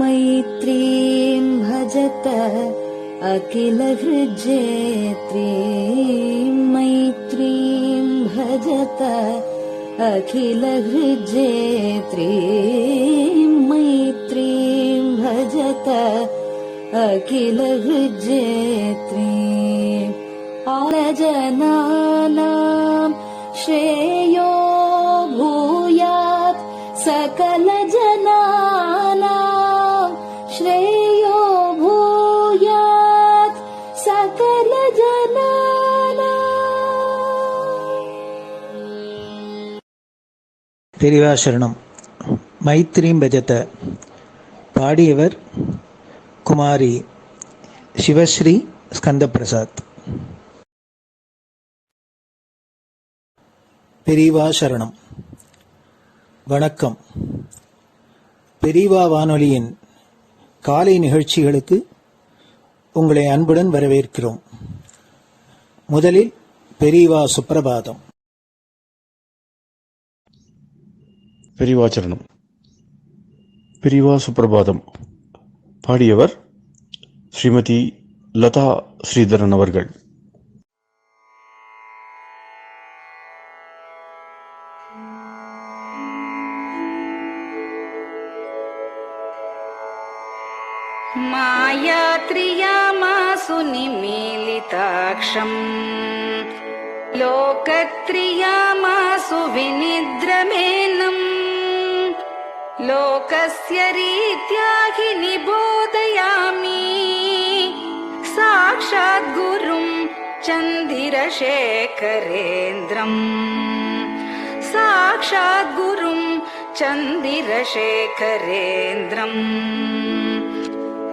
मैत्रीं भजत अखिलहृज्जेत्रीं मैत्रीं भजत अखिलहृज्जेत्रीं मैत्रीं भजत अखिलहृज्जेत्रीं आलजनानां श्रेयो भूयात् सकलजनानां श्रेयो भूयात् सकलजनानां. பெரியவா சரணம். மைத்ரீம் பஜத பாடியவர் குமாரி சிவஸ்ரீ ஸ்கந்தபிரசாத். பெரியவா சரணம். வணக்கம். பெரியவா வானொலியின் காலை நிகழ்ச்சிகளுக்கு உங்களை அன்புடன் வரவேற்கிறோம். முதலில் பெரியவா சுப்பிரபாதம். பெரியவா சரணம். பெரியவா சுப்பிரபாதம் பாடியவர் ஸ்ரீமதி லதா ஸ்ரீதரன் அவர்கள். मायात्रियामासु निमीलिताक्षम् लोकत्रियामासु विनिद्रमेनम् लोकस्य रीत्या हि निबोधयामि साक्षात् गुरुं चन्दिरशेखरेन्द्रम् साक्षात् गुरुं चन्दिरशेखरेन्द्रम्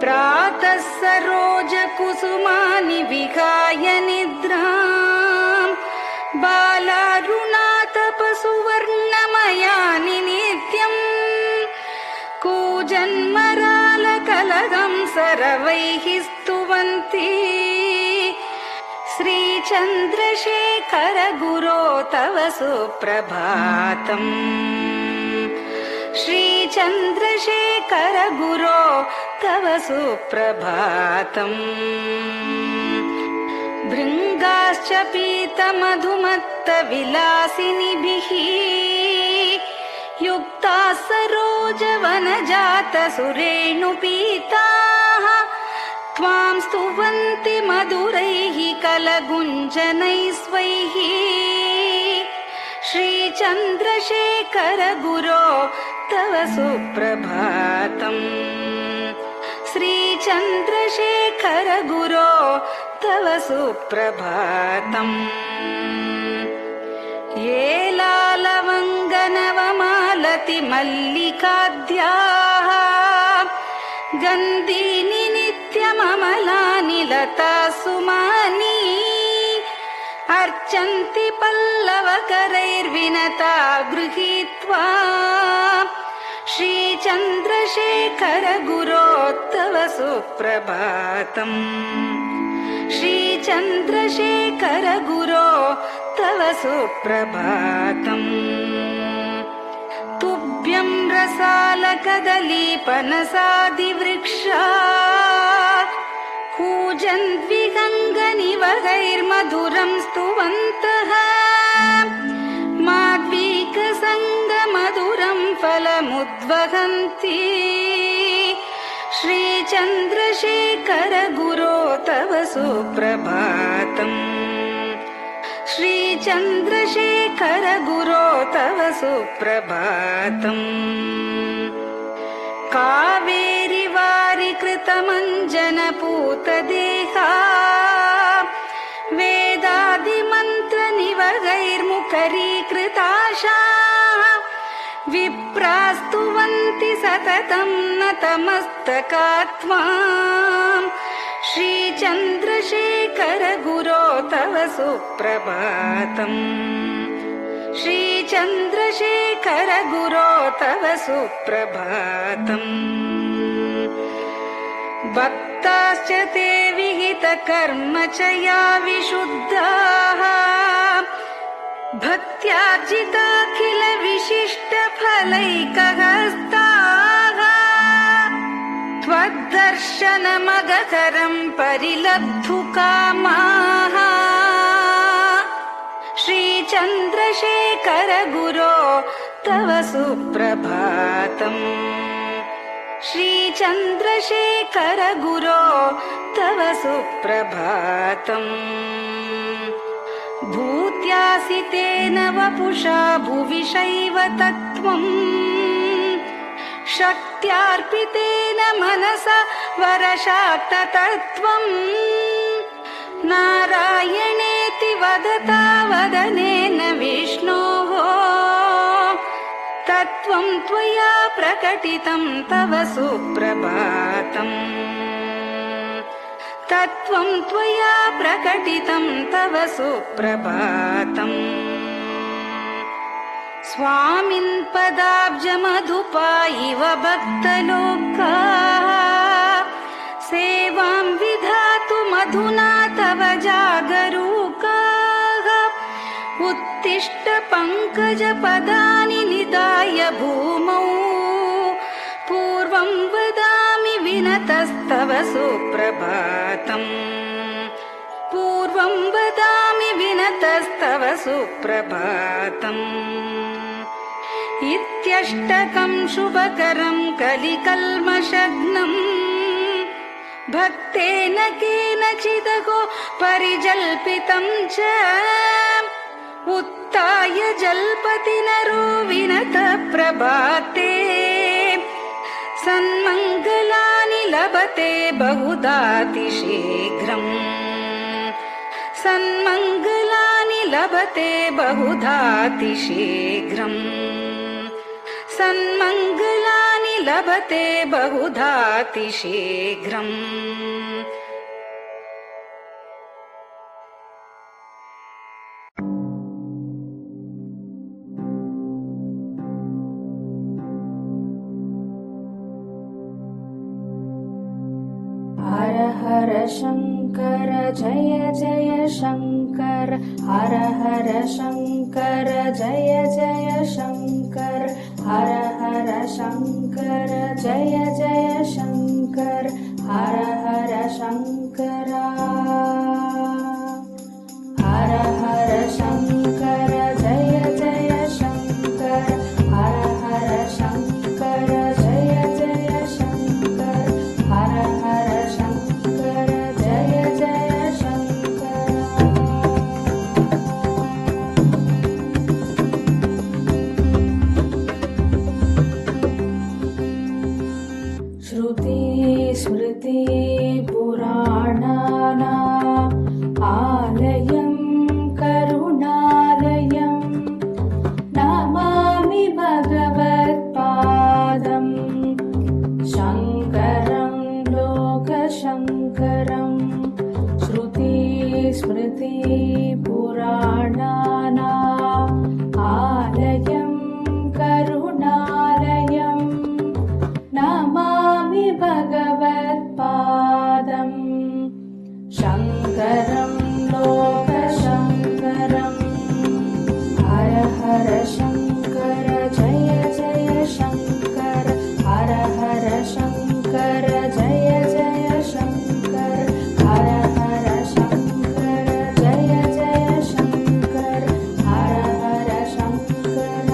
प्रातः सरोजकुसुमानि विहाय निद्राम् बालारुणातपसुवर्णमयानि नित्यम् कूजन्मरालकलहं सरवैः स्तुवन्ति श्रीचन्द्रशेखर गुरो तव सुप्रभातम् श्रीचन्द्रशेखर गुरो तव सुप्रभातम् भृङ्गाश्च पीतमधुमत्तविलासिनिभिः युक्ताः सरोजवनजातसुरेणुपीताः त्वां स्तुवन्ति मधुरैः कलगुञ्जनैः स्वैः श्रीचन्द्रशेखर गुरो तव सुप्रभातम् श्रीचन्द्रशेखर गुरो तव सुप्रभातम् ये लालवङ्गनवमालति मल्लिकाद्याः गन्धीनि नित्यममलानि लता सुमानि अर्चन्ति पल्लवकरैर्विनता गृहीत्वा श्रीचन्द्रशेखर गुरो तव सुप्रभातम् श्रीचन्द्रशेखर गुरो तव सुप्रभातम् तुभ्यं रसालकदलीपनसादिवृक्षा कूजन्द्विगङ्गनिवगैर्मधुरं स्तुवन्तः माद्वीकसङ्गमधुरं फलमुद्वहन्ति श्रीचन्द्रशेखर गुरो तव सुप्रभातम् श्रीचन्द्रशेखर गुरो तव सुप्रभातम् कावेरी वारिकृतमञ्जनपूतदेहा वेदादिमन्त्रनिवगैर्मुखरीकृताशाः विप्रास्तुवन्ति सततं नतमस्तकात्माम् श्रीचन्द्रशेखर गुरो तव सुप्रभातम् श्रीचन्द्रशेखर गुरो तव सुप्रभातम् भक्ताश्च ते विहितकर्म च या विशुद्धाः भक्त्यार्जिताखिल विशिष्टफलैकहस्ताः त्वद्दर्शनमगकरं परिलब्धुकामाः श्रीचन्द्रशेखर गुरो तव सुप्रभातम् श्रीचन्द्रशेखर गुरो तव सुप्रभातम् भूत्यासि तेन वपुषा भुविशैव तत्त्वम् शक्त्यार्पितेन मनसा वरशाक्ततत्त्वम् नारायणेति वदता वदनेन विष्णोः तत्त्वं त्वया प्रकटितं तव सुप्रभातम् तत्त्वं त्वया प्रकटितं तव सुप्रभातम् स्वामिन् पदाब्जमधुपा इव भक्तलोकाः सेवां विधातुमधुना तव जागरूकाः उत्तिष्ठ पङ्कजपदानि निधाय भूमौ पूर्वं वदामि विनतस्तव सुप्रभातम् पूर्वं वदामि विनतस्तव सुप्रभातम् इत्यष्टकं शुभकरं कलिकल्मषघ्नम् भक्तेन केनचिदहो परिजल्पितं च उत्थाय जल्पति नरो विनत प्रभाते सन्मङ्गलानि लभते बहुधातिशीघ्रम् सन्मङ्गलानि लभते बहुधातिशीघ्रम् सन्मङ्गलानि लभते बहुधातिशीघ्रम् हर हर शङ्कर जय जय शङ्कर हर हर शङ्कर जय जय शङ्कर हर हर शङ्कर जय जय शङ्कर हर हर शङ्कर हर हर शङ्कर जय जय शङ्कर हर हर शङ्कर जय जय शङ्कर हर हर शङ्कर जय जय शङ्कर श्रुति स्मृति पुराणानाम् आलयं करुणालयं नमामि भगवत्पादम् शङ्करं लोकशङ्करं श्रुति स्मृति पुराणानाम् आलयं करुणालयं नमामि भगवत्पादम् शङ्करं लोकशङ्करम् हर हर शङ्कर जय जय शङ्कर हर हर शङ्कर जय जय शङ्कर हर हर शङ्कर जय जय शङ्कर हर हर शङ्कर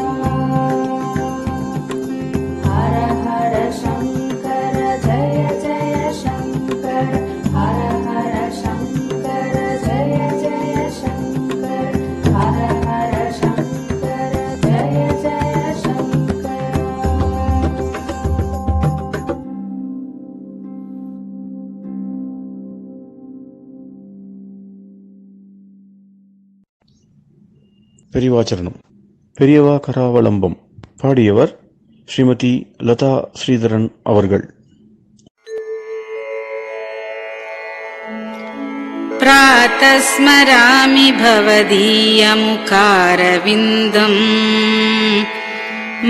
हर हर शङ्कर जय जय शङ्कर हर हर शङ्कर जय जय शङ्कर हर हर शङ्कर जय जय शङ्कर பெரியவாச்சரணம். பெரியவா கராவலம்பம். பாடியவர் ஸ்ரீமதி லதா ஸ்ரீதரன் அவர்கள். प्रातः स्मरामि भवदीयमुखारविन्दम्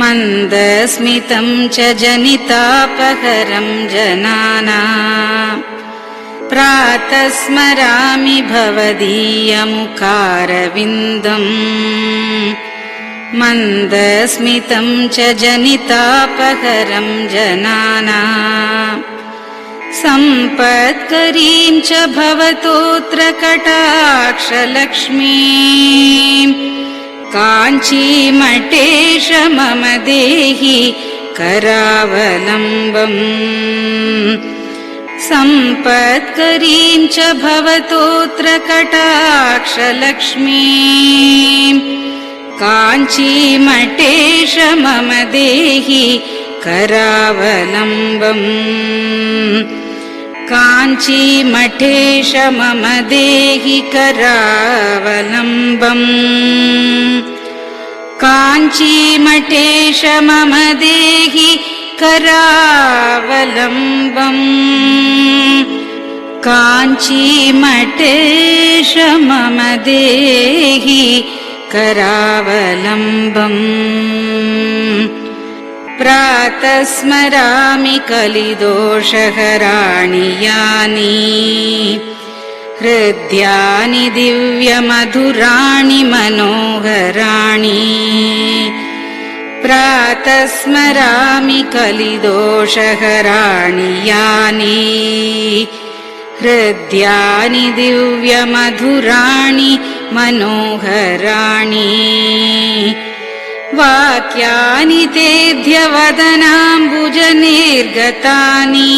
मन्दस्मितं च जनितापहरं जनानाम् प्रातः स्मरामि भवदीयमुखारविन्दम् मन्दस्मितं च जनितापहरं जनानाम् सम्पत्करीं च भवतोऽत्र कटाक्षलक्ष्मीम् काञ्चीमठेश मम देहि करावलम्बम् सम्पत्करीं च भवतोऽत्र कटाक्षलक्ष्मीम् काञ्चीमठेश मम देहि करावलम्बम् काञ्चीमठेश मम देहि करावलम्बम् काञ्चीमठेश मम देहि करावलम्बम् काञ्चीमठेश मम देहि करावलम्बम् प्रातः स्मरामि कलिदोषहराणि यानि हृद्यानि दिव्यमधुराणि मनोहराणि प्रातः स्मरामि कलिदोषहराणि यानि हृद्यानि दिव्यमधुराणि मनोहराणि वाक्यानि तेऽध्यवदनाम्बुजनिर्गतानि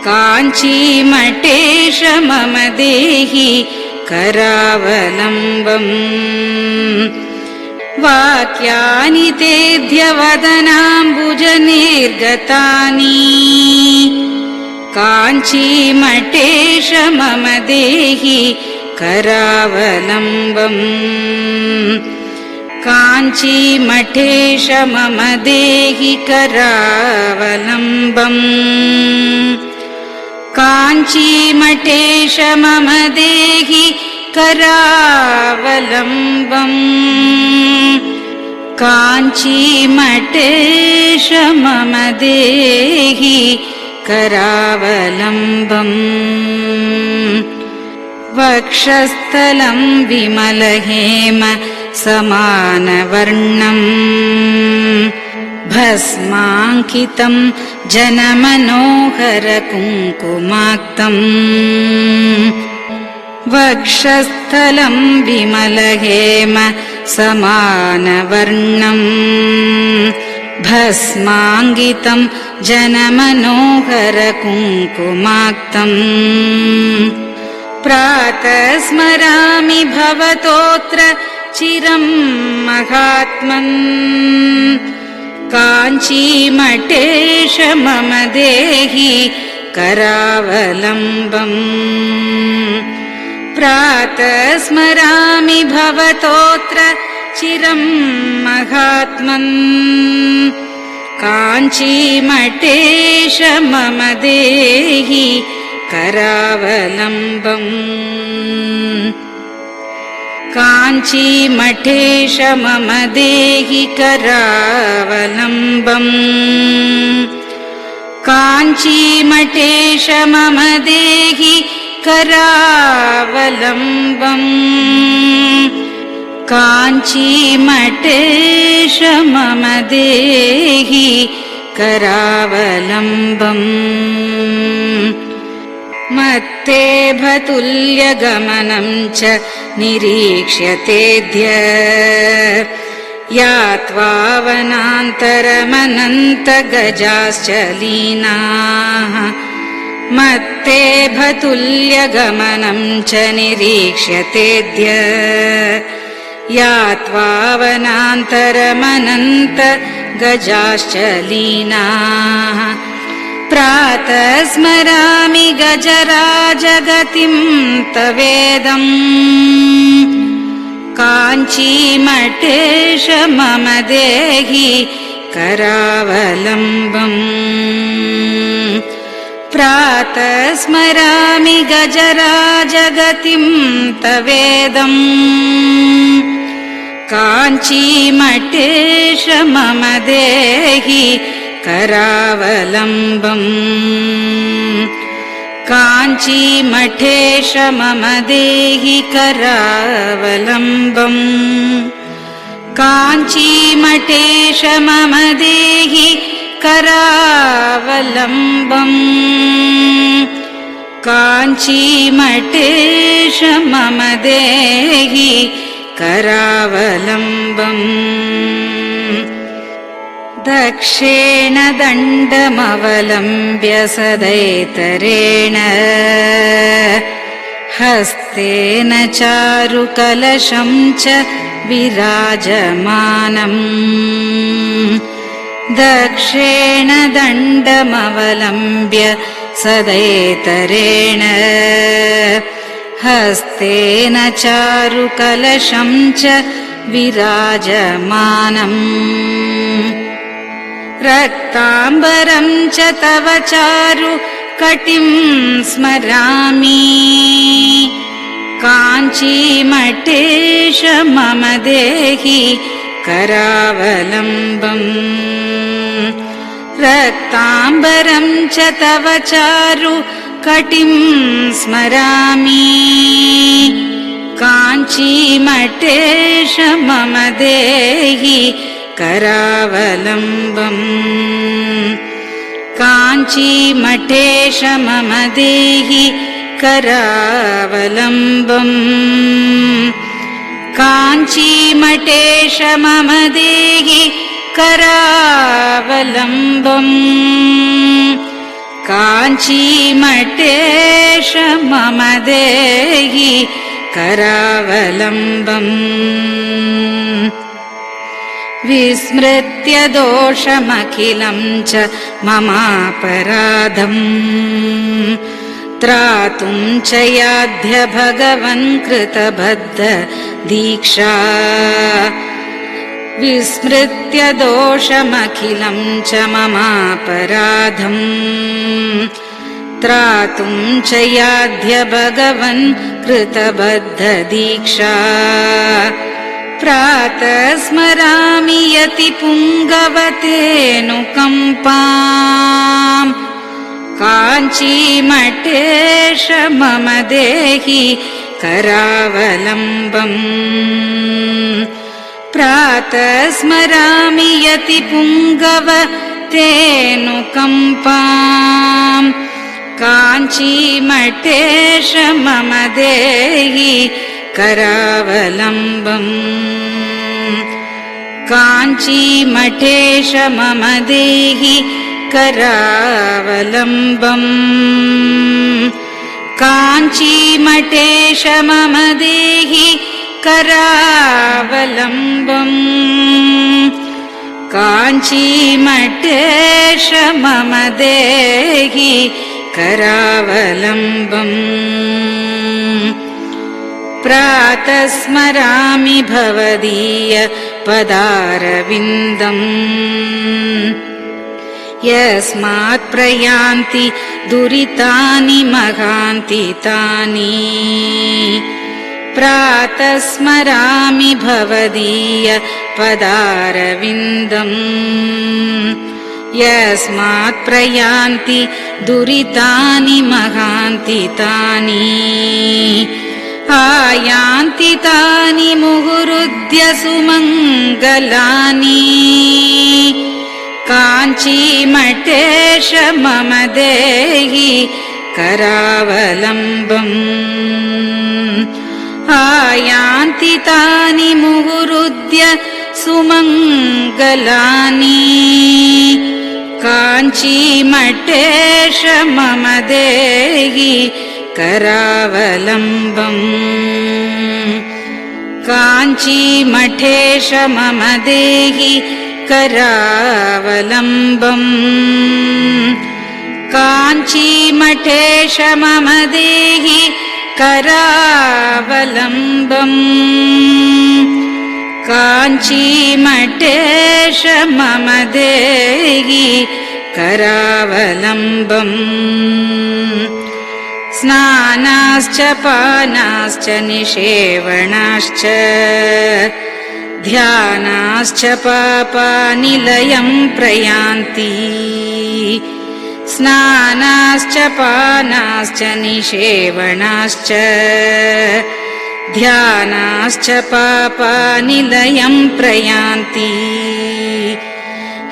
काञ्चीमठेश मम देहि करावलम्बम् वाक्यानि तेऽध्यवदनाम्बुजनिर्गतानि काञ्चीमठेश मम देहि करावलम्बम् काञ्चीमठेश मम देहि करावलम्बम् काञ्चीमठेश मम देहि करावलम्बम् काञ्चीमठेश मम देहि करावलम्बम् वक्षस्थलं विमलहेम समानवर्णम् भस्माङ्कितं जनमनोहर कुङ्कुमाक्तम् वक्षस्थलं विमलहेम समानवर्णम् भस्माङ्कितं जनमनोहर कुङ्कुमाक्तम् प्रातः स्मरामि भवतोऽत्र चिरं महात्मन् काञ्चीमठेश मम देहि करावलम्बम् प्रातः स्मरामि भवतोऽत्र चिरं महात्मन् काञ्चीमठेश मम देहि करावलम्बम् काञ्चीमठेश मम देहि करावलम्बम् काञ्चीमठेश मम देहि करावलम्बम् काञ्चीमठेश मम देहि करावलम्बम् मत्तेभतुल्यगमनं च निरीक्ष्यतेऽद्य यात्वावनान्तरमनन्तगजाश्च लीनाः मत्तेभतुल्यगमनं च निरीक्ष्यतेऽद्य यात्वावनान्तरमनन्तगजाश्च लीनाः प्रातः स्मरामि गजराजगतिं तवेदम् काञ्चीमठेश मम देहि करावलम्बम् प्रातः स्मरामि गजराजगतिं तवेदम् काञ्चीमठेश मम देहि करावलम्बम् काञ्चीमठेश मम देहि करावलम्बम् काञ्चीमठेश मम देहि करावलम्बम् काञ्चीमठेश मम देहि करावलम्बम् दक्षेण दण्डमवलम्ब्य सदैतरेण हस्तेन चारुकलशं च विराजमानम् दक्षेण दण्डमवलम्ब्य सदैतरेण हस्तेन चारुकलशं च विराजमानम् रक्ताम्बरं च तव चारु कटिं स्मरामि काञ्चीमठेश मम देहि करावलम्बम् रक्ताम्बरं च तव चारु कटिं स्मरामि काञ्चीमठेश मम देहि करावलम्बम् काञ्चीमठेश मम देहि करावलम्बम् काञ्चीमठेश मम देहि करावलम्बम् काञ्चीमठेश मम देहि करावलम्बम् विस्मृत्य दोषमखिलं च ममापराधम् त्रातुं च याध्य भगवन् कृतबद्ध दीक्षा विस्मृत्य दोषमखिलं च ममापराधम् त्रातुं च याध्य भगवन् कृतबद्ध दीक्षा प्रातः स्मरामि यति पुङ्गवतेऽनुकम्पाम् काञ्चीमठेश मम देहि करावलम्बम् प्रातः स्मरामि यति पुङ्गवतेऽनुकम्पाम् काञ्चीमठेश मम देहि करावलम्बम् काञ्चीमठेश मम देहि करावलम्बम् काञ्चीमठेश मम देहि करावलम्बम् काञ्चीमठेश मम देहि करावलम्बम् प्रातः स्मरामि भवदीय पदारविन्दम् यस्मात् प्रयान्ति दुरितानि महान्ति तानि प्रातः स्मरामि भवदीय पदारविन्दम् यस्मात् प्रयान्ति दुरितानि महान्ति तानि आयान्ति तानि मुहुरुद्य सुमङ्गलानि काञ्चीमठेश मम देहि करावलम्बम् आयान्ति तानि मुहुरुद्य सुमङ्गलानि काञ्चीमठेश मम देहि करावलम्बम् काञ्चीमठेश मम देहि करावलम्बम् काञ्चीमठेश मम देहि करावलम्बम् काञ्चीमठेश मम देहि करावलम्बम् स्नानाश्च पानाश्च निषेवणाश्च ध्यानाश्च पापानिलयं प्रयान्ति स्नानाश्च पानाश्च निषेवणाश्च ध्यानाश्च पापानिलयं प्रयान्ति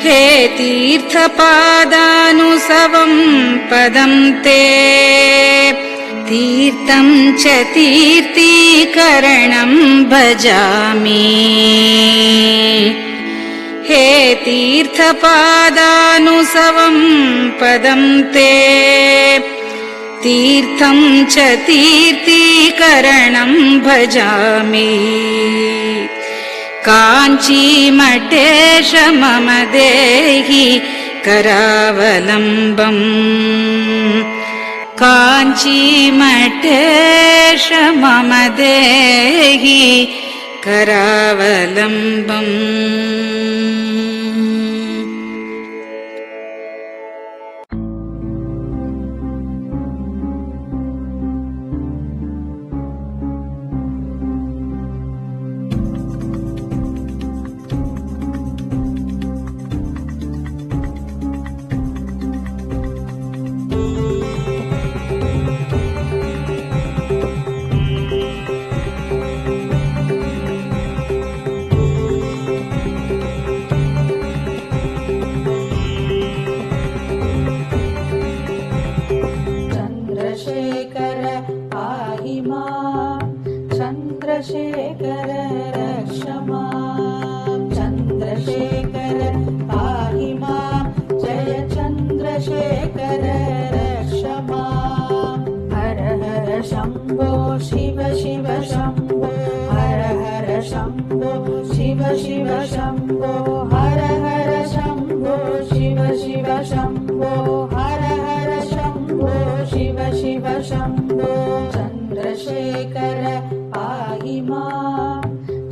हे तीर्थपादानुसवं पदं ते तीर्थं च तीर्थीकरणं भजामि हे तीर्थपादानुसवं पदं ते तीर्थं च तीर्थीकरणं भजामि काञ्चीमठेश मम देहि करावलम्बम् काञ्चीमठेश मम देहि करावलम्बम् चन्द्रशेखर रक्ष मां चन्द्रशेखर पाहि मां जय चन्द्रशेखर रक्ष मां हर हर शम्भो शिव शिव शम्भो हर हर शम्भो शिव शिव शम्भो हर हर शम्भो शिव शिव शम्भो हर हर शम्भो शिव शिव शम्भो चन्द्रशेखर पाहि मां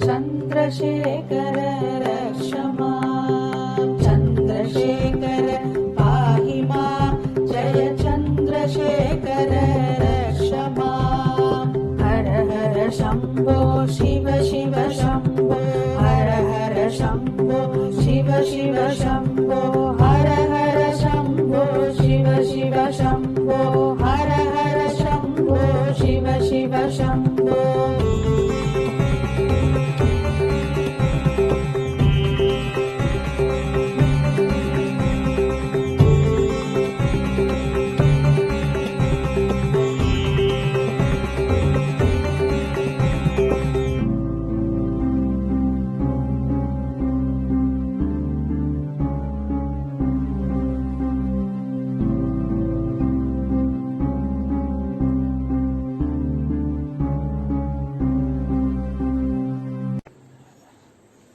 चन्द्रशेखर रक्ष मां चन्द्रशेखर पाहि मां जय चन्द्रशेखर रक्ष मां हर हर शम्भो शिव शिव शम्भो हर हर शम्भो शिव शिव शम्भो हर हर शम्भो शिव शिव शम्भो हर हर शम्भो शिव शिव शम्भो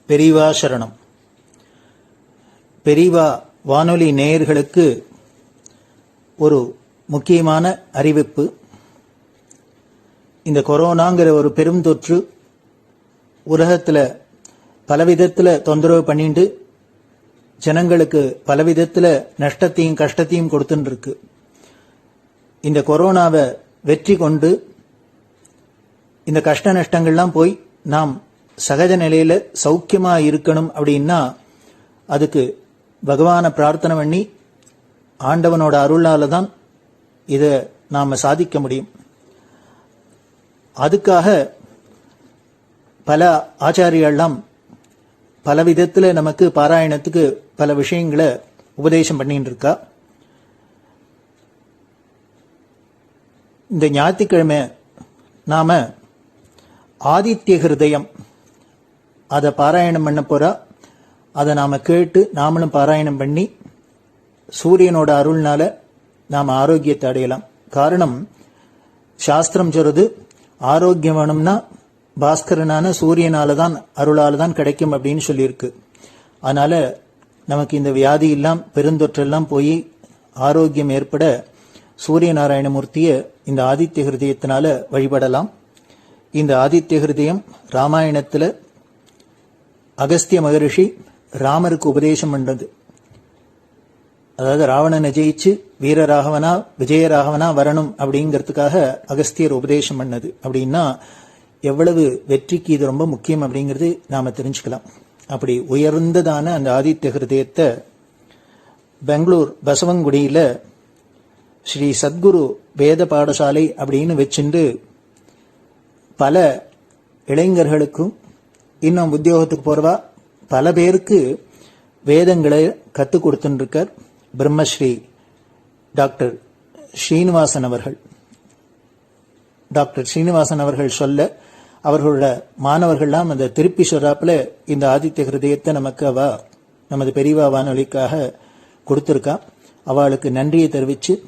பெரியவா சரணம். பெரியவா வானொலி நேயர்களுக்கு ஒரு முக்கியமான அறிவிப்பு. இந்த கொரோனாங்கிற ஒரு பெரும் தொற்று உலகத்தில் பலவிதத்தில் தொந்தரவு பண்ணிட்டு ஜனங்களுக்கு பலவிதத்தில் நஷ்டத்தையும் கஷ்டத்தையும் கொடுத்துட்டு இருக்கு. இந்த கொரோனாவை வெற்றி கொண்டு இந்த கஷ்ட நஷ்டங்கள்லாம் போய் நாம் சகஜ நிலையில சௌக்கியமா இருக்கணும் அப்படின்னா அதுக்கு பகவானை பிரார்த்தனை பண்ணி ஆண்டவனோட அருளால தான் இதை நாம சாதிக்க முடியும். அதுக்காக பல ஆச்சாரியெல்லாம் பல விதத்துல நமக்கு பாராயணத்துக்கு பல விஷயங்களை உபதேசம் பண்ணிட்டு இருக்கா. இந்த ஞாயிற்றுக்கிழமை நாம ஆதித்ய ஹிருதயம் அதை பாராயணம் பண்ண போறா. அதை நாம கேட்டு நாமளும் பாராயணம் பண்ணி சூரியனோட அருள்னால நாம ஆரோக்கியத்தை அடையலாம். காரணம் சாஸ்திரம் சொல்றது ஆரோக்கியம் வேணும்னா பாஸ்கரனான சூரியனால தான் அருளால தான் கிடைக்கும் அப்படின்னு சொல்லியிருக்கு. அதனால நமக்கு இந்த வியாதி எல்லாம் பெருந்தொற்றெல்லாம் போய் ஆரோக்கியம் ஏற்பட சூரிய நாராயணமூர்த்தியை இந்த ஆதித்ய ஹிருதயத்தினால வழிபடலாம். இந்த ஆதித்ய ஹிருதயம் ராமாயணத்துல அகஸ்திய மகரிஷி ராமருக்கு உபதேசம் பண்றது. அதாவது ராவணனை ஜெயிச்சு வீரராகவனா விஜயராகவனா வரணும் அப்படிங்கிறதுக்காக அகஸ்தியர் உபதேசம் பண்ணது. அப்படின்னா எவ்வளவு வெற்றிக்கு இது ரொம்ப முக்கியம் அப்படிங்கிறது நாம தெரிஞ்சுக்கலாம். அப்படி உயர்ந்ததான அந்த ஆதித்ய ஹிருதயத்தை பெங்களூர் பசவங்குடியில ஸ்ரீ சத்குரு வேத பாடசாலை அப்படின்னு வச்சுட்டு பல இளைஞர்களுக்கும் இன்னும் உத்தியோகத்துக்கு போறவா பல பேருக்கு வேதங்களை கற்றுக் கொடுத்துருக்கார் பிரம்மஸ்ரீ டாக்டர் ஸ்ரீனிவாசன் அவர்கள். டாக்டர் ஸ்ரீனிவாசன் அவர்கள் சொல்ல அவர்களோட மாணவர்கள்லாம் அந்த திருப்பி சொல்றாப்புல இந்த ஆதித்ய ஹிருதயத்தை நமக்கு அவ நமது பெரியவா வானொலிக்காக கொடுத்திருக்கா. அவளுக்கு நன்றியை தெரிவித்து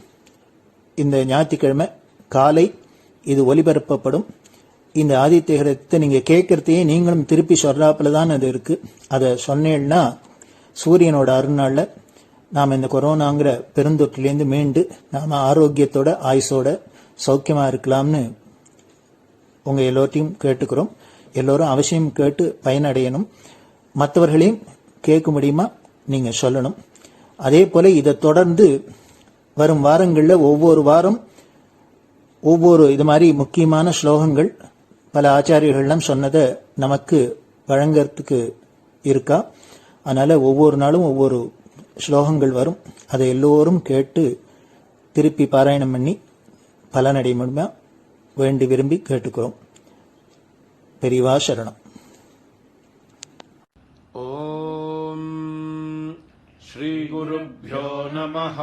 இந்த ஞாயிற்றுக்கிழமை காலை இது ஒலிபரப்பப்படும். இந்த ஆதித்ய ஹிருதயத்தை நீங்க கேட்கறதையே நீங்களும் திருப்பி சொல்றாப்புல தான் அது இருக்கு. அதை சொன்னேன்னா சூரியனோட அருள்நாள்ல நாம் இந்த கொரோனாங்கிற பெருந்தொற்றிலேருந்து மீண்டு நாம ஆரோக்கியத்தோட ஆயுசோட சௌக்கியமா இருக்கலாம்னு உங்க எல்லோரையும் கேட்டுக்கிறோம். எல்லோரும் அவசியம் கேட்டு பயனடையணும். மற்றவர்களையும் கேட்க முடியுமா நீங்க சொல்லணும். அதே போல இதை தொடர்ந்து வரும் வாரங்களில் ஒவ்வொரு வாரம் ஒவ்வொரு இது மாதிரி முக்கியமான ஸ்லோகங்கள் பல ஆச்சாரியர்கள்லாம் சொன்னதை நமக்கு வழங்கறதுக்கு இருக்கா. அதனால ஒவ்வொரு நாளும் ஒவ்வொரு ஸ்லோகங்கள் வரும். அதை எல்லோரும் கேட்டு திருப்பி பாராயணம் பண்ணி பலனடைய முடியுமா வேண்டி விரும்பி கேட்டுக்கிறோம். பெரியவா சரணம். ஓம் ஸ்ரீ குருப்யோ நமஹ.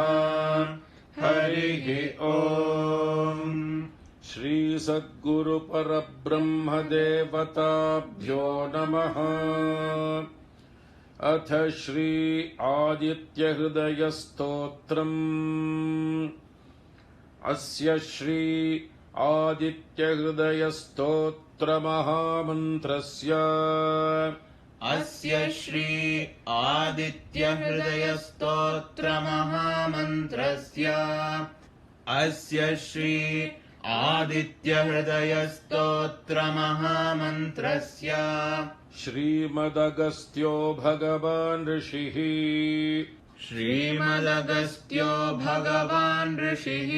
ஹரிஹி ஓம். ஸ்ரீ சத்குரு பரபிரம்ம தேவதாப்யோ நமஹ. अथ श्री आदित्यहृदयस्तोत्रम्. अस्य श्री आदित्यहृदयस्तोत्रमहामन्त्रस्य अस्य श्री आदित्यहृदयस्तोत्रमहामन्त्रस्य अस्य श्री आदित्यहृदयस्तोत्रमहामन्त्रस्य श्रीमदगस्त्यो भगवान् ऋषिः. श्रीमदगस्त्यो भगवान् ऋषिः.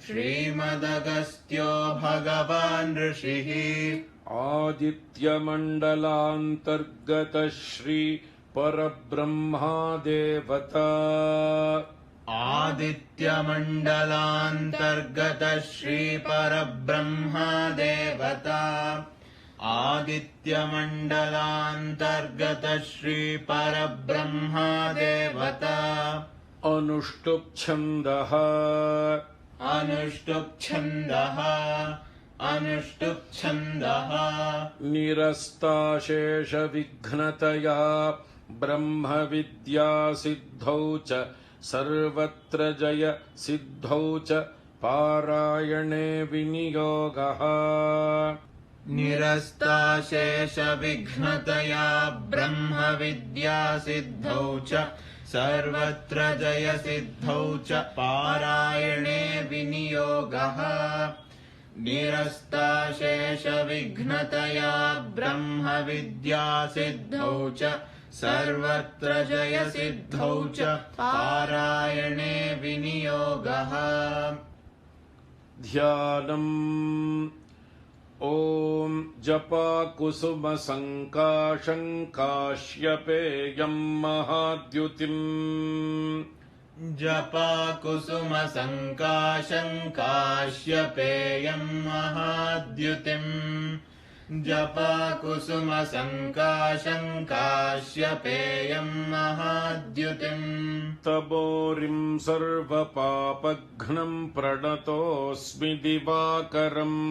श्रीमदगस्त्यो भगवान् ऋषिः. आदित्यमण्डलान्तर्गत श्री परब्रह्मा देवता. आदित्यमण्डलान्तर्गत श्री परब्रह्मा देवता. आदित्यमण्डलान्तर्गत श्री परब्रह्मा देवता. अनुष्टुप् छन्दः. अनुष्टुप् छन्दः. अनुष्टुप् छन्दः. निरस्ताशेषविघ्नतया ब्रह्मविद्या सिद्धौ च सर्वत्र जय सिद्धौ च पारायणे विनियोगः. निरस्ताशेषविघ्नतया ब्रह्मविद्या सिद्धौ च सर्वत्र जय सिद्धौ च पारायणे विनियोगः. निरस्ताशेषविघ्नतया ब्रह्मविद्या सिद्धौ च सर्वत्र जय सिद्धौ च पारायणे विनियोगः. ध्यानम्. ॐ जपाकुसुमसङ्काशङ्काश्यपेयम् महाद्युतिम्. जपाकुसुमसङ्काशङ्काश्यपेयम् महाद्युतिम्. जपाकुसुमसङ्काशङ्काश्यपेयम् महाद्युतिम्. तपोरिम् सर्वपापघ्नम् प्रणतोऽस्मि दिवाकरम्.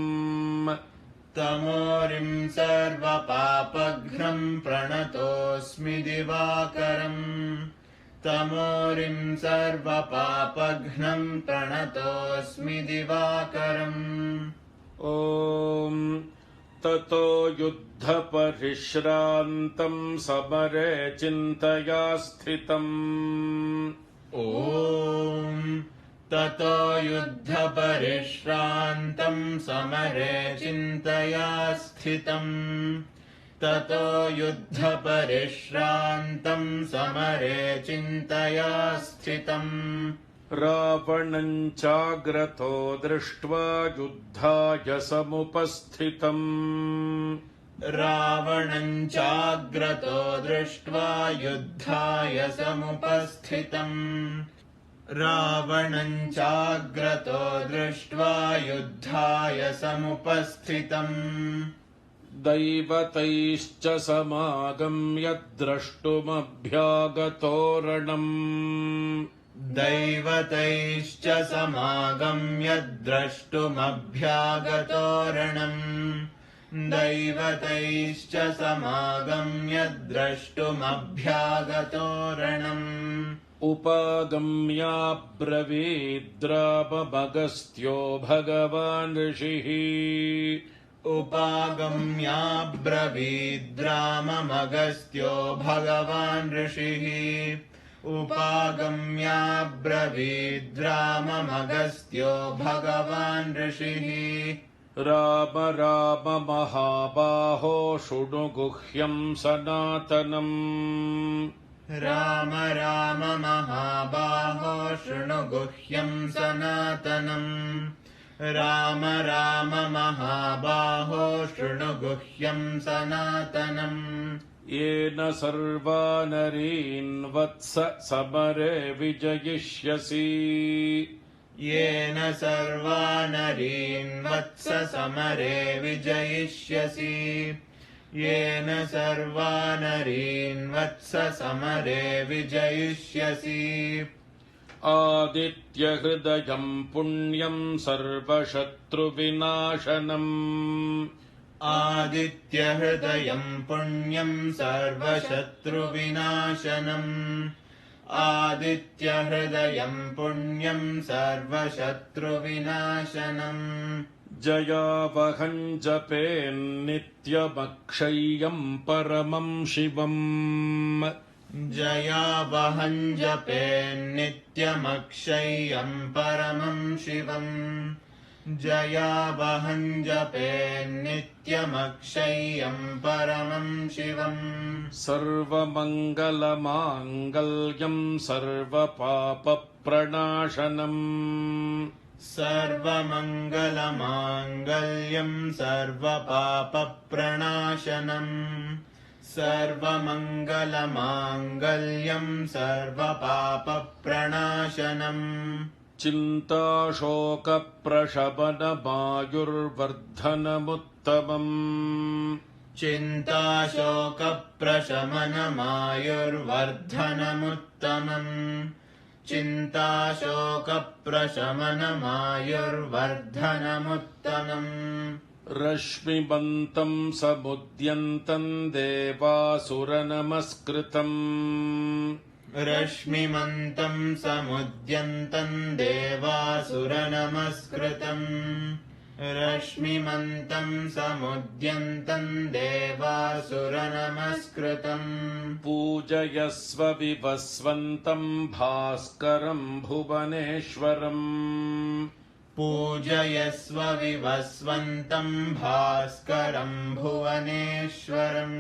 तमोरिम् सर्वपापघ्नम् प्रणतोऽस्मि दिवाकरम्. तमोरिम् सर्वपापघ्नम् प्रणतोऽस्मि दिवाकरम्. ॐ ततो युद्धपरिश्रान्तम् समरे चिन्तया स्थितम्. ॐ ततो युद्धपरिश्रान्तम् समरे चिन्तया स्थितम्. ततो युद्धपरिश्रान्तम् समरे चिन्तया स्थितम्. रावणम् चाग्रतो दृष्ट्वा युद्धाय समुपस्थितम्. रावणम् चाग्रतो दृष्ट्वा युद्धाय समुपस्थितम्. रावणम् चाग्रतो दृष्ट्वा युद्धाय समुपस्थितम् दैवतैश्च समागम्य द्रष्टुमभ्यागतोरणम् दैवतैश्च समागम्य द्रष्टुमभ्यागतोरणम् दैवतैश्च समागम्य द्रष्टुमभ्यागतोरणम् उपागम्याब्रवीद्राममगस्त्यो भगवान् ऋषिः उपागम्याब्रवीद्राममगस्त्यो भगवान् ऋषिः उपागम्याब्रवीद्राममगस्त्यो भगवान् ऋषिः राम राम महाबाहो शृणु गुह्यम् सनातनम् राम राम महाबाहो शृणु गुह्यम् सनातनम् राम राम महाबाहो शृणु गुह्यम् सनातनम् येन सर्वा नरीन् वत्स समरे विजयिष्यसि येन सर्वा नरीन् वत्स समरे विजयिष्यसि येन सर्वा नरीन् वत्स समरे विजयिष्यसि आदित्यहृदयम् पुण्यम् सर्वशत्रुविनाशनम् आदित्यहृदयम् पुण्यम् सर्वशत्रुविनाशनम् आदित्यहृदयम् पुण्यम् सर्वशत्रुविनाशनम् जयावहम् जपेन्नित्यमक्षय्यम् परमम् शिवम् जयावहम् जपेन्नित्यमक्षय्यम् परमम् शिवम् जयावहम् जपेन्नित्यमक्षय्यम् परमम् शिवम् सर्वमङ्गलमाङ्गल्यम् सर्वपापप्रणाशनम् सर्वमङ्गलमाङ्गल्यम् सर्वपापप्रणाशनम् सर्वमङ्गलमाङ्गल्यम् सर्वपापप्रणाशनम् चिन्ताशोकप्रशमनमायुर्वर्धनमुत्तमम् चिन्ताशोकप्रशमनमायुर्वर्धनमुत्तमम् चिन्ताशोकप्रशमनमायुर्वर्धनमुत्तमम् रश्मिमन्तम् समुद्यन्तम् देवासुरनमस्कृतम् रश्मिमन्तम् समुद्यन्तम् देवासुरनमस्कृतम् रश्मिमन्तम् समुद्यन्तम् देवासुरनमस्कृतम् पूजयस्व विवस्वन्तम् भास्करम् भुवनेश्वरम् पूजयस्व विवस्वन्तम् भास्करम् भुवनेश्वरम्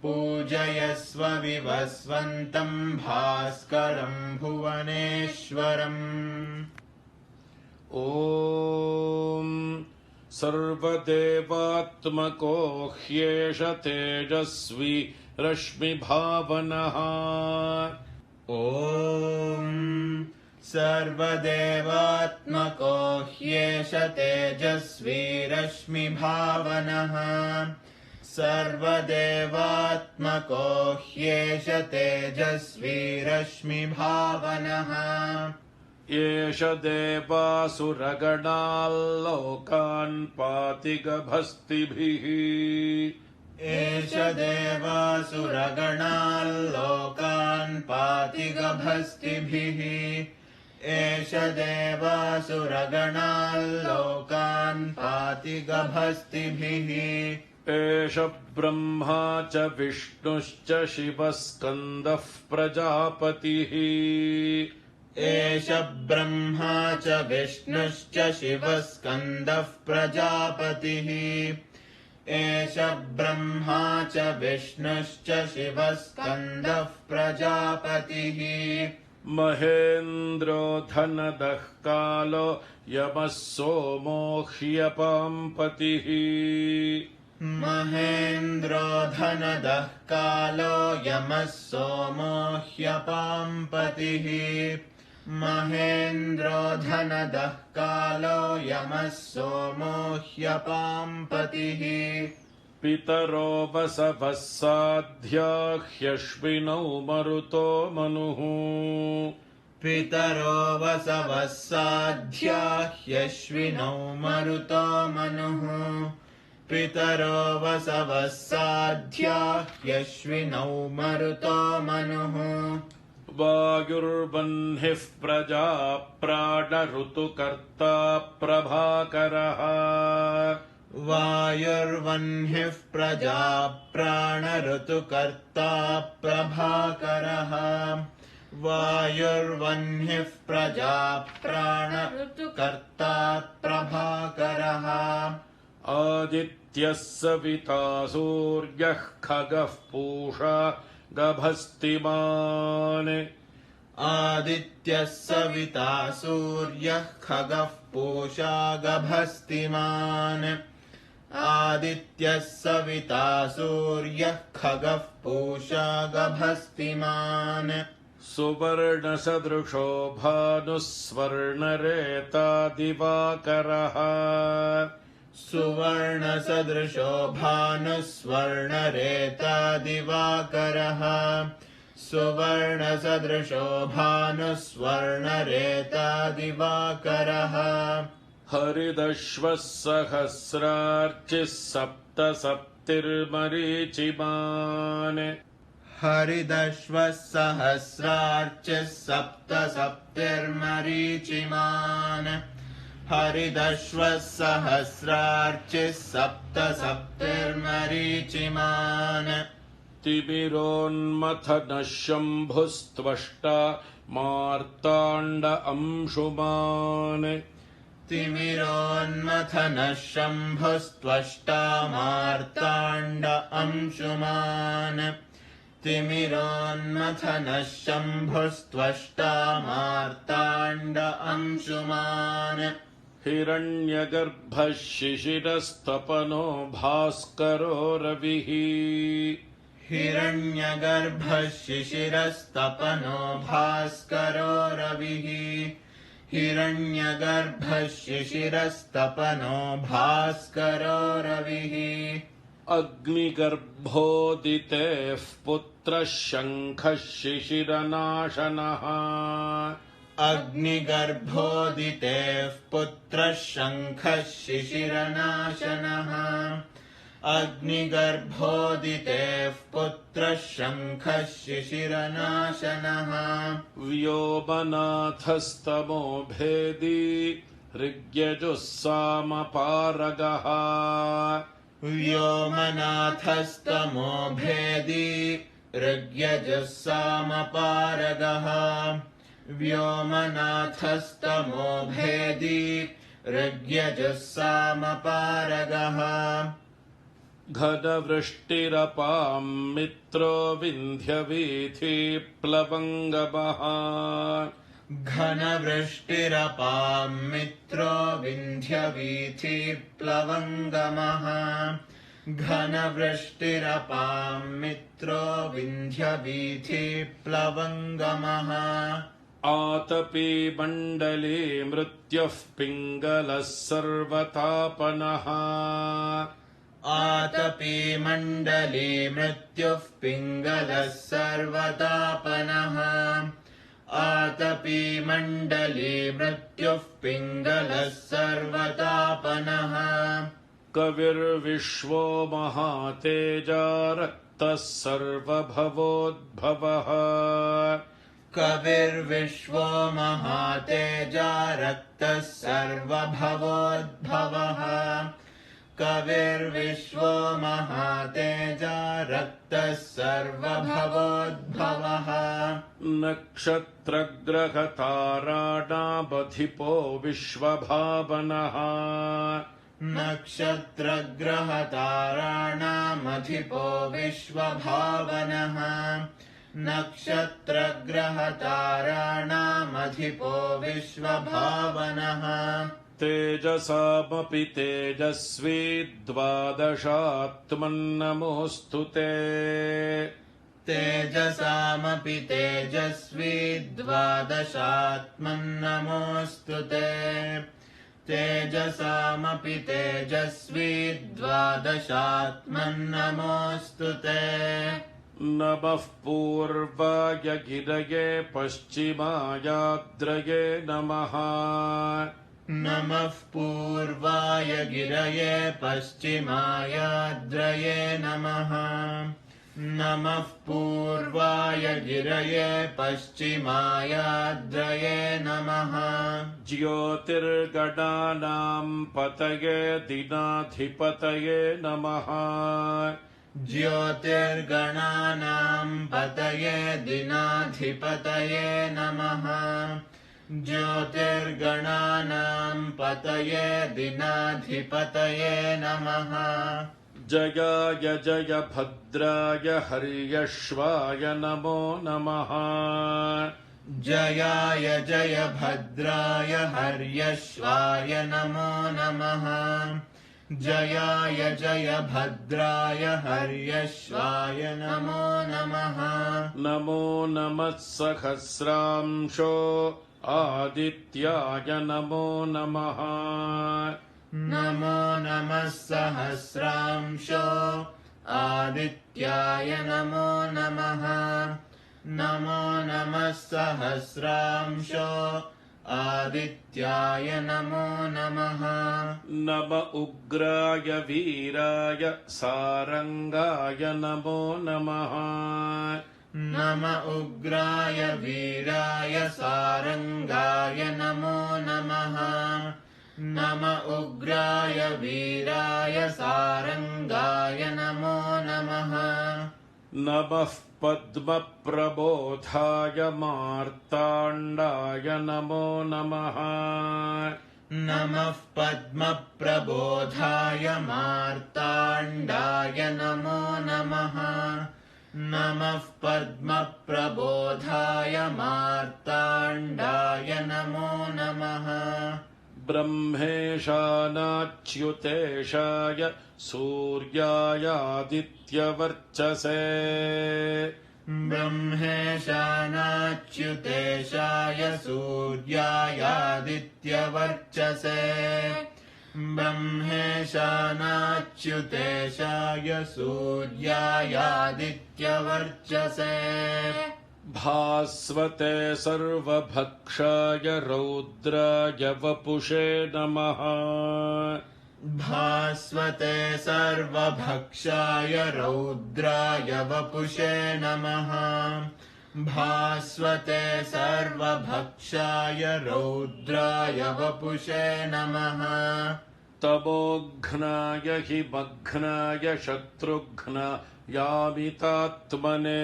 पूजयस्व विवस्वन्तम् भास्करम् भुवनेश्वरम् ॐ सर्वदेवात्मको ह्येष तेजस्वी रश्मिभावनः ॐ सर्वदेवात्मको ह्येष तेजस्वी रश्मिभावनः सर्वदेवात्मको ह्येष तेजस्वी रश्मिभावनः एष देवासुरगणाल्लोकान् पाति गभस्तिभिः एष देवासुरगणाल्लोकान् पाति गभस्तिभिः एष देवासुरगणाल्लोकान् पाति गभस्तिभिः एष ब्रह्मा च विष्णुश्च शिवः स्कन्दः प्रजापतिः एष ब्रह्मा च विष्णुश्च शिवः स्कन्दः प्रजापतिः एष ब्रह्मा च विष्णुश्च शिवः स्कन्दः प्रजापतिः महेन्द्रो धनदः कालो यमः सोमो ह्यपाम्पतिः महेन्द्रो धनदः कालो यमः सोमो ह्यपाम्पतिः महेन्द्रो धनदः कालो यमः सोमो ह्यपां पतिः पितरो वसवः साध्या ह्यश्विनौ मरुतो मनुः पितरो वसवः साध्या ह्यश्विनौ मरुतो मनुः पितरो वसवः साध्या ह्यश्विनौ मरुतो मनुः वायुर्वह्निः प्रजा प्राणऋतुकर्ता प्रभाकरः वायुर्वह्निः प्रजा प्राणऋतुकर्ता प्रभाकरः वायुर्वह्निः प्रजा प्राणऋतुकर्ता प्रभाकरः आदित्यः सविता सूर्यः खगः पूषा गभस्तिमान् आदित्यः सविता सूर्यः खगः पूषा गभस्तिमान् आदित्यः सविता सूर्यः खगः पूषा गभस्तिमान् सुवर्णसदृशो भानुः स्वर्णरेता दिवाकरः सुवर्णसदृशो भानुः स्वर्णरेता दिवाकरः सुवर्णसदृशो भानुः स्वर्णरेता दिवाकरः हरिदश्वः सहस्रार्चिः सप्तसप्तिर्मरीचिमान् हरिदश्वः सहस्रार्चिः सप्तसप्तिर्मरीचिमान् हरिदश्वः सहस्रार्चिः सप्तसप्तिर्मरीचिमान् तिमिरोन्मथनः शम्भुस्त्वष्टा मार्ताण्ड अंशुमान् तिमिरोन्मथनः शम्भुस्त्वष्टा मार्ताण्ड अंशुमान् तिमिरोन्मथनः शम्भुस्त्वष्टा मार्ताण्ड अंशुमान् हिरण्यगर्भः शिशिरस्तपनो भास्करो रविः हिरण्यगर्भः शिशिरस्तपनो भास्करो रविः हिरण्यगर्भः शिशिरस्तपनो भास्करो रविः अग्निगर्भोदितेः पुत्रः शङ्खः शिशिरनाशनः अग्निगर्भोदितेः पुत्रः शङ्खः शिशिरनाशनः अग्निगर्भोदितेः पुत्रः शङ्खः शिशिरनाशनः व्योमनाथस्तमो भेदी ऋग्यजुस्सामपारगः व्योमनाथस्तमो भेदी ऋग्यजुस्सामपारगः व्योमनाथस्तमो भेदी ऋग्यजुस्सामपारगः घनवृष्टिरपां मित्रो विन्ध्यवीथिप्लवङ्गमः घनवृष्टिरपां मित्रो विन्ध्यवीथिप्लवङ्गमः घनवृष्टिरपां मित्रो विन्ध्यवीथिप्लवङ्गमः आतपी मण्डली मृत्युः पिङ्गलः सर्वतापनः आतपी मण्डली मृत्युः पिङ्गलः सर्वतापनः आतपी मण्डली मृत्युः पिङ्गलः सर्वतापनः कविर्विश्वो महातेजा रक्तः सर्वभवोद्भवः कविर्विश्वो महातेजा रक्तः सर्वभवोद्भवः कविर्विश्वो महातेजा रक्तः सर्वभवोद्भवः नक्षत्रग्रहताराणामधिपो विश्वभावनः नक्षत्रग्रहताराणामधिपो विश्वभावनः नक्षत्रग्रहताराणामधिपो विश्वभावनः तेजसामपि तेजस्वी द्वादशात्मन्नमोऽस्तु ते तेजसामपि तेजस्वी द्वादशात्मन्नमोऽस्तु ते तेजसामपि तेजस्वी द्वादशात्मन्नमोऽस्तु ते नमः पूर्वाय गिरये पश्चिमायाद्रये नमः नमः पूर्वाय गिरये पश्चिमायाद्रये नमः नमः पूर्वाय गिरये पश्चिमायाद्रये नमः ज्योतिर्गणानां पतये दिनाधिपतये नमः ज्योतिर्गणानां पतये दिनाधिपतये नमः ज्योतिर्गणानां पतये दिनाधिपतये नमः जयाय जय भद्राय हर्यश्वाय नमो नमः जयाय जय भद्राय हर्यश्वाय नमो नमः जयाय जय भद्राय हर्यश्वाय नमो नमः नमो नमः सहस्रांशो आदित्याय नमो नमः नमो नमः सहस्रांशो आदित्याय नमो नमः नमो नमः सहस्रांशो आदित्याय नमो नमः नम उग्राय वीराय सारंगाय नमो नमः नम उग्राय वीराय सारंगाय नमो नमः नम उग्राय वीराय सारंगाय नमो नमः नमः पद्मप्रबोधाय मार्ताण्डाय नमो नमः नमः पद्मप्रबोधाय मार्ताण्डाय नमो नमः नमः पद्मप्रबोधाय मार्ताण्डाय नमो नमः ब्रह्मेशानाच्युतेशाय सूर्यायादित्यवर्चसे ब्रह्मेशानाच्युतेशाय सूर्यायादित्यवर्चसे ब्रह्मेशानाच्युतेशाय सूर्यायादित्यवर्चसे भास्वते सर्वभक्षाय रौद्राय वपुषे नमः भास्वते सर्वभक्षाय रौद्राय वपुषे नमः भास्वते सर्वभक्षाय रौद्राय वपुषे नमः तमोघ्नाय हि मघ्नाय शत्रुघ्नायामितात्मने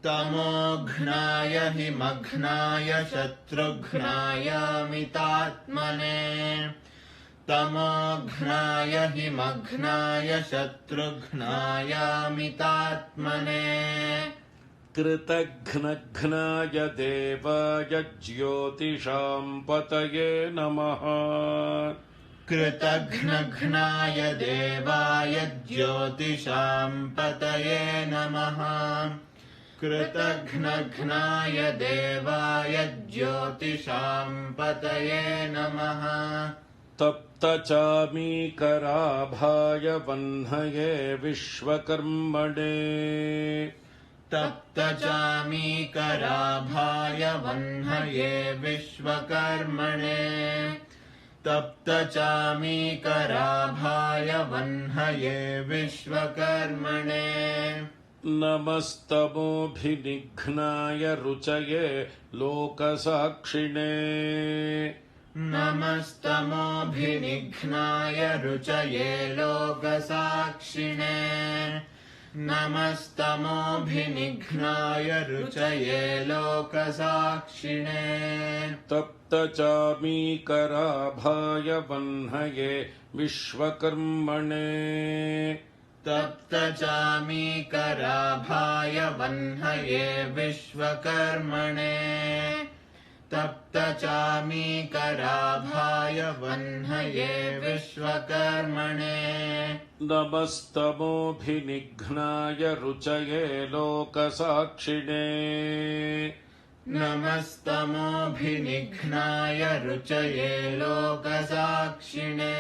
तमोघ्नाय हि मघ्नाय शत्रुघ्नायामितात्मने तमोघ्नाय हि मघ्नाय शत्रुघ्नायामितात्मने कृतघ्नघ्नाय देवाय ज्योतिषां पतये नमः कृतघ्नघ्नाय देवाय ज्योतिषां पतये नमः कृतघ्नघ्नाय देवाय ज्योतिषां पतये नमः तप्तचामीकराभाय वह्नये विश्वकर्मणे तप्तचामीकराभाय वह्नये विश्वकर्मणे तप्तचामीकराभाय वह्नये विश्वकर्मणे नमस्तमोभिनिघ्नाय रुचये लोकसाक्षिणे नमस्तमोभिनिघ्नाय रुचये लोकसाक्षिणे नमस्तमोभिनिघ्नाय रुचये लोकसाक्षिणे तप्तचामीकराभाय वह्नये विश्वकर्मणे तप्तचामीकराभाय वह्नये विश्वकर्मणे तप्तचामीकराभाय वह्नये विश्वकर्मणे नमस्तमोभिनिघ्नाय रुचये लोकसाक्षिणे नमस्तमोभिनिघ्नाय रुचये लोकसाक्षिणे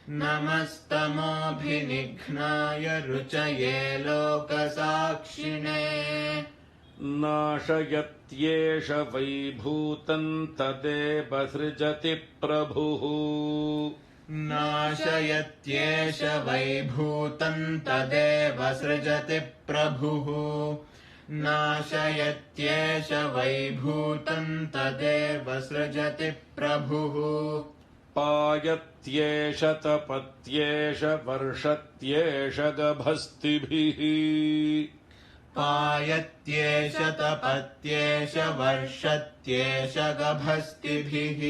नमस्तमोभिनिघ्नाय रुचये लोकसाक्षिणे नाशयत्येष वैभूतं तदेव सृजति प्रभुः नाशयत्येष वैभूतं तदेव सृजति प्रभुः नाशयत्येष वैभूतं तदेव सृजति प्रभुः पायत्येष तपत्येष वर्षत्येष गभस्तिभिः पायत्येष तपत्येष वर्षत्येष गभस्तिभिः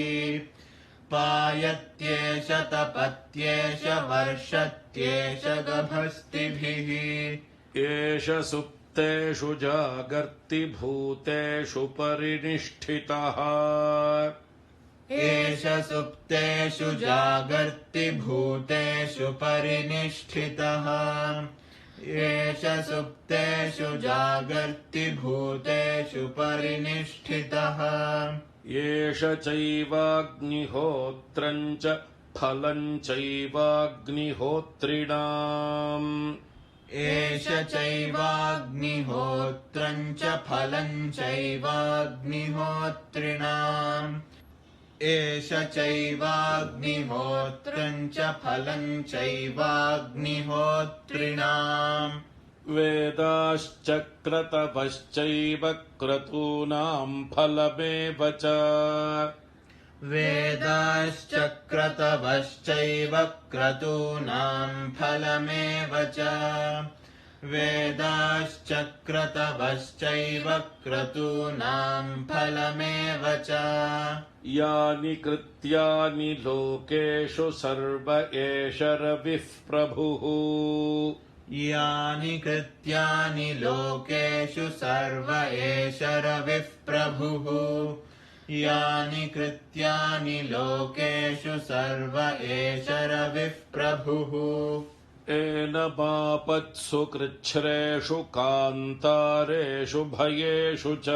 पायत्येष तपत्येष वर्षत्येष गभस्तिभिः एष सुप्तेषु जागर्ति भूतेषु परिनिष्ठितः एष सुप्तेषु जागर्ति भूतेषु परिनिष्ठितः एष सुप्तेषु जागर्ति भूतेषु परिनिष्ठितः एष चैवाग्निहोत्रं च फलं चैवाग्निहोत्रिणाम् एष चैवाग्निहोत्रं च फलं चैवाग्निहोत्रिणाम् एष चैवाग्निहोत्रं च फलं चैवाग्निहोत्रिणाम् वेदाश्चक्रतवश्चैव क्रतूनां फलमेव च वेदाश्चक्रतवश्चैव क्रतूनां फलमेव च वेदाश्चक्रतवश्चैव क्रतूनां फलमेव च यानि कृत्यानि लोकेषु सर्व एष रविः प्रभुः यानि कृत्यानि लोकेषु सर्व एष रविः प्रभुः यानि कृत्यानि लोकेषु सर्व एष रविः प्रभुः एनमापत्सु कृच्छ्रेषु कान्तारेषु भयेषु च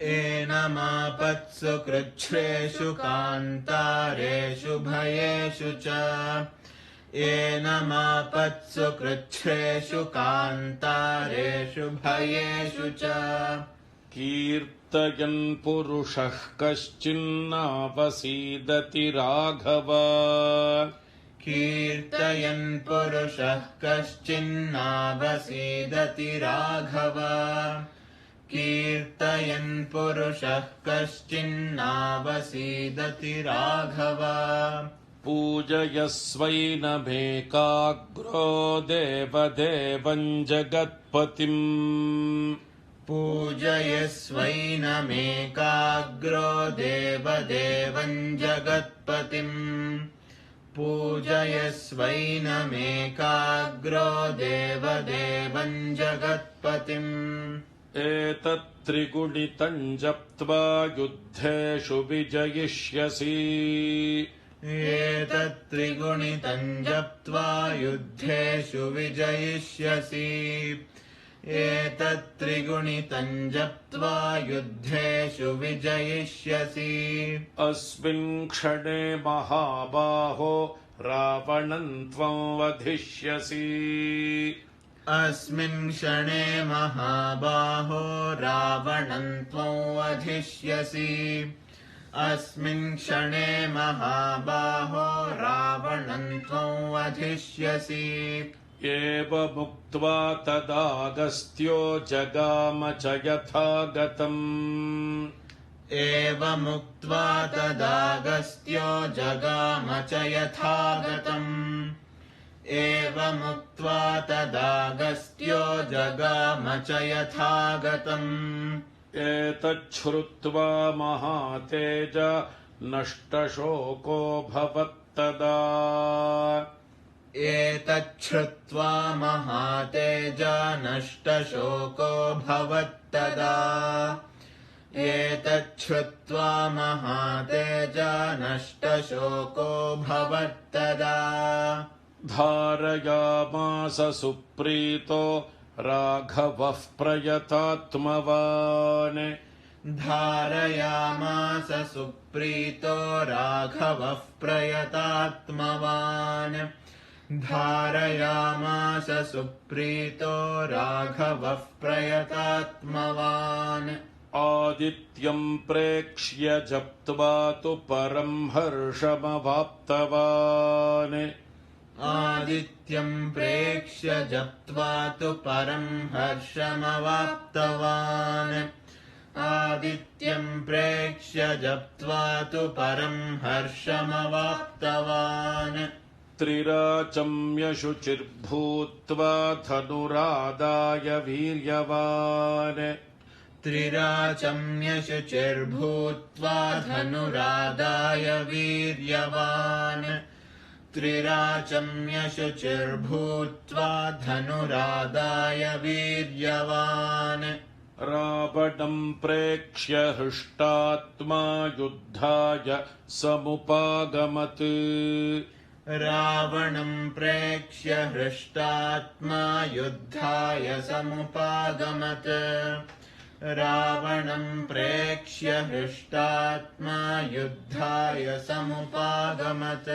एनमापत्सु कृच्छ्रेषु कान्तारेषु भयेषु च एनमापत्सु कृच्छ्रेषु कान्तारेषु भयेषु च कीर्तयन् पुरुषः कश्चिन्नावसीदति राघव कीर्तयन् पुरुषः कश्चिन्नावसीदति राघव कीर्तयन् पुरुषः कश्चिन्नावसीदति राघव पूजयस्वैनमेकाग्रो देवदेवं जगत्पतिम् पूजयस्वैनमेकाग्रो देवदेवं जगत्पतिम् पूजयस्वैनमेकाग्रो देवदेवं जगत्पतिम् एतत्त्रिगुणितं जप्त्वा युद्धेषु विजयिष्यसि एतत्त्रिगुणितं जप्त्वा युद्धेषु विजयिष्यसि एतत्त्रिगुणितं जप्त्वा युद्धेषु विजयिष्यसि अस्मिन् क्षणे महाबाहो रावणं त्वं वधिष्यसि अस्मिन् क्षणे महाबाहो रावणं त्वं वधिष्यसि अस्मिन् क्षणे महाबाहो रावणं त्वं वधिष्यसि एवमुक्त्वा तदागस्त्यो जगाम च यथागतम् एवमुक्त्वा तदागस्त्यो जगाम च यथागतम् एवमुक्त्वा तदागस्त्यो जगाम च यथागतम् एतच्छ्रुत्वा महातेज नष्टशोको भवत्तदा एतच्छ्रुत्वा महातेजा नष्टशोको भवत्तदा एतच्छ्रुत्वा महातेजा नष्टशोको भवत्तदा धारयामास सुप्रीतो राघवः प्रयतात्मवान् धारयामास सुप्रीतो राघवः प्रयतात्मवान् धारयामास सुप्रीतो राघवः प्रयतात्मवान् आदित्यं प्रेक्ष्य जप्त्वा तु परं हर्षमवाप्तवान् आदित्यं प्रेक्ष्य जप्त्वा तु परं हर्षमवाप्तवान् आदित्यं प्रेक्ष्य जप्त्वा तु परं हर्षमवाप्तवान् त्रिराचम्य शुचिर्भूत्वा धनुरादाय वीर्यवान् त्रिराचम्य शुचिर्भूत्वा धनुरादाय वीर्यवान् त्रिराचम्य शुचिर्भूत्वा धनुरादाय वीर्यवान् रावणं प्रेक्ष्य हृष्टात्मा युद्धाय समुपागमत् रावणं प्रेक्ष्य हृष्टात्मा युद्धाय समुपागमत् रावणं प्रेक्ष्य हृष्टात्मा युद्धाय समुपागमत्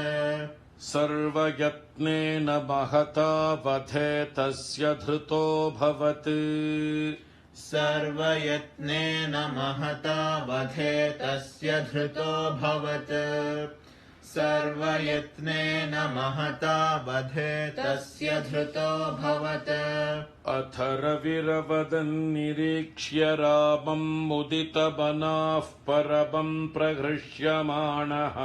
सर्वयत्नेन महता वधे तस्य धृतोऽभवत् सर्वयत्नेन महता वधे तस्य धृतोऽभवत् सर्वयत्नेन महता वधे तस्य धृतोऽभवत् अथर्वविरवदन्निरीक्ष्य रामं मुदितमनाः परमं प्रहृष्यमाणः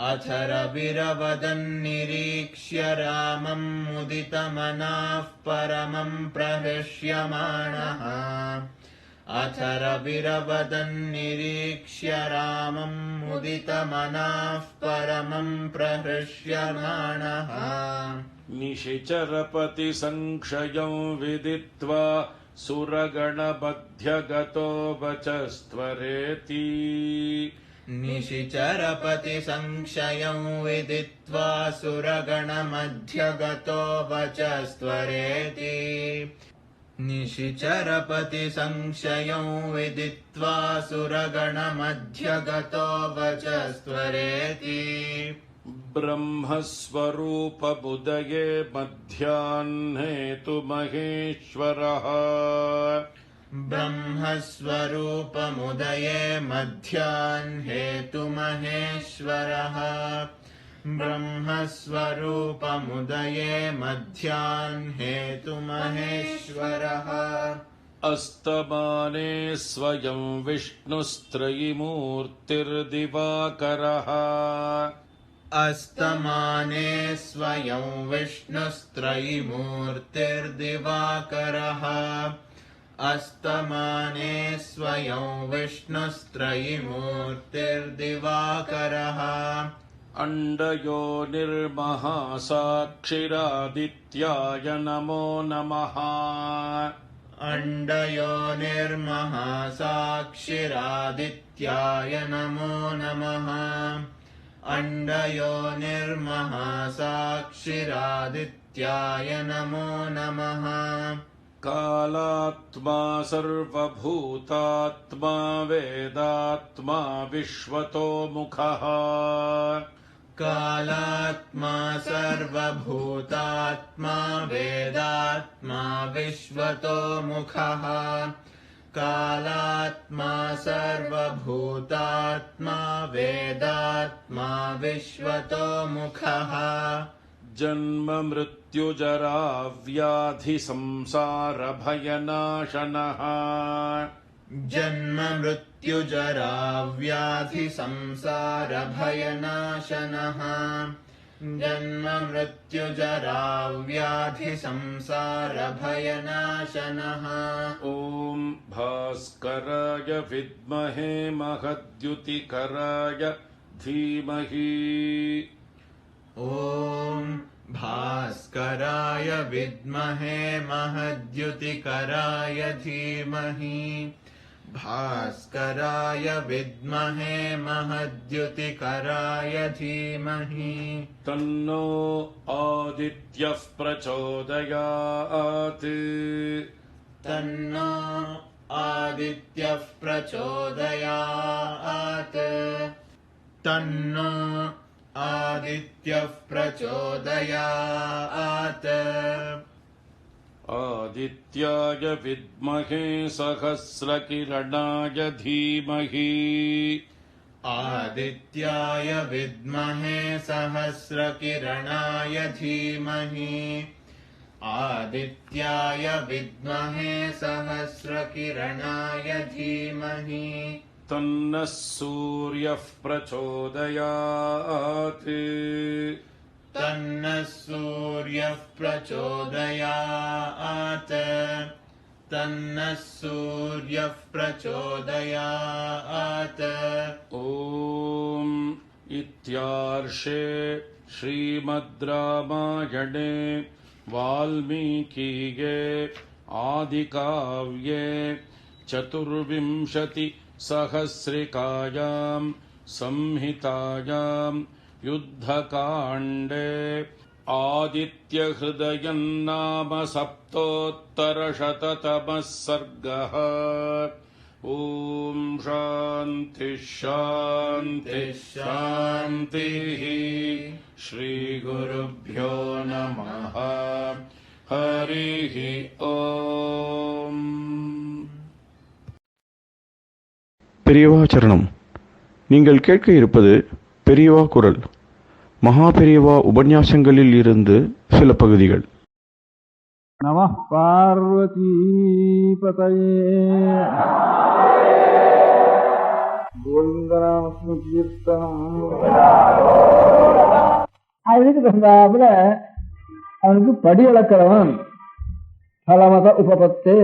अथर्वविरवदन्निरीक्ष्य रामं मुदितमनाः परमं प्रहृष्यमाणः अथर्वविरवदन्निरीक्ष्य रामं मुदितमनाः परमं प्रहृष्यमाणः निशिचरपतिसंक्षयं विदित्वा सुरगणमध्यगतो वचस्त्वरेति निशिचरपतिसंक्षयं विदित्वा सुरगणमध्यगतो वचस्त्वरेति निशिचरपतिसंक्षयं विदित्वा सुरगणमध्यगतो वचस्त्वरेति ब्रह्मस्वरूपमुदये मध्याह्ने तु महेश्वरः ब्रह्मस्वरूपमुदये मध्याह्ने तु महेश्वरः ब्रह्मस्वरूपमुदये मध्याह्ने तु महेश्वरः अस्तमाने स्वयं विष्णुस्त्रयीमूर्तिर्दिवाकरः अस्तमाने स्वयं विष्णुस्त्रयीमूर्तिर्दिवाकरः अस्तमाने स्वयं विष्णुस्त्रयीमूर्तिर्दिवाकरः अण्डयोनिर्महासाक्षिरादित्याय नमो नमः अण्डयोनिर्महासाक्षिरादित्याय नमो नमः अण्डयोनिर्महासाक्षिरादित्याय नमो नमः कालात्मा सर्वभूतात्मा वेदात्मा विश्वतोमुखः कालात्मा सर्वभूतात्मा वेदात्मा विश्वतोमुखः कालात्मा सर्वभूतात्मा वेदात्मा विश्वतोमुखः जन्म मृत्युजरा व्याधि संसार भयनाशनः जन्म मृत्युजरा व्याधि संसार भयनाशनः जन्म मृत्युजरा व्याधि संसार भयनाशनः ॐ भास्कराय विद्महे महद्युतिकराय धीमहि ॐ भास्कराय विद्महे महद्युतिकराय धीमहि भास्कराय विद्महे महद्युतिकराय धीमहि तन्नो आदित्यः प्रचोदयात् तन्नो आदित्यः प्रचोदयात् तन्नो आदित्यः प्रचोदयात् आदित्याय विद्महे सहस्रकिरणाय धीमहि आदित्याय विद्महे सहस्रकिरणाय धीमहि आदित्याय विद्महे सहस्रकिरणाय धीमहि तन्नः सूर्यः प्रचोदयात् तन्नः सूर्यः प्रचोदयात् तन्नः सूर्यः प्रचोदयात् ॐ इत्यार्षे श्रीमद् रामायणे वाल्मीकिये आदिकाव्ये चतुर्विंशतिसहस्रिकायां संहितायां युद्धकाण्डे आदित्यहृदयं नाम सप्तोत्तरशततमः सर्गः। ॐ शान्ति शान्ति शान्तिः। श्रीगुरुभ्यो नमः। हरिः ॐ। பெரியவா சரணம். நீங்கள் கேட்க இருப்பது பெரியவா குரல். மகா பெரியவா உபன்யாசங்களில் இருந்து சில பகுதிகள். நமः பார்வதீபதயே கோவிந்தநாமஸ்மகீர்த்தனம். அதுக்கு தகுந்தாப்புல அவனுக்கு படி அளக்கிறவன் பலமத உபபத்தே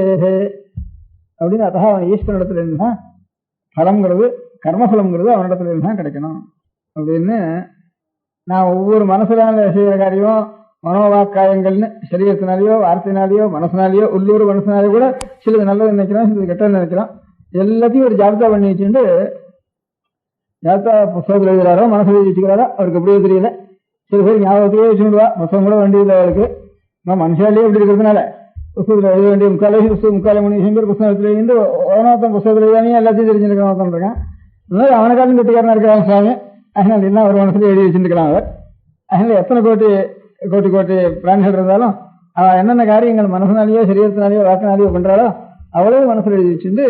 அப்படின்னு. அத்தக அவன் ஈஸ்வரனிடத்துல இருந்தா பலம்ங்கிறது கர்மபலம்ங்கிறது அவனிடத்துல இருந்தா கிடைக்கணும் அப்படின்னு. நான் ஒவ்வொரு மனசுலான செய்கிற காரியம் மனோவாக்காயங்கள்னு சரீரத்தினாலேயோ வார்த்தையினாலேயோ மனசினாலேயோ உள்ளூர் மனசினாலேயோ கூட சிலது நல்லது நினைக்கலாம், சிலது கெட்டது நினைக்கலாம். எல்லாத்தையும் ஒரு ஜாபிதா பண்ணி வச்சுட்டு ஜாபிதா புத்தகத்தில் எழுதுறாரோ மனசில் எழுதி வச்சுக்கிறாரோ அவருக்கு எப்படியோ தெரியல. சில பேர் ஞாபகத்திலேயே வச்சுடுவா, புத்தகம் கூட வேண்டியதில்லை அவளுக்கு. நம்ம மனுஷாலேயே இப்படி இருக்கிறதுனால புத்தகத்தில் எழுத வேண்டிய முக்காலே மணி பேர் புத்தகத்தில் எழுந்து ஓனத்தம் புத்தகத்தில் எழுதானே எல்லாத்தையும் தெரிஞ்சுருக்கான் இருக்கான். அதனால அவனுக்காலும் கட்டிக்காரனா இருக்கிறான் சுவாமி. அதனால என்ன ஒரு மனசுல எழுதி வச்சுருக்கலாம் அவர். அதனால எத்தனை கோட்டி கோட்டி கோட்டி பிராணிகள் இருந்தாலும் அவன் என்னென்ன காரியங்கள் மனசனாலேயோ சரீரத்தினாலேயோ வாக்கினாலேயோ பண்றாளோ அவ்வளவு மனசுல எழுதி வச்சுட்டு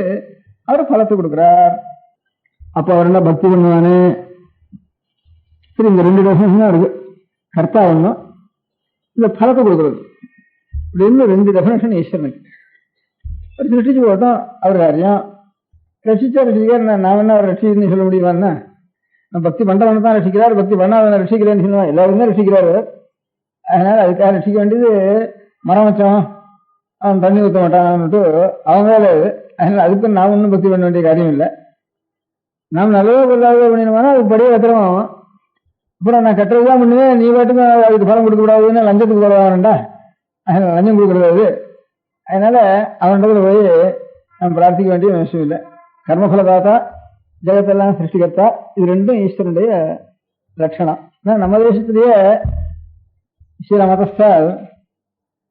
அவர் பலத்தை கொடுக்குறார். அப்ப அவர் என்ன பக்தி பண்ணுவானு. சரி, இந்த ரெண்டு டெஃபினேஷன் தான் இருக்கு. கர்த்தா ஒண்ணும், இந்த பலத்தை கொடுக்குறது அப்படின்னு ரெண்டு டெஃபினேஷன் ஈஸ்வரனுக்கு. ஒரு சிருஷ்டிச்சு போட்டோம் அவர் காரியம். ரசிச்சா ரசிக்கார். நான் என்ன அவர் ரசிச்சுன்னு சொல்ல முடியுமா? பக்தி பண்றவனை தான் ரசிக்கிறார், பக்தி பண்ணாதவனை ரசிக்கிறேன்னு சொல்லுவான். எல்லாருமே ரசிக்கிறாரு. அதனால அதுக்காக ரசிக்க வேண்டியது மரம் வச்சோம் அவன் தண்ணி ஊற்ற மாட்டான்ட்டு அவங்க வேலை. அதனால அதுக்கு நாம் ஒன்றும் பக்தி பண்ண வேண்டிய காரியம் இல்லை. நாம் நல்லதோ பொருளாதாரோ பண்ணினோம்னா அது படியே வைக்கிறோம். அப்புறம் நான் கட்டுறதுதான் பண்ணுவேன், நீ பாட்டுக்கு அதுக்கு பலம் கொடுக்க கூடாதுன்னு லஞ்சத்துக்கு போடுவான்டா. அதனால லஞ்சம் கொடுக்கக்கூடாது. அதனால அவன்கிட்ட போய் நம்ம பிரார்த்திக்க வேண்டிய அவசியம் இல்லை. கர்மபலதாத்தா, ஜெகத்தெல்லாம் சிருஷ்டிகர்த்தா, இது ரெண்டும் ஈஸ்வரனுடைய லட்சணம். நம்ம தேசத்திலேயே சில மதஸ்தால்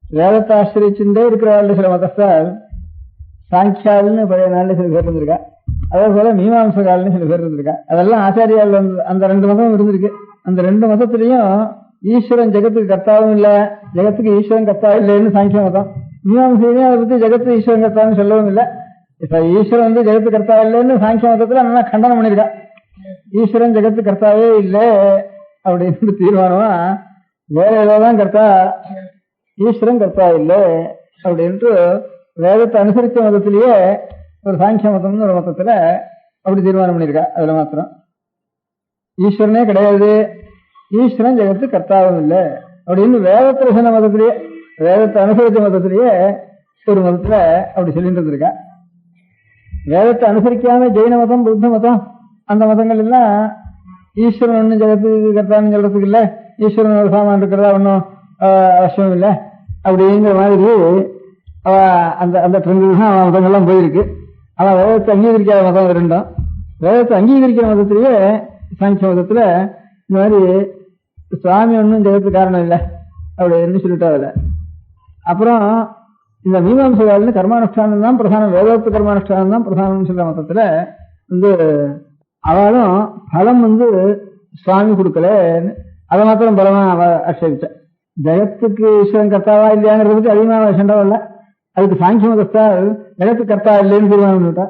வேதத்தை ஆசிரியச்சுட்டே இருக்கிற சில மதஸ்தால் சாங்கியால்னு பழைய நாள்ல சில பேர் இருந்திருக்கா. அதே போல மீமாம்சகால்னு சில பேர் இருந்திருக்கா. அதெல்லாம் ஆச்சாரியால் அந்த ரெண்டு மதமும் இருந்திருக்கு. அந்த ரெண்டு மதத்திலையும் ஈஸ்வரன் ஜெகத்துக்கு கர்த்தாவும் இல்லை, ஜெகத்துக்கு ஈஸ்வரன் கர்த்தா இல்லைன்னு சாங்கிய மதம். மீமாம்சையிலையும் அதை பத்தி ஜெகத்து ஈஸ்வரன் கர்த்தான்னு சொல்லவும் இல்லை. இப்ப ஈஸ்வரன் வந்து ஜெகத்து கர்த்தா இல்லைன்னு சாங்கிய மதத்துல நல்லா கண்டனம் பண்ணிருக்கா. ஈஸ்வரன் ஜெகத்து கர்த்தாவே இல்லை அப்படின்னு தீர்மானமா வேற ஏதோதான் கர்த்தா, ஈஸ்வரன் கர்த்தா இல்லை அப்படின்ட்டு வேதத்தை அனுசரித்த மதத்திலேயே ஒரு சாங்கிய மதம்னு ஒரு மதத்துல அப்படி தீர்மானம் பண்ணிருக்கா. அதுல மாத்திரம் ஈஸ்வரனே கிடையாது, ஈஸ்வரன் ஜெகத்து கர்த்தாவும் இல்லை அப்படின்னு வேதத்துல சொன்ன மதத்திலேயே, வேதத்தை அனுசரித்த மதத்திலேயே ஒரு மதத்துல அப்படி சொல்லிட்டு இருந்திருக்கா. வேதத்தை அனுசரிக்காம ஜெயின மதம், புத்த மதம், அந்த மதங்கள் எல்லாம் ஈஸ்வரன் ஒன்னும் ஜெகத்துக்கு கர்த்தான்னு சொல்றதுக்கு இல்லை, ஈஸ்வரன் ஒரு சாமான் இருக்கிறதா ஒன்னும் அவசியம் இல்லை அப்படிங்கிற மாதிரி அந்த அந்த ட்ரெண்டில் தான் மதங்கள்லாம் போயிருக்கு. ஆனா வேதத்தை அங்கீகரிக்காத மதம் ரெண்டும். வேதத்தை அங்கீகரிக்கிற மதத்திலேயே சாங்கிய மதத்துல இந்த மாதிரி சுவாமி ஒன்றும் ஜெகத்துக்கு காரணம் இல்லை அப்படின்னு சொல்லிட்டாவில்ல. அப்புறம் இந்த மீமாம்சையாளன்னு கர்மானுஷ்டானம் தான் பிரதானம், வேதத்து கர்மானுஷ்டானம் தான் பிரதானம் சொல்ற மதத்துல அவளும் பலம் சுவாமி கொடுக்கல, அதை மாத்திரம் பலமா அவ ஆட்சேபிச்ச. ஜெகத்துக்கு ஈஸ்வரன் கர்த்தாவா இல்லையாங்கிறத பத்தி அதிகமாக சண்டை இல்லை. அதுக்கு சாங்கிய மதத்தால் ஜெகத்து கர்த்தா இல்லைன்னு தீர்மானம் பண்ணிட்டா.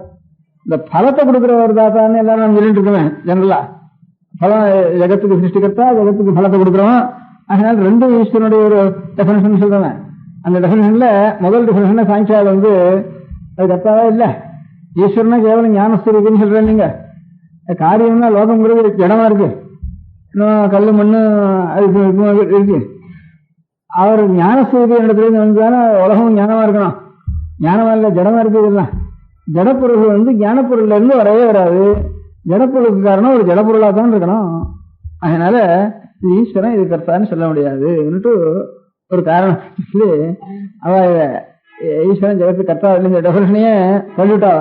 இந்த பலத்தை கொடுக்குற ஒரு தாத்தான்னு எல்லாரும் நம்ம சொல்லிட்டு இருக்கோமே ஜெனரலா. பலம் ஜெகத்துக்கு சிருஷ்டிகர்த்தா, ஜெகத்துக்கு பலத்தை கொடுக்குறவன். அதனால ரெண்டும் ஈஸ்வரனுடைய ஒரு டெஃபினேஷன் சொல்றவன். அந்த டெஃபினேஷன்ல முதல் டெஃபினேஷன்ல சாங்கியால் அது கர்த்தாவா இல்ல, ஈஸ்வரனா கேவலம் ஞானஸ்வரூபம்னு சொல்றேன். நீங்க காரியம்னா லோகம்ங்கிறது ஜடமா இருக்கு, இன்னும் கல்லு மண்ணு அதுக்கு இருக்கு. அவர் ஞானஸ்வரூப இடத்துல வந்தாலும் உலகம் ஞானமா இருக்கணும். ஞானமா இல்ல ஜடமா இருக்குது. எல்லாம் ஜடப்பொருள் ஞானப்பொருள்ல இருந்து வரவே வராது. ஜடப்பொருளுக்கு காரணம் ஒரு ஜடப்பொருளா தான் இருக்கணும். அதனால இது ஈஸ்வரன் இது கர்த்தான்னு சொல்ல முடியாது ஒரு காரணம் சொல்லி அவ ஈஸ்வரன் ஜெகத்து கர்த்தா இல்லைங்கிற டெஃபினேஷனையே சொல்லிவிட்டாவ.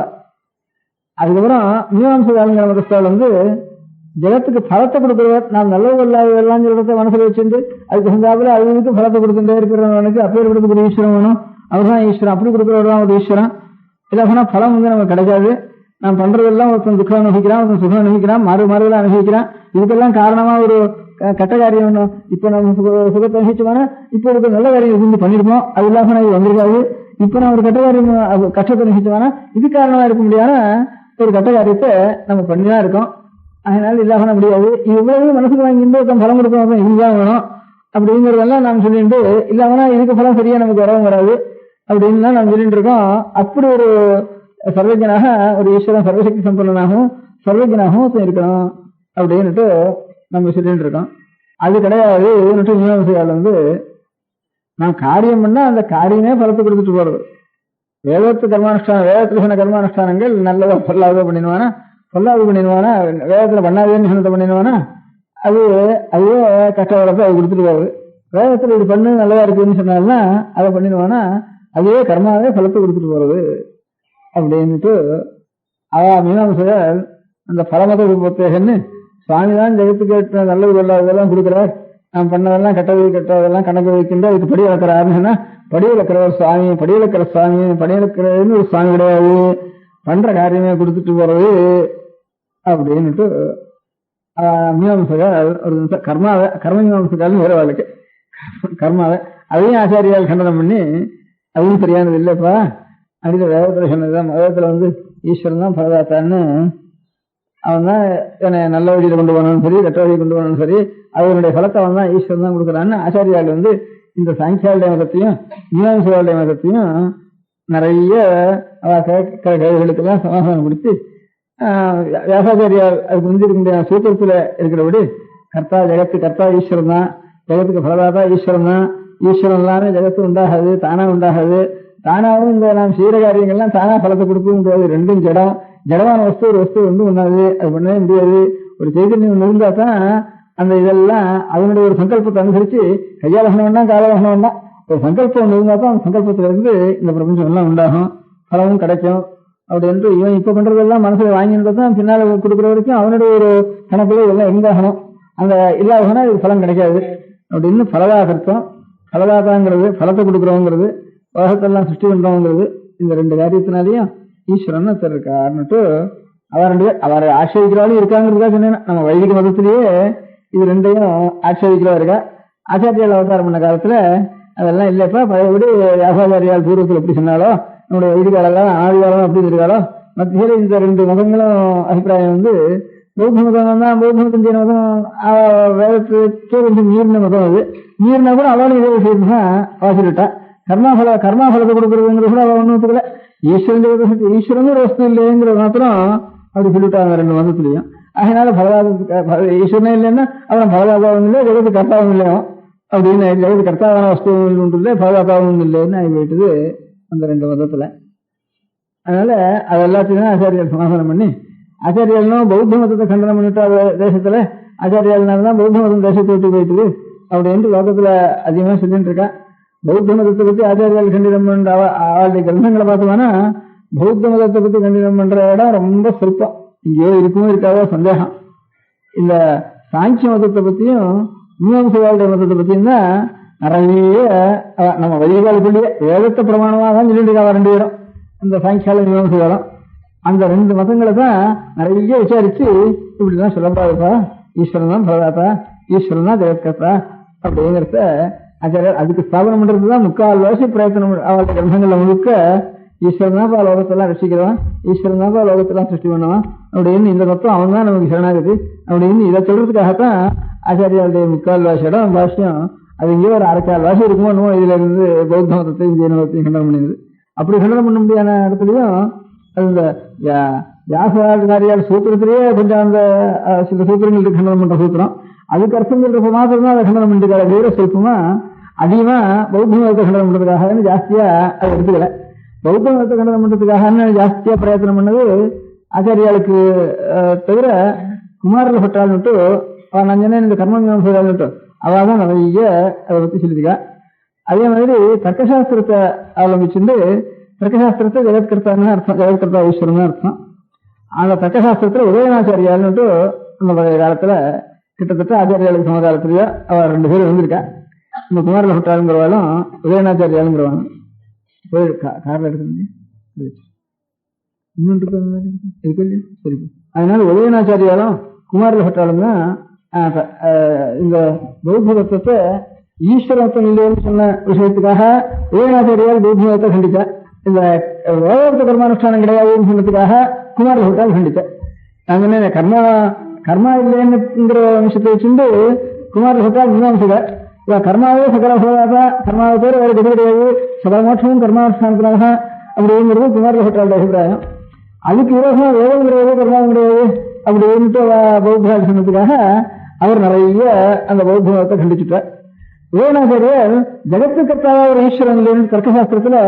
அதுக்கப்புறம் மீமாம்சையாளங்கிற மதஸ்தால் ஜெகத்துக்கு பலத்தை கொடுக்கிறவர், நாம் நல்லது இல்லாதெல்லாம் சொல்றத மனசுல வச்சுட்டு அதுக்கு தகுந்தாப்புல அதுக்கு பலத்தை கொடுத்துட்டே இருக்கிறவனுக்கு அப்பேர் கொடுக்கக்கூடிய ஈஸ்வரன் வேணும். அவர் தான் ஈஸ்வரன், அப்படி கொடுக்கிறவர் தான் ஒரு ஈஸ்வரன். இல்லைன்னா பலம் நமக்கு கிடைக்காது. நாம் பண்றதெல்லாம் ஒருத்தன் துக்கம் அனுபவிக்கிறான், ஒருத்தன் சுகம் அனுபவிக்கிறான், மாறுதெல்லாம் அனுபவிக்கிறான். இதுக்கெல்லாம் காரணமா ஒரு கெட்ட காரியம் வேணும். இப்ப நம்ம சுகத்தை அனுபவிச்சோம்னா இப்ப ஒரு நல்ல காரியம் இருந்து பண்ணிருப்போம், அது இல்லாம இது வந்திருக்காது. இப்ப நான் ஒரு கெட்ட காரியம் கஷ்டத்தை அனுபவிச்சோம்னா இது காரணமா இருக்க முடியாத ஒரு கெட்ட காரியத்தை நம்ம பண்ணிதான் இருக்கோம். அதனால இல்லாம முடியாது. இவ்வளவு மனசுக்கு வாங்கிட்டு ஒருத்தன் பலம் கொடுக்கணும், இதுதான் வேணும் அப்படிங்கறதெல்லாம் நாம் சொல்லிட்டு இல்லாமனா இதுக்கு பலம் சரியா நமக்கு வரவும் வராது அப்படின்னு தான் நாம் சொல்லிட்டு இருக்கோம். அப்படி ஒரு சர்வஜனாக ஒரு ஈஸ்வரன் சர்வசக்தி சம்பன்னனாகவும் சர்வஜனாகவும் இருக்கணும் அப்படின்னுட்டு நம்ம சொல்லிட்டு இருக்கோம். அது கிடையாது. மீமாம்சையால் நான் காரியம் பண்ணா அந்த காரியமே பலத்தை கொடுத்துட்டு போறது. வேதத்து கர்மானுஷ்டானம், வேதத்துல சொன்ன கர்மானுஷ்டானங்கள் நல்லதோ பொல்லாதோ பண்ணிடுவானா, பொல்லாது பண்ணிடுவானா, வேதத்துல பண்ணாதேன்னு சொன்னதை பண்ணிடுவானா, அதுவே கஷ்ட வளர்த்து அது கொடுத்துட்டு போகுது. வேதத்துல இது பண்ணு நல்லதா இருக்குன்னு சொன்னால்னா அதை பண்ணிடுவானா, அதுவே கர்மாவே பலத்தை கொடுத்துட்டு போறது அப்படின்னுட்டு மீமாம்சையால் அந்த பலமத உபத்தேகன்னு சுவாமிதான் ஜெகத்துக்கு நல்லது கொள்ளாததெல்லாம் கொடுக்கிறார், நாம் பண்ணதெல்லாம் கெட்டதெல்லாம் கணக்கு வைக்கின்ற அதுக்கு படி வளர்க்கிறாருன்னு சொன்னா படி வளர்க்கிறவர் சுவாமி, படி வளர்க்கிற சுவாமி, படி வளர்க்கிறதுன்னு ஒரு சுவாமி கிடையாது, பண்ற காரியமே கொடுத்துட்டு போறது அப்படின்னுட்டு மீமாம்சையால் ஒரு நிமிஷம் கர்ம மீமாம்சையால் வேற வாழ்க்கை கர்மாவை அதையும் ஆச்சாரியால் கண்டனம் பண்ணி அதுவும் சரியானது இல்லப்பா அப்படின்னு வேதத்துல சொன்னதுதான். வேதத்துல ஈஸ்வரன் தான் பரதாத்தான்னு, அவன் தான் என்னை நல்ல வழியில கொண்டு போனாலும் சரி கெட்ட வழியை கொண்டு போனாலும் சரி அவனுடைய பலத்தை அவன் தான் ஈஸ்வரன் தான் கொடுக்குறான்னு ஆச்சாரியால் இந்த சாங்கியாளுடைய மதத்தையும் மீமாம்சையாளுடைய மதத்தையும் நிறைய கேள்விகளுக்கெல்லாம் சமாதானம் கொடுத்து வியாசாச்சாரியால் அதுக்கு முந்திருக்க முடியாத சூத்திரத்துல இருக்கிறபடி கர்த்தா ஜெகத்து கர்த்தா ஈஸ்வரன் தான், ஜெகத்துக்கு பலதாதா ஈஸ்வரன் தான், ஈஸ்வரன் எல்லாமே ஜெகத்து உண்டாகாது, தானா உண்டாகாது, தானாவும் இந்த நாம் செய்யற காரியங்கள்லாம் தானா பலத்தை கொடுக்க முடியாது. ரெண்டும் ஜடமான வஸ்து ஒரு வஸ்து ஒண்ணாது, அது பண்ணவே முடியாது. ஒரு சைதன்யம் இருந்தா தான் அந்த இதெல்லாம் அதனுடைய ஒரு சங்கல்பத்தை அனுசரிச்சு கையாலகணம் வேண்டாம் காலகணம் வேண்டாம், ஒரு சங்கல்பம் ஒன்று இருந்தா தான் அந்த சங்கல்பத்துல இருந்து இந்த பிரபஞ்சம் எல்லாம் உண்டாகும், பலமும் கிடைக்கும். அப்படி என்று இவன் இப்ப பண்றதெல்லாம் மனசுல வாங்கினதை தான் பின்னால கொடுக்குற வரைக்கும் அவனுடைய ஒரு கணக்குல இதெல்லாம் இருந்தாகணும். அந்த இல்லாதனா இது பலம் கிடைக்காது அப்படின்னு பலதாகர்த்தம். பலதாதாங்கிறது பலத்தை கொடுக்குறவங்கிறது, உலகத்தெல்லாம் சிருஷ்டி பண்றவங்கிறது, இந்த ரெண்டு காரியத்தினாலையும் ஈஸ்வரன் இருக்காருன்னுட்டு அவரை ஆட்சேபிக்கிறாலும் இருக்காங்கிறதுக்காக சொன்னேன். நம்ம வைதிக மதத்திலேயே இது ரெண்டையும் ஆட்சேபிக்கிறா இருக்கா. ஆச்சாரியால் அவதாரம் பண்ண காலத்துல அதெல்லாம் இல்லப்பா, பழையபடி வியாசாச்சாரியால் பூர்வத்தில் எப்படி சொன்னாலோ நம்முடைய வைதிகாலெல்லாம் ஆதிகாலம் அப்படி இருக்காளோ மத்தியில இந்த ரெண்டு மதங்களும் அபிப்பிராயம் பௌத்த மதம் தான். பௌத்த மதம் செய்யற மதம் வேதத்துக்கே கொஞ்சம் மீறின மதம். அது மீறினா கூட அவளும் இதே விஷயத்து தான் வாசிட்டா. கர்மாபலத்தை கொடுக்கறதுங்கிறது கூட அவ ஒன்றும் ஒத்துக்கல. ஈஸ்வரன் ஒரு வஸ்து இல்லைங்கிறது மாத்திரம் அப்படி சொல்லிட்டாங்க ரெண்டு மதத்திலையும். அதனால ஈஸ்வரனே இல்லைன்னா அவன் பலதாதாவும் இல்லை, ஜெகத்து கர்த்தாவும் இல்லையோ அப்படின்னு, ஜெகத்து கர்த்தாவான வஸ்துவும் ஒன்று இல்லை, பலதாதாவும் இல்லைன்னு ஆகி போயிட்டது அந்த ரெண்டு மதத்துல. அதனால அது எல்லாத்தையும் ஆச்சாரியால் சமாதானம் பண்ணி, ஆச்சாரியாலும் பௌத்த மதத்தை கண்டனம் பண்ணிட்டா தேசத்துல, ஆச்சாரியால்னால்தான் பௌத்த மதம் தேசத்தை விட்டு போயிட்டுது அப்படின்ட்டு லோகத்துல அதிகமா சொல்லிட்டு இருக்கா. பௌத்த மதத்தை பத்தி ஆச்சாரியால் கண்டிதம் அவளுடைய கிரந்தங்களை பார்த்தோம்னா பௌத்த மதத்தை பத்தி கண்டனம் பண்ற இடம் ரொம்ப சொற்பம். இங்கேயோ இருக்குமோ இருக்காதோ சந்தேகம். இந்த சாங்கிய மதத்தை பத்தியும் மீமாம்சகாருடைய மதத்தை பத்தியும் தான் நிறைய நம்ம வைதிகாலுக்குள்ளேயே வேதத்தை பிரமாணமாக தான் சொல்லிட்டு இருக்காங்க ரெண்டு பேரும். இந்த சாங்கியால மீமாம்சகாலம் அந்த ரெண்டு மதங்களை தான் நிறைய விசாரிச்சு இப்படிதான் சொல்லப்பாதுப்பா, ஈஸ்வரன் தான் பரதாத்தா, ஈஸ்வரன் தான் ஜெகத்கர்த்தா அப்படிங்கிறத ஆச்சாரியர் அதுக்கு ஸ்தாபனம் பண்றதுதான் முக்கால் வாசி பிரயத்தனம். அவருடைய கிரந்தங்கள்ல முழுக்க ஈஸ்வரன் தான் லோகத்தெல்லாம் ரசிக்கிறவன், ஈஸ்வரன் தான் லோகத்தெல்லாம் சிருஷ்டி பண்ணுவான் அப்படின்னு இந்த தத்துவம் அவன் தான் நமக்கு சரணாகுது அப்படின்னு இதை சொல்றதுக்காகத்தான் ஆச்சாரியாருடைய முக்கால் வாசி இடம் பாஷ்யம். அது இங்கே ஒரு அரைக்கால் வாசி இருக்குமோ இதுல இருந்து பௌத்த மதத்தையும் ஜெயின மதத்தையும் கண்டனம் பண்ணிடுது. அப்படி கண்டனம் பண்ண முடியாத இடத்துலயும் அந்த வியாசாரியார் சூத்திரத்திலேயே கொஞ்சம் அந்த சில சூத்திரங்களுக்கு கண்டனம் பண்ற சூத்திரம், அதுக்கு அர்த்தம் சொல்றப்ப மாத்திரம் தான் அதை கண்டனம் பண்ணிருக்காரு. வேற சொல்பமா அதிகமா பௌத்த மதத்தை கண்டனம் பண்றதுக்காக ஜாஸ்தியா அதை எடுத்துக்கல. பௌத்த மதத்தை கண்டனம் பண்றதுக்காக ஜாஸ்தியா பிரயத்தனம் பண்ணது ஆச்சாரியாளுக்கு தவிர குமாரில பட்டாள்னுட்டு நான் சொன்னேன் இந்த கர்ம அவள் தான் நிறைய அதை பத்தி சொல்லியிருக்கா. அதே மாதிரி தர்க்கசாஸ்திரத்தை ஆரம்பிச்சுட்டு தர்க்கசாஸ்திரத்தை ஜெகத்கர்த்தான்னு அர்த்தம், ஜெகத்கர்த்தா ஈஸ்வரன் அர்த்தம். அந்த தர்க்கசாஸ்திரத்துல உதயநாச்சாரியால்னுட்டு அந்த பழைய காலத்துல கிட்டத்தட்ட ஆச்சாரியாளுக்கு சமகாலத்திலேயே அவள் ரெண்டு பேரும் வந்திருக்கா. இந்த குமாரில பட்டாளுங்கிறவாலும் உதயநாச்சாரியாளுங்கிறவாலும் போய் காரில் எடுக்கணும் இன்னொன்று இருக்கு இல்லையா? சரி, அதனால உதயநாச்சாரியாலும் குமாரில பட்டாளும் தான் இந்த பௌத்த தத்துவத்தை ஈஸ்வரத்தம் இல்லைன்னு சொன்ன விஷயத்துக்காக உதயநாச்சாரியால் பௌத்த மதத்தை கண்டித்தார். இந்த வேதாந்த கர்மானுஷ்டானம் கிடையாதுன்னு சொன்னதுக்காக குமாரில பட்டால் கண்டித்தார். நாங்க கர்மா இல்லைன்னுங்கிற விஷயத்தை வச்சுட்டு குமாரில பட்டால் மீமாம்சகர் கர்மாவே சகல பலதாத்தா, கர்மாவை பேர் வேற கதி கிடையாது, சகலமோட்சமும் கர்மானுஷ்டானத்தினாக அப்படிங்கிறது குமாரில பட்டாளுடைய அபிப்பிராயம். அதுக்கு விரோதமா வேதம் கிடையாது, கர்மாவும் கிடையாது அப்படின்ட்டு பௌத்த சொன்னதுக்காக அவர் நிறைய அந்த பௌத்த மதத்தை கண்டிச்சுட்டார். உதயநாச்சாரியர் ஜெகத்துக்கர்த்தாவா ஒரு ஈஸ்வரன் இல்லைன்னு தர்க்கசாஸ்திரத்துல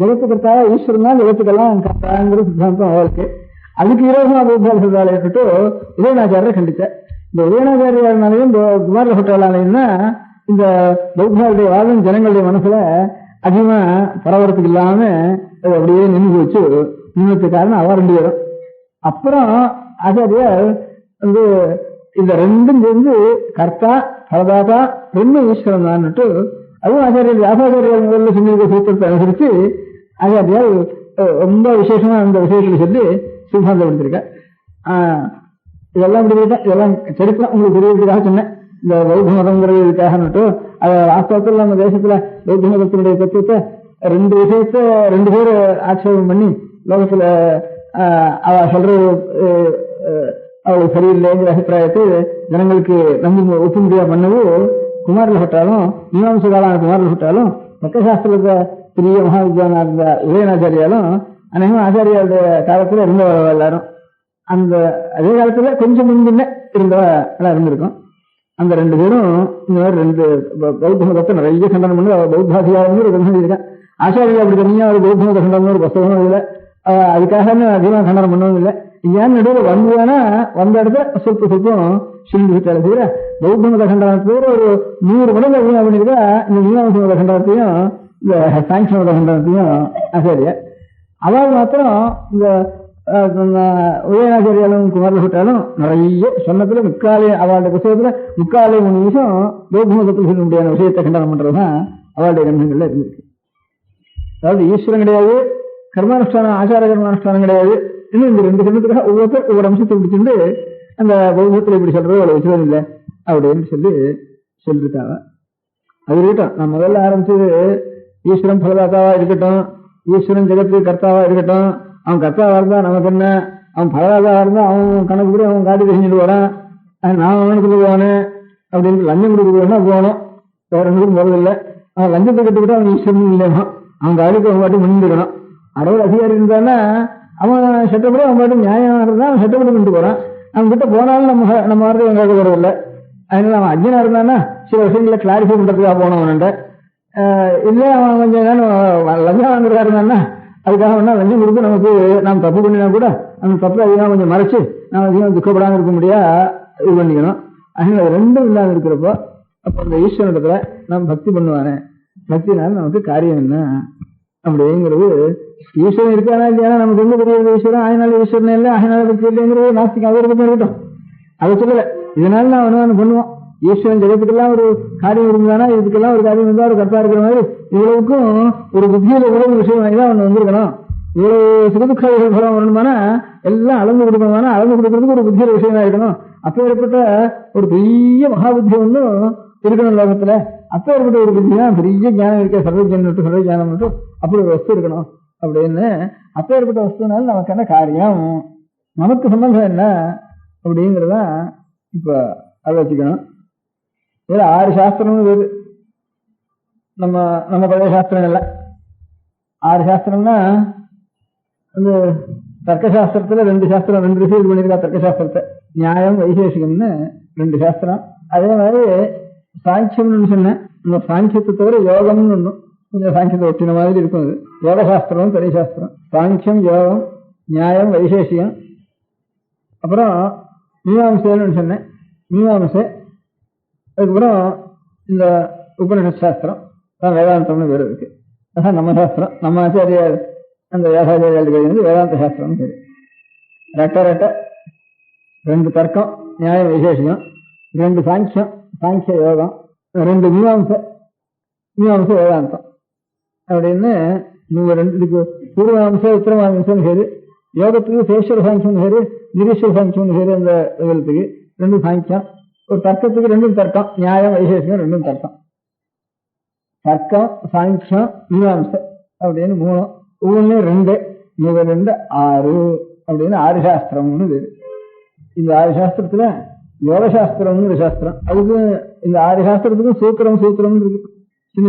ஜெகத்துக்கர்த்தாவா ஈஸ்வரன் தான் ஜெகத்துக்கெல்லாம் கர்த்தாங்கிற சித்தாந்தம் அவருக்கு. அதுக்கு விரோதமா பௌத்த சொல்றாலேட்டு உதயநாச்சாரியரை கண்டித்தார். இந்த உதயநாச்சாரியாலையும் குமாரில பட்டாளாலையும் தான் இந்த பௌத்தாளுடைய வாதம் ஜனங்களுடைய மனசுல அதிகமா பரவறதுக்கு இல்லாம அது அப்படியே நின்று போச்சு. நின்றுக்கு காரணம் அவ ரெண்டு பேரும். அப்புறம் ஆச்சாரியார் வந்து இந்த ரெண்டும் சேர்ந்து கர்த்தா பரதாதா ரெண்டு ஈஸ்வரன் தான்ட்டு அதுவும் ஆச்சாரியர் வியாசாச்சாரியார் முதல்ல சொல்லியிருக்க சூத்திரத்தை அனுசரிச்சு ஆச்சாரியார் ரொம்ப விசேஷமா அந்த விஷயத்துல சொல்லி சித்தாந்தப்படுத்திருக்க. இதெல்லாம் இப்படி இதெல்லாம் சரித்திரம் உங்களுக்கு தெரியறதுக்காக சொன்னேன். இந்த பௌத்த மதங்கிறதுக்காகன்னுட்டு அதை வாஸ்தவத்தில் நம்ம தேசத்துல பௌத்த மதத்தினுடைய தத்துவத்தை ரெண்டு விஷயத்த ரெண்டு பேர் ஆட்சேபம் பண்ணி லோகத்துல அவ சொல்றது அவளுக்கு சரியில்லைங்கிற அபிப்பிராயத்தை ஜனங்களுக்கு நம்பி ஒப்புமுடியா பண்ணது குமாரில பட்டாலும் மீமாம்சகாலான குமாரில பட்டாலும் தர்க்கசாஸ்திரத்தை பெரிய மகாவித்வானா இருந்த உதயநாச்சாரியாலும் அநேகம் ஆச்சாரியாருடைய காலத்துல இருந்தவ எல்லாரும் அந்த அதே காலத்துல கொஞ்சம் முன்ன இருந்தவ எல்லாம் இருந்திருக்கும். அந்த ரெண்டு பேரும் இந்த மாதிரி ரெண்டு பௌத்த மதத்தை நிறைய கண்டனம் பண்ணி அவ பௌத்தாசியாரும் ஒரு கண்டனம் இருக்கா. ஆச்சாரியா அப்படி தனியா ஒரு பௌத்த மத கண்டனம் ஒரு புஸ்தகமும் இல்லை, அதுக்காக அதிகமாக கண்டனம் பண்ணவும் இல்லை. ஏன் நடுவில் வந்ததுன்னா வந்த இடத்துல சொற்பம் சொல்லிவிட்டாலும் தவிர பௌத்த மத கண்டனத்தோடு ஒரு 100 மடங்கு அதிகமாக பண்ணிருக்கா இந்த மீமாம்ச மத கண்டனத்தையும் இந்த சாங்கிய மத கண்டனத்தையும் ஆச்சாரியா. அதாவது மாத்திரம் இந்த உதயநாச்சாரியாலும் குமாரில பட்டாலும் நிறைய சொன்னதுல முக்காலே அவளுடைய புத்தகத்துல 3 நிமிஷம் பௌத்த மதத்தில் சொல்ல முடியாத விஷயத்தை கண்டனம் பண்றதுதான் அவளுடைய கண்டனங்கள்ல இருந்திருக்கு. அதாவது ஈஸ்வரன் கிடையாது, கர்மானுஷ்டானம் ஆச்சார கர்மானுஷ்டானம் கிடையாது, இன்னும் இந்த ரெண்டு சொன்னதுக்காக ஒவ்வொருத்தர் ஒவ்வொரு அம்சத்தை பிடிச்சிட்டு அந்த பௌத்தத்தில் இப்படி சொல்றது அவ்வளவு வச்சுதான் இல்லை அப்படின்னு சொல்லிருக்காங்க. அது இருக்கட்டும், நான் முதல்ல ஆரம்பிச்சது ஈஸ்வரன் பலதாத்தாவா இருக்கட்டும், ஈஸ்வரன் ஜெகத்துக்கு கர்த்தாவா இருக்கட்டும், அவன் கர்த்தாவா இருந்தா நமக்கு என்ன, அவன் பலதாத்தாவா இருந்தா அவன் கணக்கு கூட அவன் காட்டி தெரிஞ்சுட்டு வரான், நான் அவனுக்கு போவானு அப்படின்னு லஞ்சம் கொடுக்க போகணும், வேற ஒன்றுக்கும் போறதில்லை. அவன் லஞ்சத்தை கட்டுக்கிட்டு அவன் ஈஸ்வரன் இல்லையா, அவன் காலிக்கு அவன் பாட்டி முன்னிருக்கணும். அறுபது அதிகாரி இருந்தான்னா அவன் சட்டப்படி அவன் பாட்டு நியாயம் இருந்தா அவன் சட்டப்படி பண்ணிட்டு போறான். அவன் கிட்ட போனாலும் நம்ம வார்த்தை அவன் கேட்க போறதில்லை. அதனால அவன் அஜ்ஜனா இருந்தான்னா சில விஷயங்களை கிளாரிஃபை பண்றதுக்காக போனவன்ட்ட இல்லை அவன் கொஞ்சம் லஞ்சம் வாங்குறதா இருந்தான்னா அதுக்காக வேணா லஞ்சம் கொடுத்து நமக்கு நாம் தப்பு பண்ணினா கூட அந்த தப்பு அதிகமாக கொஞ்சம் மறைச்சு நாம் அதிகமாக துக்கப்படாமல் இருக்க முடியா இது பண்ணிக்கணும். அதனால ரெண்டும் இல்லாமல் இருக்கிறப்போ அப்போ அந்த ஈஸ்வரத்துல நாம் பக்தி பண்ணுவானே, பக்தினால நமக்கு காரியம் என்ன அப்படிங்கிறது ஈஸ்வரன் இருக்கானா இல்லையா நமக்கு எந்த பெரிய ஈஸ்வரன் ஆயினால ஈஸ்வரன் இல்லை ஆயினால பற்றி இல்லைங்கிறது நாஸ்திகம் அது பக்கம் இருக்கட்டும். அதை சொல்லல. இதனால நான் அனுமானம் பண்ணுவோம். ஈஸ்வரன் ஜெகத்துக்கெல்லாம் ஒரு காரியம் இருந்தானா இதுக்கெல்லாம் ஒரு காரியம் இருந்தா ஒரு கர்த்தா இருக்கிற மாதிரி இவ்வளவுக்கும் ஒரு புத்தியில கூட ஒரு விஷயம் தான் ஒண்ணு வந்திருக்கணும். இவ்வளவு சுகதுக்காரிகள் பலம் வரணுமானா எல்லாம் அளந்து கொடுக்கணுமானா அளந்து கொடுக்கறதுக்கு ஒரு புத்தியில விஷயமா இருக்கணும். அப்ப ஏற்பட்ட ஒரு பெரிய மகாபுத்தி ஒன்றும் இருக்கணும் லோகத்துல. அப்ப ஏற்பட்ட ஒரு புத்தி தான் பெரிய ஞானம் இருக்க சர்வ ஞானம் அப்படி ஒரு வஸ்து இருக்கணும் அப்படின்னு. அப்ப ஏற்பட்ட வஸ்துனால நமக்கு என்ன காரியம், நமக்கு சம்பந்தம் என்ன அப்படிங்கிறதா இப்ப ஆலோசிக்கணும். இதுல 6 சாஸ்திரம்னு வேறு. நம்ம பழைய சாஸ்திரங்கள்ல 6 சாஸ்திரம்னா அந்த தர்க்கசாஸ்திரத்துல 2 சாஸ்திரம் 2 ரிசீவ் பண்ணியிருக்கா. தர்க்கசாஸ்திரத்தை நியாயம் வைசேஷிகம்னு 2 சாஸ்திரம். அதே மாதிரி சாங்கியம்னு சொன்னேன். இந்த சாங்கியத்தை தவிர யோகம்னு ஒண்ணும் கொஞ்சம் சாங்கியத்தை ஒட்டின மாதிரி இருக்கும். அது யோக சாஸ்திரம் பெரிய சாஸ்திரம். சாங்கியம் யோகம் நியாயம் வைசேஷியம். அப்புறம் மீமாம்சைன்னு சொன்னேன். மீமாம்சை அதுக்கப்புறம் இந்த உபநிஷத் சாஸ்திரம் தான் வேதாந்தம்னு வேறு இருக்கு. அதான் நம்ம சாஸ்திரம். நம்ம ஆச்சாரியார் அந்த வியாசாச்சாரியால் வேதாந்த சாஸ்திரம்னு பேரு. ரெட்ட 2 தர்க்கம் நியாய விசேஷம், 2 சாங்கியம் சாங்கிய யோகம், 2 மீமாம்சை வேதாந்தம் அப்படின்னு நீங்க 2 பூர்வாம்சை உத்தரமாம்சம் பேரு. யோகத்துக்கு சேஸ்வர சாங்கியம் பேரு, நிரீஸ்வர சாங்கியம் பேரு. அந்த யோகத்துக்கு 2 சாங்கியம். ஒரு தர்க்கத்துக்கு 2 தர்க்கம் நியாயம் வைசேஷம் 2 தர்க்கம். தர்க்கம் சாங்கியம் மீமாம்சை அப்படின்னு 3. ஒவ்வொன்னு 2 2 6 அப்படின்னு 6 சாஸ்திரம்னு பேரு. இந்த 6 சாஸ்திரத்துல யோக சாஸ்திரம்னு ஒரு சாஸ்திரம். அதுக்கு இந்த 6 சாஸ்திரத்துக்கும் சூத்திரம் இருக்கு.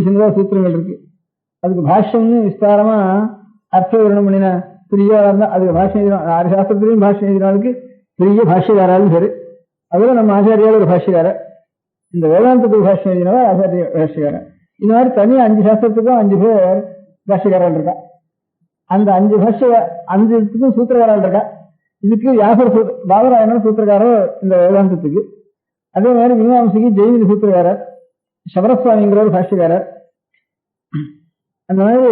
சின்னதா சூத்திரங்கள் இருக்கு. அதுக்கு பாஷ்யம்னு விஸ்தாரமா அர்த்த விவரணம் பண்ணின பெரிய இருந்தா அதுக்கு பாஷ்யம் 6 சாஸ்திரத்திலையும் பாஷ்யம் எழுதினாலுக்கு பெரிய பாஷ்யக்காராலும் சரி. அதுல நம்ம ஆச்சாரியால் ஒரு பாஷ்யக்காரர். இந்த வேதாந்தத்துக்கு பாஷ்யம் எழுதினவா ஆச்சாரிய பாஷ்யக்காரர். இந்த மாதிரி தனியா 5 சாஸ்திரத்துக்கும் 5 பேர் பாஷ்யக்காரர்கள் இருக்கா. அந்த 5 சூத்திரக்காரர்கள் இருக்கா. இதுக்கு வியாசர் பாதராயணன் சூத்திரக்காரர் இந்த வேதாந்தத்துக்கு. அதே மாதிரி மீமாம்சைக்கு ஜெய்மினி சூத்திரக்காரர், சபரசுவாமிங்கிற ஒரு பாஷ்யக்காரர். அந்த மாதிரி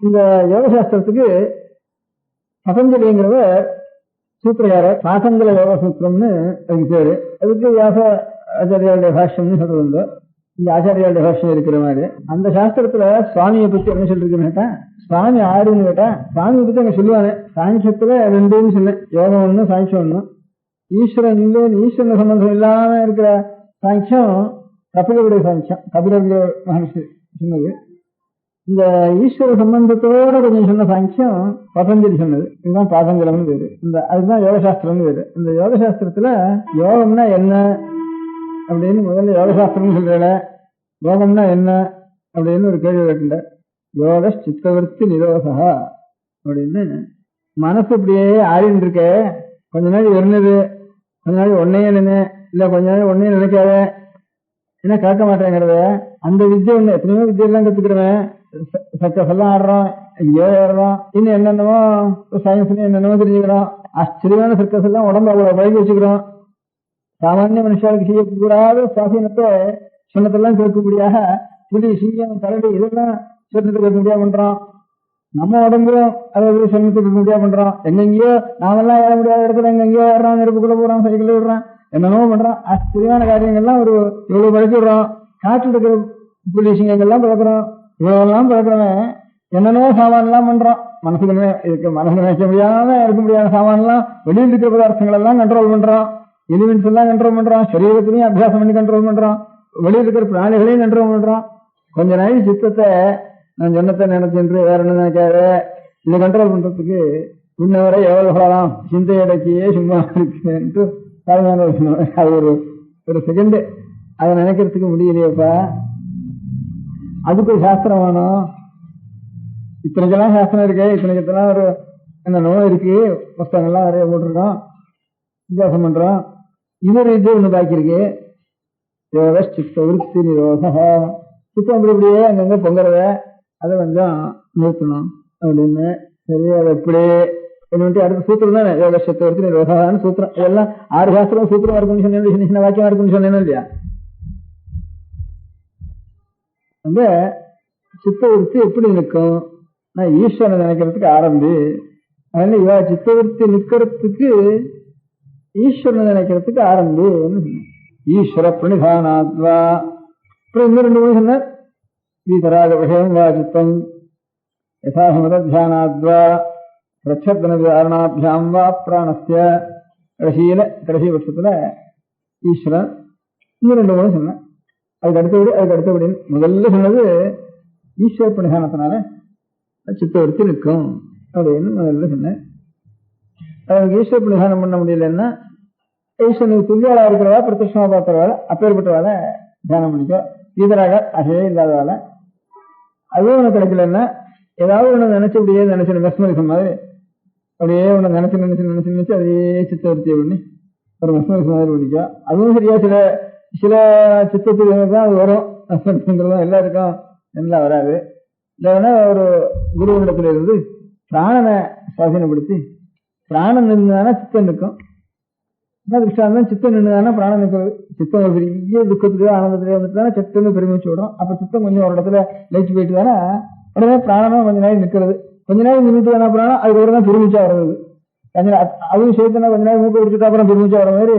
இந்த யோகசாஸ்திரத்துக்கு பதஞ்சலிங்கிறவர் சூத்திரக்காரர். சாசங்கல யோக சூத்திரம்னு அதுக்கு பேரு. அதுக்கு வியாச ஆச்சாரியாளுடைய பாஷ்யம்னு சொல்றது. இங்க ஆச்சாரியாளுடைய பாஷ்யம் இருக்கிற மாதிரி அந்த சாஸ்திரத்துல சுவாமியை பத்தி என்ன சொல்லிருக்குன்னு கேட்டா, சுவாமி 6ன்னு கேட்டா சுவாமியை பத்தி அங்க சொல்லுவாங்க. சாங்கியத்துல 2ன்னு சொன்னேன். யோகம் 1 சாங்கியம் 1. ஈஸ்வரன் ஈஸ்வரன் சம்பந்தம் இல்லாம இருக்கிற சாங்கியம் கபிலருடைய சாங்கியம். கபிலருடைய மகர்ஷி சொன்னது. இந்த ஈஸ்வர சம்பந்தத்தோட கொஞ்சம் சொன்ன சாங்கியம் பதஞ்சலி சொன்னது. இதுதான் பாதஞ்சலம்னு பேரு. அதுதான் யோகசாஸ்திரம்னு பேரு. இந்த யோகசாஸ்திரத்துல யோகம்னா என்ன அப்படின்னு முதல்ல யோகசாஸ்திரம்னு சொல்றேன். யோகம்னா என்ன அப்படின்னு ஒரு கேள்வி கேட்டுட்ட. யோக சித்தவர்த்தி நிரோதா அப்படின்னு மனசு இப்படியே ஆடின்னு இருக்க. கொஞ்ச நாள் இருந்தது, கொஞ்ச நாள் ஒன்னையே நினை, இல்ல கொஞ்ச நாள் ஒன்னையே நினைக்காத, என்ன கேட்க மாட்டேங்கிறத. அந்த வித்தியை ஒண்ணு எத்தனையோ வித்தியெல்லாம் கத்துக்கிறவன். சர்க்கஸ் எல்லாம் ஆடுறோம், இங்கே ஏறுறோம், இன்னும் என்னென்னமோ சயின்ஸ்ல என்னென்னமோ தெரிஞ்சுக்கிறோம். ஆச்சரியமான சர்க்கஸ் எல்லாம் உடம்பு அவ்வளவு பழகி வச்சுக்கிறோம். சாமானிய மனுஷாளுக்கு செய்யக்கூடாத சுவாசீனத்தை சொன்னதெல்லாம் கேட்கக்கூடியாக புலி சிங்கம் கரடி இதெல்லாம் சொன்னத்தை கேட்க முடியாது பண்றோம். நம்ம உடம்பும் அதாவது சொன்னத்தை கேட்க முடியாது பண்றோம். எங்கெங்கயோ நாமெல்லாம் ஏற முடியாத இடத்துல எங்கெங்கயோ ஏறான், நெருப்புக்குள்ள போறான், சைக்கிள் விடுறான், என்னென்னமோ பண்றான். ஆச்சரியமான காரியங்கள்லாம் இவ்வளவு பழக்கி விடுறோம். காட்டில் இருக்கிற புலி சிங்கங்கள்லாம் பழக்கிறோம். இவ்வளவெல்லாம் பழக்கிறவன் என்னென்னவோ சாமான் எல்லாம் பண்றான். மனசுக்கு நினைக்க முடியாம இருக்க முடியாத சாமான் எல்லாம் வெளியில் இருக்கிற பதார்த்தங்கள் எல்லாம் கண்ட்ரோல் பண்றான். எலிமெண்ட்ஸ் எல்லாம் கண்ட்ரோல் பண்றான். சரீரத்திலையும் அபியாசம் பண்ணி கண்ட்ரோல் பண்றான். வெளியில் இருக்கிற பிராணிகளையும் கண்ட்ரோல் பண்றான். கொஞ்ச நாள் சித்தத்தை நான் சொன்னத்தை நினைச்சென்று வேற என்ன நினைக்காத. இதை கண்ட்ரோல் பண்றதுக்கு முன்னவரை எவ்வளவு சொல்லலாம், சிந்தை அடக்கியே சும்மா இருக்கு. அது ஒரு செகண்ட் அதை நினைக்கிறதுக்கு முடியலையப்பா. அதுக்கு ஒரு சாஸ்திரம் வேணும். இத்தனைக்கெல்லாம் சாஸ்திரம் இருக்கு, இத்தனைக்கெல்லாம் ஒரு என்ன நோய் இருக்கு, புஸ்தகங்கள்லாம் நிறைய போட்டிருக்கோம், வித்தியாசம் பண்றோம். இன்னொரு இது ஒண்ணு பாக்கி இருக்கு. யோக சித்த விருத்தி நிரோத. சித்தம் இப்படியே அங்கங்க பொங்குறத அதை கொஞ்சம் நிறுத்தணும் அப்படின்னு. சரி, அதை எப்படி என்ன அடுத்த சூத்திரம் தானே யோக சித்த விருத்தி நிரோதான்னு சூத்திரம். இதெல்லாம் 6 சாஸ்திரம் சூத்திரம் இருக்குன்னு சொன்னேன், சின்ன சின்ன வாக்கியம் இருக்குன்னு சொன்னேன் இல்லையா. அந்த சித்த விருத்தி எப்படி நிற்கும் நான் ஈஸ்வரனை நினைக்கிறதுக்கு ஆரம்பி. அதனால இவா சித்தவருத்தி நிக்கிறதுக்கு ஈஸ்வரனை நினைக்கிறதுக்கு ஆரம்பி. ஈஸ்வர பிரணிதானாத்வா. அப்புறம் இன்னும் 2 மணி சொன்னார். வீதராக விஷயம் வா சித்தம் யதாசமத தியானாத்வா பிரச்சர்தனாரணாபியாம் வா பிராணஸ்ய. கடைசி பட்சத்துல ஈஸ்வரன் இன்னும் 2 மணி சொன்னேன். அதுக்கு அடுத்தபடி முதல்ல சொன்னது ஈஸ்வர பிரணிதானத்தினால சித்தவருத்தி நிற்கும் அப்படின்னு முதல்ல சொன்னேன். அவருக்கு ஈஸ்வர பிரணிதானம் பண்ண முடியலன்னா ஈஸ்வரனுக்கு துல்லியாளா இருக்கிறவா பிரத்யட்சமா பார்க்கிறவாள் அப்பேற்பட்டவாள தியானம் பண்ணிக்கோ. இதராக அசையே இல்லாதவாள அதுவும் உனக்கு கிடைக்கலன்னா ஏதாவது ஒண்ணு நினைச்சு அப்படியே நினைச்சு மெஸ்மரிசம் மாதிரி அப்படியே ஒண்ணு நினைச்சு அதே சித்தவருத்தியை பண்ணி ஒரு மெஸ்மரிசம் மாதிரி பண்ணிக்கோ. அதுவும் சரியா சில சித்தத்துக்கு தான் அது வரும். மெஸ்மரிசங்கிறதும் எல்லாருக்கும் நல்லா வராது. இல்லைன்னா ஒரு குருவனிடத்துல இருந்து பிராணனை சுவாசீனப்படுத்தி பிராணம் நின்றுதானா சித்தம் நிற்கும். திருஷ்டாந்தம் சித்தம் நின்றுதானா பிராணம் நிற்கிறது. சித்தம் ஒரு பெரிய துக்கத்திலேயோ ஆனந்தத்திலேயோ வந்துட்டு சித்தம்னு பெருமிச்சு விடும். அப்ப சித்தம் கொஞ்சம் ஒரு இடத்துல லயிச்சு போயிட்டு தானே உடனே பிராணமும் கொஞ்ச நேரம் நிற்கிறது. கொஞ்ச நேரம் நின்றுட்டு தானே பிராணம் அதுக்கப்புறம் தான் பெருமிச்சா வர்றது. அதுவும் சேர்த்துனா கொஞ்ச நேரம் மூக்க பிடிச்சிட்டு அப்புறம் பெருமிச்சா வர மாதிரி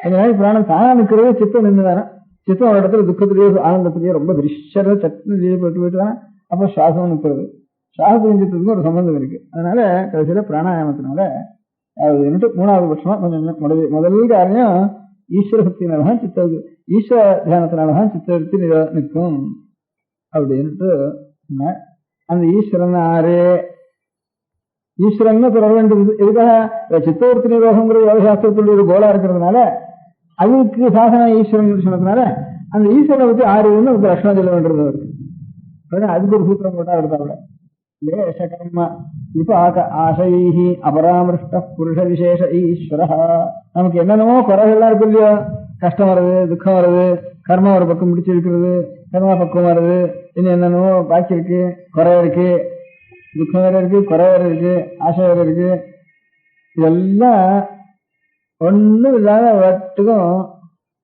கொஞ்ச நேரம் பிராணம் தானா நிற்கிறது. சித்தம் நின்றுதானே சித்தம் ஒரு இடத்துல துக்கத்திலேயோ ஆனந்தத்திலேயோ ரொம்ப திருஷ்ட சட்டிலேயே போயிட்டு தான் அப்ப சுவாசம் நிற்கிறது. சுவாசத்தின் சித்தத்துக்கு ஒரு சம்பந்தம் இருக்கு. அதனால கடைசியில பிராணாயாமத்தினால மூணாவது பட்சமா கொஞ்சம் முதல் காரணம் ஈஸ்வர சக்தினாலதான் ஈஸ்வர தியானத்தினாலதான் சித்தவருத்தி நிற்கும் அப்படின்ட்டு அந்த ஈஸ்வரன் ஆறு ஈஸ்வரன் தொடர வேண்டியது. எதுக்காக சித்தவருத்தி நிரோகங்கிறது யோகசாஸ்திரத்துடைய ஒரு கோலா இருக்கிறதுனால அதுக்கு சாசன ஈஸ்வரன் சொன்னதுனால அந்த ஈஸ்வரனை பத்தி ஆறுன்னு ஒரு லட்சணம் சொல்ல வேண்டியது இருக்கு. அதுக்கு ஒரு சூத்திரம் போட்டா எடுத்தாவிட கர்ம விபாக ஆசைஹி அபராமிருஷ்ட புருஷ விசேஷ ஈஸ்வர. நமக்கு என்னென்னமோ குறைகள்லாம் இருக்கு இல்லையோ, கஷ்டம் வருது, துக்கம் வருது, கர்மா ஒரு பக்கம் பிடிச்சிருக்கிறது, கர்மா பக்கம் வருது, இன்னும் என்னென்னமோ பாக்கி இருக்கு, குறை இருக்கு, துக்கம் வேற இருக்கு, குறை வேற இருக்கு, ஆசை வேற இருக்கு. இதெல்லாம் ஒண்ணும் இல்லாத வட்டுக்கும்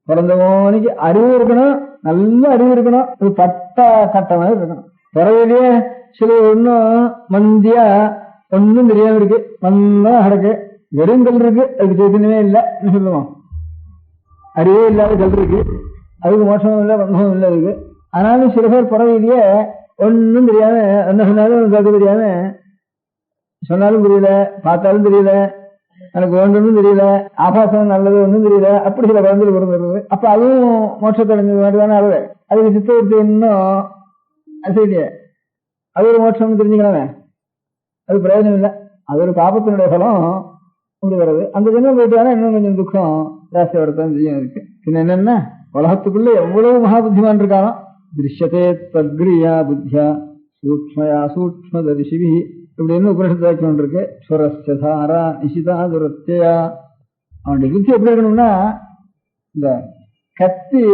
பிறந்தவனுக்கு அறிவு இருக்கணும், நல்ல அறிவு இருக்கணும். இது பட்டா கட்ட மாதிரி இருக்கணும். குறையிலேயே சில ஒன்னும் மந்தியா ஒன்னும் தெரியாம இருக்கு, மந்தா கிடக்கு, வெறுங்கல் இருக்கு, அதுக்கு சைத்தன்யமே இல்லைன்னு சொல்லுவோம். அறிவே இல்லாத கல் இருக்கு, அதுக்கு மோசமும் இல்லை பந்தமும் இல்லை அதுக்கு. ஆனாலும் சில பேர் புறவையிலேயே ஒன்னும் தெரியாம என்ன சொன்னாலும் கேட்க தெரியாம சொன்னாலும் தெரியல, பார்த்தாலும் தெரியல, எனக்கு வேண்டும்னு தெரியல, ஆபாசம் நல்லது ஒன்றும் தெரியல, அப்படி சில குழந்தைகள் பிறந்துருது. அப்ப அதுவும் மோட்சத்தை அடைஞ்சது மாதிரி தானே ஆகுது. அதுக்கு சித்தவருத்தி இன்னும் அசையிலையே அது ஒரு மோட்சம் தெரிஞ்சுக்கலாமே, அது பிரயோஜனம் இல்லை. அது ஒரு பாபத்தினுடைய பலம் அப்படி வருது. அந்த ஜென்மம் போயிட்டாலும் இன்னும் கொஞ்சம் துக்கம் ஜாஸ்தி வரத்தான் செய்யும் இருக்கு. பின்ன என்னன்னா உலகத்துக்குள்ள எவ்வளவு மகா புத்திமான் இருக்கானோ, திருஷ்யத்தே தத்கிரியா புத்தியா சூக்மயா சூக்ம தரிசிவி இப்படின்னு உபனிஷத்து வாக்கியம் இருக்கு. சுரஸ்தாரா நிஷிதா துரத்தியா. அவனுடைய புத்தி எப்படி இருக்கணும்னா, இந்த கத்தி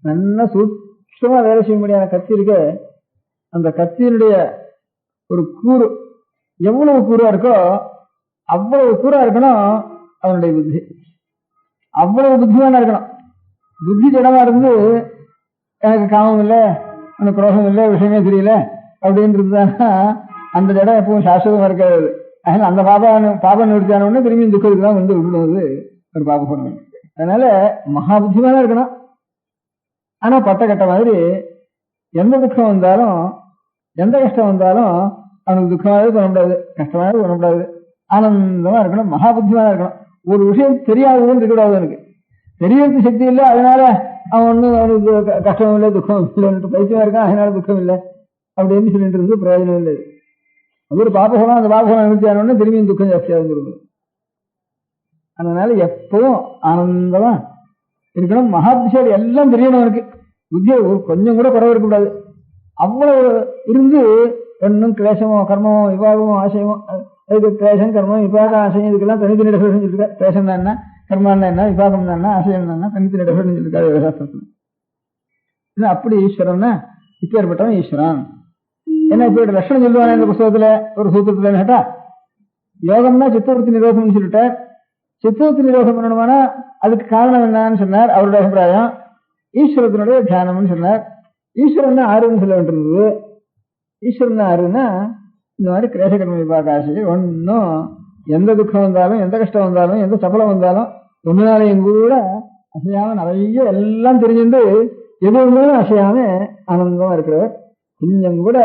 நல்லா சூட்சமா வேலை செய்ய முடியாத கத்தி இருக்கு, அந்த கத்தியினுடைய ஒரு கூறு எவ்வளவு கூறா இருக்கோ அவ்வளவு கூறா இருக்கணும் அவனுடைய புத்தி. அவ்வளவு புத்திமானா இருக்கணும். புத்தி ஜடமா இருந்து எனக்கு காமம் இல்லை, எனக்கு குரோகம் இல்லை, விஷயமே தெரியல அப்படின்றதுதானா அந்த ஜடம் எப்பவும் சாஸ்வதமா இருக்காது. அதனால அந்த பாபம் நிவர்த்தியான உடனே திரும்பி துக்கத்துக்கு தான் வந்து விடுவது ஒரு பாப குணம். அதனால மகா புத்திமானா இருக்கணும். ஆனா பட்ட கட்ட மாதிரி எந்த துக்கம் வந்தாலும் எந்த கஷ்டம் வந்தாலும் அவனுக்கு துக்கமாவே பண்ணக்கூடாது, கஷ்டமாவே பண்ணக்கூடாது, ஆனந்தமா இருக்கணும், மகா புத்திமானா இருக்கணும். ஒரு விஷயம் தெரியாததுன்னு இருக்கக்கூடாது. எனக்கு தெரியறது சக்தி இல்லை, அதனால அவன் ஒன்னும் அவனுக்கு கஷ்டம் இல்லை துக்கம் இல்லைன்னு பைத்தியமா இருக்கான், அதனால துக்கம் இல்லை அப்படின்னு சொல்லிட்டு இருந்து பிரயோஜனம் இல்லை. அது ஒரு பாபகோணம், அந்த பாபகோணம் நிவர்த்தியானோடனே திரும்பியும் துக்கம் ஜாஸ்தியாக வந்துருது. அதனால எப்பவும் ஆனந்தமா இருக்கணும். மகா புத்திசாலி எல்லாம் தெரியணும். அவனுக்கு புத்தியை கொஞ்சம் கூட குறைவு இருக்கக்கூடாது. அவ்வளவு இருந்து ஒன்னும் கிளேசமோ கர்மமோ விபாகமோ ஆசையமோ, அதுக்கு கிளேசம் கர்மம் விபாக ஆசையம் இதுக்கெல்லாம் தனித்தனி டெஃபினேஷன் சொல்லியிருக்காரு. கிளேசம் தான் என்ன, கர்மம் என்ன, விபாகம் தான் என்ன, ஆசையம் தான் என்ன, தனித்தனி டெஃபினேஷன் சொல்லியிருக்காரு வேதாந்தத்துல. அப்படி ஈஸ்வரன் இப்ப ஏற்பட்டவன் ஈஸ்வரன். என்ன இப்ப லட்சணம் சொல்லுவானே இந்த புத்தகத்துல ஒரு சூத்திரத்துல கேட்டா, யோகம்னா சித்தவருத்தி நிரோதம்னு சொல்லிட்டார். சித்தவருத்தி நிரோதம் பண்ணணுமானா அதுக்கு காரணம் என்னன்னு சொன்னார். அவருடைய அபிப்பிராயம் ஈஸ்வரத்தினுடைய தியானம்னு சொன்னார். ஈஸ்வரன் ஆறுன்னு சொல்ல வேண்டியிருந்தது. ஈஸ்வரன் ஆறுன்னா இந்த மாதிரி கிரேசகர்ம விபாகாசி ஒன்னும் எந்த துக்கம் வந்தாலும் எந்த கஷ்டம் வந்தாலும் எந்த சபலம் வந்தாலும் ஒன்னாலையும் கூட அசையாம நிறைய எல்லாம் தெரிஞ்சுட்டு எது இருந்தாலும் அசையாம ஆனந்தமா இருக்கிறவர், கொஞ்சம் கூட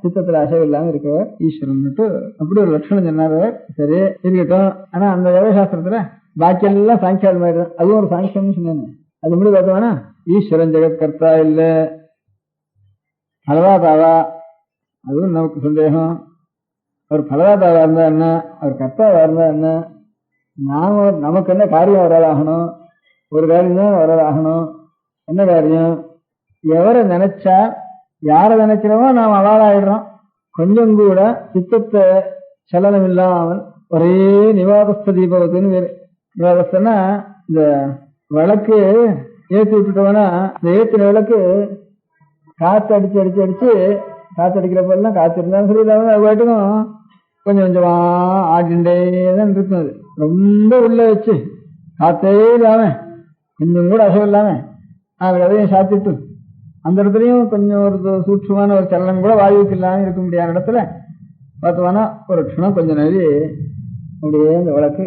சித்தத்துல அசைவு இல்லாம இருக்கிறவர் ஈஸ்வரன்ட்டு அப்படி ஒரு லட்சணம் சொன்னாரு. சரி இருக்கட்டும். ஆனா அந்த யோகசாஸ்திரத்துல பாக்கி எல்லாம் சாங்கியால் மாதிரி தான், அதுவும் ஒரு சாங்கியம் சொன்னாங்க. அது முடி பார்த்தோம்னா ஈஸ்வரன் ஜெகத்கர்த்தா இல்ல பலதாதாவா, அதுவும் நமக்கு சந்தேகம். அவர் பலதாதாவா இருந்தா என்ன, அவர் கர்த்தாவா இருந்தா என்ன, நாம நமக்கு என்ன காரியம் வரலாகணும், ஒரு காரியம் தான் வரலாகணும். என்ன காரியம், எவரை நினைச்சா யாரை நினைக்கிறோமோ நாம் அவாளாயிடுறோம். கொஞ்சம் கூட சித்தத்தை சலனம் இல்லாமல் ஒரே நிவாதஸ்த தீபவத்துன்னு வேறு. நிவாதஸ்தன்னா இந்த விளக்கு ஏற்றி விட்டுட்டோம்னா இந்த ஏற்றின விளக்கு காற்று அடிச்சு அடிச்சு அடிச்சு காற்று அடிக்கிறப்பெல்லாம் காற்று இருந்தாலும் சரி இல்லாமல் அது பாட்டுக்கும் கொஞ்சம் கொஞ்சமா ஆடிண்டே தான் இருக்கும். அது ரொம்ப உள்ள வச்சு காற்றே இல்லாம கொஞ்சம் கூட அசைவு இல்லாம அது அதையும் சாத்திட்டு அந்த இடத்துலயும் கொஞ்சம் ஒரு சூட்சமான ஒரு சலனம் கூட வாயுக்கு இல்லாம இருக்க முடியாத இடத்துல பார்த்தோம்னா ஒரு க்ஷணம் கொஞ்சம் நெறி அப்படியே இந்த விளக்கு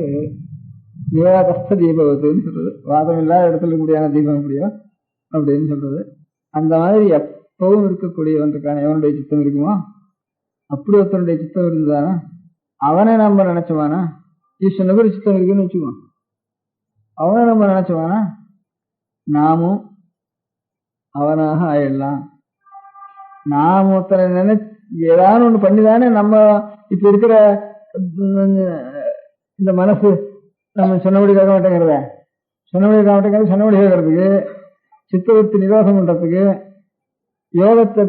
நிவாதஸ்த தீபத்துன்னு சொல்றது. வாதம் இல்லாத இடத்துல இருக்கக்கூடியான தீபம் முடியும் அப்படின்னு சொல்றது. அந்த மாதிரி எப்பவும் இருக்கக்கூடியவனுக்கான எவனுடைய சித்தம் இருக்குமோ அப்படி ஒருத்தனுடைய சித்தம் இருந்ததானா அவனை நம்ம நினைச்சவானா, ஈஸ்வரனுக்கு ஒரு சித்தம் இருக்குன்னு வச்சுக்குவோம், அவனை நம்ம நினைச்சவானா நாமும் அவனாக ஆயிடலாம். நாம் ஒருத்தனை ஏதாவது ஒண்ணு பண்ணிதானே நம்ம இப்ப இருக்கிற இந்த மனசு நம்ம சொன்னபடி கேட்க மாட்டேங்கிறத, சொன்னபடி கேட்க மாட்டேங்கிறது, சொன்னபடி கேட்கறதுக்கு, சித்தவத்து நிரோதம் பண்றதுக்கு, யோகத்தை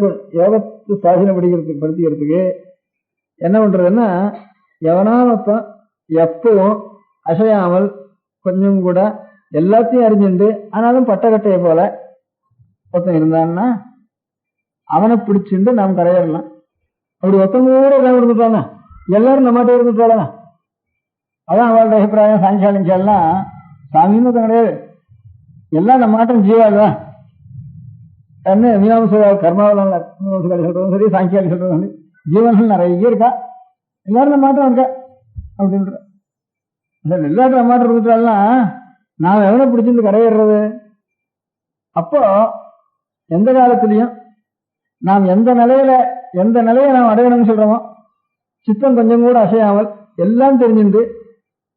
சாதனைப்படுத்திக்கிறதுக்கு என்ன பண்றதுன்னா எவனாமத்தம் எப்பவும் அசையாமல் கொஞ்சம் கூட எல்லாத்தையும் அறிஞ்சுண்டு ஆனாலும் பட்டக்கட்டையை போல ஒருத்தன் இருந்தான்னா அவனை பிடிச்சுண்டு நாம் கரையிடலாம். அப்படி ஒருத்தவங்க கூட இடம் இருந்துட்டானா எல்லாரும் நம்மகிட்ட இருந்துட்டாளா, அதான் அவளோட அபிப்பிராயம். சாயங்காலம் சாமின்னு கிடையாது, எல்லாம் நம்ம மாட்டம் ஜீவாதான் என்ன மீனாம்ச கர்மாவெல்லாம் மீனாம்சகாரி சொல்றதும் சரி, சாங்கியாலி சொல்றதும் சரி, ஜீவன்கள் நிறைய இருக்கா, எல்லாரும் நம்ம மாட்டம் இருக்கா அப்படின்ற எல்லாரும் நம்ம மாட்டம் இருந்துட்டாள்னா நாம் எவனை பிடிச்சிருந்து கரையிடுறது. அப்போ எந்த காலத்திலையும் நாம் எந்த நிலையை நாம் அடையணும்னு சொல்றோமோ சித்தம் கொஞ்சம் கூட அசையாமல் எல்லாம் தெரிஞ்சுட்டு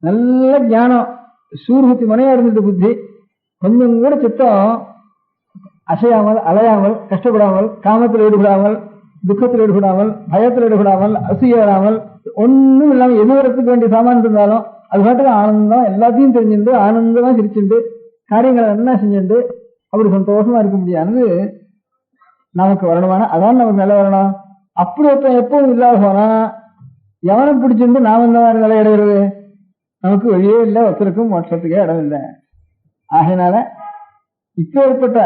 நல்ல ஞானம் சூர்குத்தி மனையா இருந்துட்டு புத்தி கொஞ்சம் கூட சித்தம் அசையாமல் அலையாமல் கஷ்டப்படாமல் காமத்தில் ஈடுபடாமல் துக்கத்தில் ஈடுபடாமல் பயத்தில் ஈடுபடாமல் அசூய வராமல் ஒன்னும் இல்லாம எதிர்த்துக்கு வேண்டிய சாமான் இருந்தாலும் அது பாட்டுக்கு ஆனந்தம் எல்லாத்தையும் தெரிஞ்சுட்டு ஆனந்தமா சிரிச்சுட்டு காரியங்களை என்ன செஞ்சுட்டு அப்படி சந்தோஷமா இருக்க முடியாது நமக்கு வரணுமான அதான் நமக்கு நிலை வரணும். அப்படி ஒருத்தன் எப்பவும் இல்லாத போனா எவனை பிடிச்சிருந்து நாம் இந்த மாதிரி நிலை அடைகிறது, நமக்கு வழியே இல்லை, ஒருத்தருக்கும் மோட்சத்துக்கே இடம் இல்லை. ஆகையினால இப்ப ஏற்பட்ட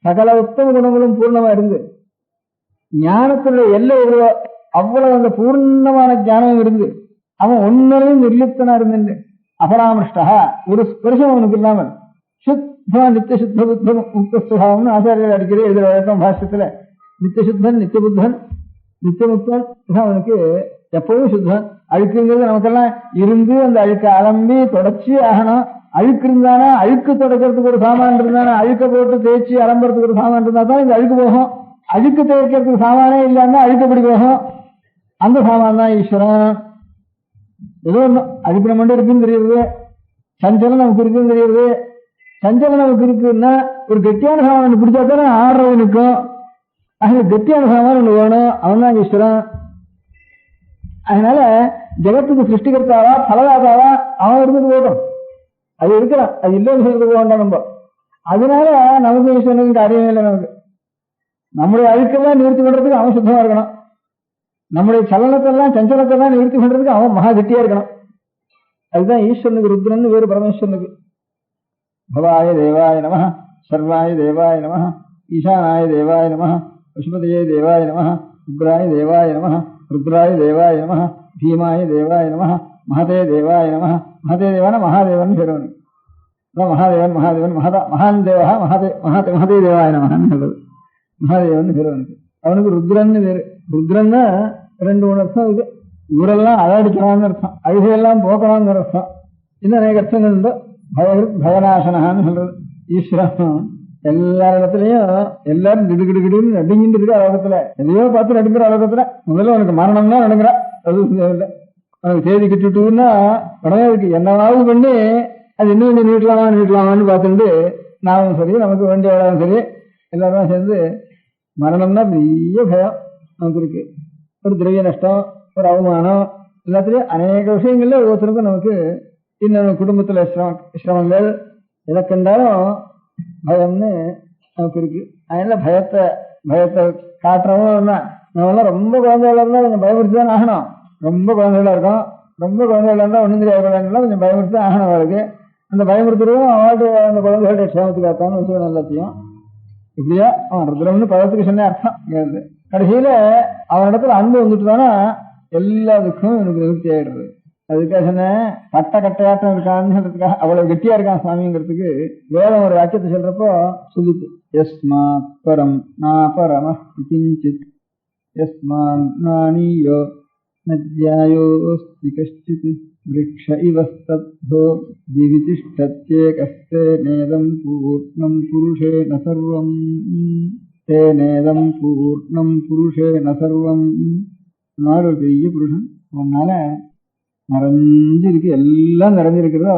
சகல உத்தம குணங்களும் பூர்ணமா இருந்து ஞானத்துல எல்லை எவ்வளோ அவ்வளவு அந்த பூர்ணமான ஞானம் இருந்து அவன் ஒன்னையும் நிர்லிப்தனா இருந்து அபராமிருஷ்டா ஒரு ஸ்பர்சம் அவனுக்கு இல்லாமல் நித்திய சுத்த புத்தம் முக்த சுபாவம்னு ஆச்சாரியர்கள் அடிக்கடி எழுதுற வழக்கம் பாஷ்யத்துல. நித்திய சுத்தன் நித்திய புத்தன் நித்திய முக்தன் அவனுக்கு எப்பவும் சுத்தன். அழுக்குங்கிறது நமக்கெல்லாம் இருந்து அந்த அழுக்க அலம்பி தொடச்சி ஆகணும். அழுக்கு இருந்தானா அழுக்கு தொடக்கிறதுக்கு ஒரு சாமான் இருந்தானா அழுக்க போட்டு தேய்ச்சி அலம்புறதுக்கு ஒரு சாமான் இருந்தா தான் இந்த அழுக்கு போகும். அழுக்கு தேய்க்கிறதுக்கு சாமானே இல்லைன்னா அழுக்கப்படி போகும். அந்த சாமான் தான் ஈஸ்வரன். ஏதோ ஒன்றும் அழுக்கு நம்ம இருக்குன்னு தெரியுது, சஞ்சலம் நமக்கு இருக்குன்னு தெரியுது. சஞ்சலம் நமக்கு இருக்குன்னா ஒரு கெட்டியான சாமான் பிடிச்சா தானே ஆடுறவனுக்கும். அதுல கெட்டியான சாமான் ஒண்ணு வேணும், அவன் தான் ஈஸ்வரன். அதனால ஜெகத்துக்கு சிருஷ்டிகர்த்தாவா பலதாதாவா அவன் இருந்துட்டு போட்டோம், அது இருக்கிறான், அது இல்லைன்னு சொல்லிட்டு போக வேண்டாம் நம்ம. அதனால நமக்கு ஈஸ்வரனுக்கு காரியமே இல்லை. நமக்கு நம்முடைய அழுக்கெல்லாம் நிவர்த்தி பண்றதுக்கு அவன் சுத்தமா இருக்கணும். நம்முடைய சலனத்தெல்லாம் சஞ்சலத்தெல்லாம் நிவர்த்தி பண்றதுக்கு அவன் மகா கெட்டியா இருக்கணும். அதுதான் ஈஸ்வரனுக்கு ருத்ரன் வேறு பரமேஸ்வரனுக்கு. பவாய தேவாய நம, சர்வாய தேவாய நம, ஈசானாய தேவாய நம, பசுபதியே தேவாய நம, உக்ராய தேவாய நம, ருத்ராய தேவாய நம, பீமாய தேவாய நம, மகதே தேவாய நம. மகதே தேவான மகாதேவன் பெறுவனு மகாதேவன் மகாதேவன் மகான் தேவா மகதே தேவாய நமன்னு சொல்றது. மகாதேவன் பெறுவனுக்கு அவனுக்கு ருத்ரன்னு பேரு. ருத்ரன்னா 2-3 அர்த்தம் இது. ஊரெல்லாம் அழடிக்கலாம்னு அர்த்தம், அழுகையெல்லாம் போக்கலாம்னு அர்த்தம். இன்னும் அநேக அர்த்தங்கள் உண்டு. பயநாசனகான்னு சொல்றது. ஈஸ்வரன் எல்லா இடத்துலயும் எல்லாரும் திடுகிடுகிடுன்னு நடுங்கிட்டு இருக்க அளவுக்குல, எதையோ பார்த்து நடுங்கிற அளவுக்குல. முதல்ல உனக்கு மரணம் தான் நடுங்குறா, அது இல்லை. உனக்கு தேதி கட்டுட்டுன்னா உடனே இருக்கு என்னவாவது பண்ணி அது இன்னும் கொஞ்சம் நீட்டலாமான்னு பார்த்துட்டு நாமும் சரி நமக்கு வேண்டிய இடம் சரி எல்லாரும் சேர்ந்து மரணம்னா பெரிய பயம் நமக்கு இருக்கு. ஒரு திரவிய நஷ்டம், ஒரு அவமானம், எல்லாத்துலயும் அநேக விஷயங்கள்ல ஒவ்வொருத்தருக்கும் நமக்கு இன்னும் குடும்பத்துல சிரமங்கள் எதை கண்டாலும் பயம்னு நமக்கு இருக்கு. அதனால பயத்தை காட்டுறவங்க நம்மளாம் ரொம்ப குழந்தைகளா இருந்தா கொஞ்சம் பயமுறுத்திதான் ஆகணும். ரொம்ப குழந்தைகளா இருக்கும், ரொம்ப குழந்தைகளா இருந்தா ஒன்றும் தெரியாத கொஞ்சம் பயமுறுத்தி ஆகணும். அவளுக்கு அந்த பயமுறுத்துறதும் அவளுக்கு அந்த குழந்தைகளுடைய க்ஷேமத்துக்காகத்தான விஷயம் எல்லாத்தையும். இப்படியா அவன் ருத்ரம்னு பதத்துக்கு சொன்ன அர்த்தம். கடைசியில அவன் இடத்துல அன்பு வந்துட்டுதானா எல்லா துக்கும் எனக்கு நிவர்த்தி ஆயிடுறது. அதுக்காக சொன்னேன், கட்டையாட்டம் இருக்கான்னு சொல்றதுக்காக அவ்வளவு கெட்டியா இருக்கான் சுவாமிங்கிறதுக்கு வேதம் ஒரு வாக்கியத்தை சொல்றப்போ சொல்லிட்டு, யஸ்மாத் பரம் நாபரம கிஞ்சித் யஸ்மான் நானியோ நத்யாயோஸ்தி கஷ்டித் விருக்ஷ இவ ஸ்தப்தோ திவிதிஷ்டத்யேகஸ்தே நேதம் பூர்ணம் புருஷேன சர்வம் தேநேதம் பூர்ணம் புருஷேன சர்வம். ஒரு பெரிய புருஷன், அவனால நிறைஞ்சிருக்கு, எல்லாம் நிறைஞ்சிருக்கிறது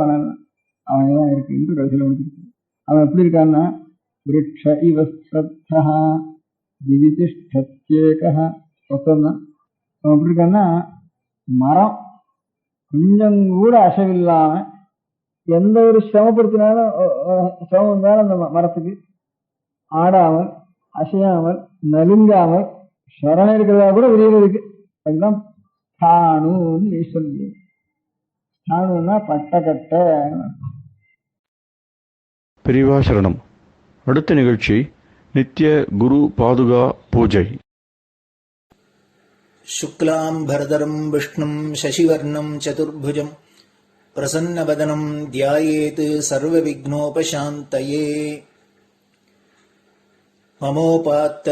அவன் தான் இருக்குன்னு கடைசியில் முடிச்சிருக்கு. அவன் எப்படி இருக்கான்னா விருக்ஷ இவ ஸ்தப்தா திவிதிஷ்டத்யேகா ஒத்தந்தான். அவன் எப்படி இருக்கான்னா மரம், கொஞ்சம் கூட அசைவில்லாம எந்த ஒரு சிரமப்படுத்தினாலும் சிரமம் இருந்தாலும் அந்த மரத்துக்கு ஆடாமல் அசையாமல் நலுங்காமல் சரண இருக்கிறதா கூட விரிவதுக்கு. அதுதான் ஸ்தாணுன்னு ஈஸ்வரன். ஸ்தாணுன்னா பட்டக்கட்டை. பெரியவா சரணம். அடுத்த நிகழ்ச்சி நித்திய குரு பாதுகா பூஜை. शुक्लाम्बरधरम् विष्णुम् शशिवर्णम् चतुर्भुजम् प्रसन्नवदनम् ध्यायेत् सर्वविघ्नोपशान्तये. ममोपात्त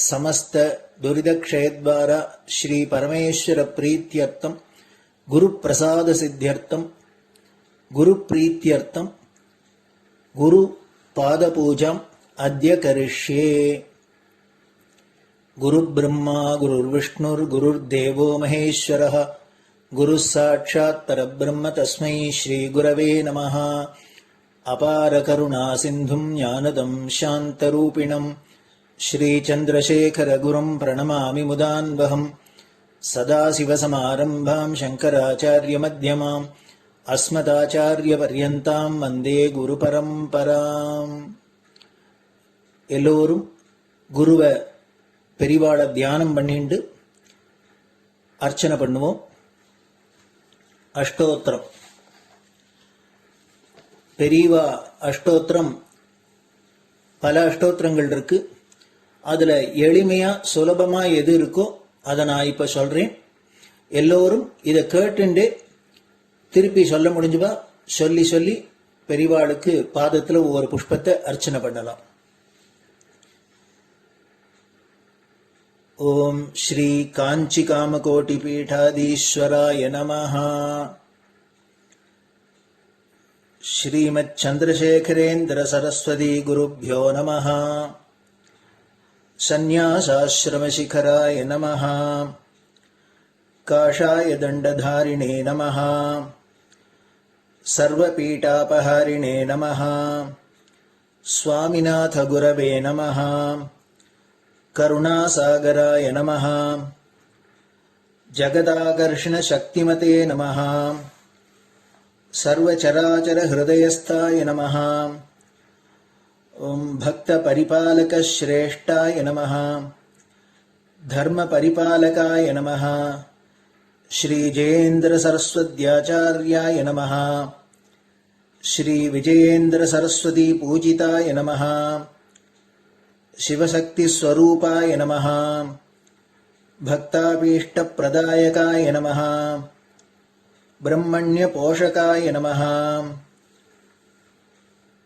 समस्त दुरिदक्षयद्वार श्री परमेश्वर प्रीत्यर्थम् गुरुप्रसाद सिद्ध्यर्थम् गुरुप्रीत्यर्थम् गुरुपादपूजाम् अद्य करिष्ये. गुरुब्रह्मा गुरुर्विष्णुर्गुरुर्देवो महेश्वरः गुरुः साक्षात् परब्रह्म तस्मै श्रीगुरवे नमः. अपारकरुणासिन्धुम् ज्ञानदम् शान्तरूपिणम् श्रीचन्द्रशेखरगुरुम् प्रणमामि मुदान्वहम्. सदाशिवसमारम्भाम् शङ्कराचार्यमध्यमाम् अस्मदाचार्यपर्यन्ताम् वन्दे गुरुपरम्पराम्. எல்லோரும் குருவை பெரிவாளை தியானம் பண்ணிண்டு அர்ச்சனை பண்ணுவோம். அஷ்டோத்திரம். பெரியவா அஷ்டோத்திரம் பல அஷ்டோத்திரங்கள் இருக்கு. அதுல எளிமையா சுலபமா எது இருக்கோ அதை நான் இப்ப சொல்றேன். எல்லோரும் இதை கேட்டுண்டே திருப்பி சொல்ல முடிஞ்சுபா சொல்லி சொல்லி பெரிவாளுக்கு பாதத்துல ஒவ்வொரு புஷ்பத்தை அர்ச்சனை பண்ணலாம். ओम श्री कांची कामकोटि पीठाधीश्वराय नमः. श्रीमच्चंद्रशेखरेन्द्र सरस्वती गुरुभ्यो नमः. सन्यासाश्रम शिखराय नमः. काषाय दंडधारिणे नमः. सर्वपीठापहारिणे नमः. स्वामिनाथ गुरवे नमः. करुणासागराय नमः. जगदाकर्षण शक्तिमते नमः. सर्वचराचर हृदयस्थाय नमः. भक्त परिपालक श्रेष्ठाय नमः. धर्म परिपालकाय नमः. श्री जयेन्द्र सरस्वत्याचार्याय नमः. श्री विजयेन्द्र सरस्वती पूजिताय नमः. शिवशक्ति स्वरूपाय नमः. भक्ताभीष्ट प्रदायकाय नमः. ब्रह्मण्य पोषकाय नमः.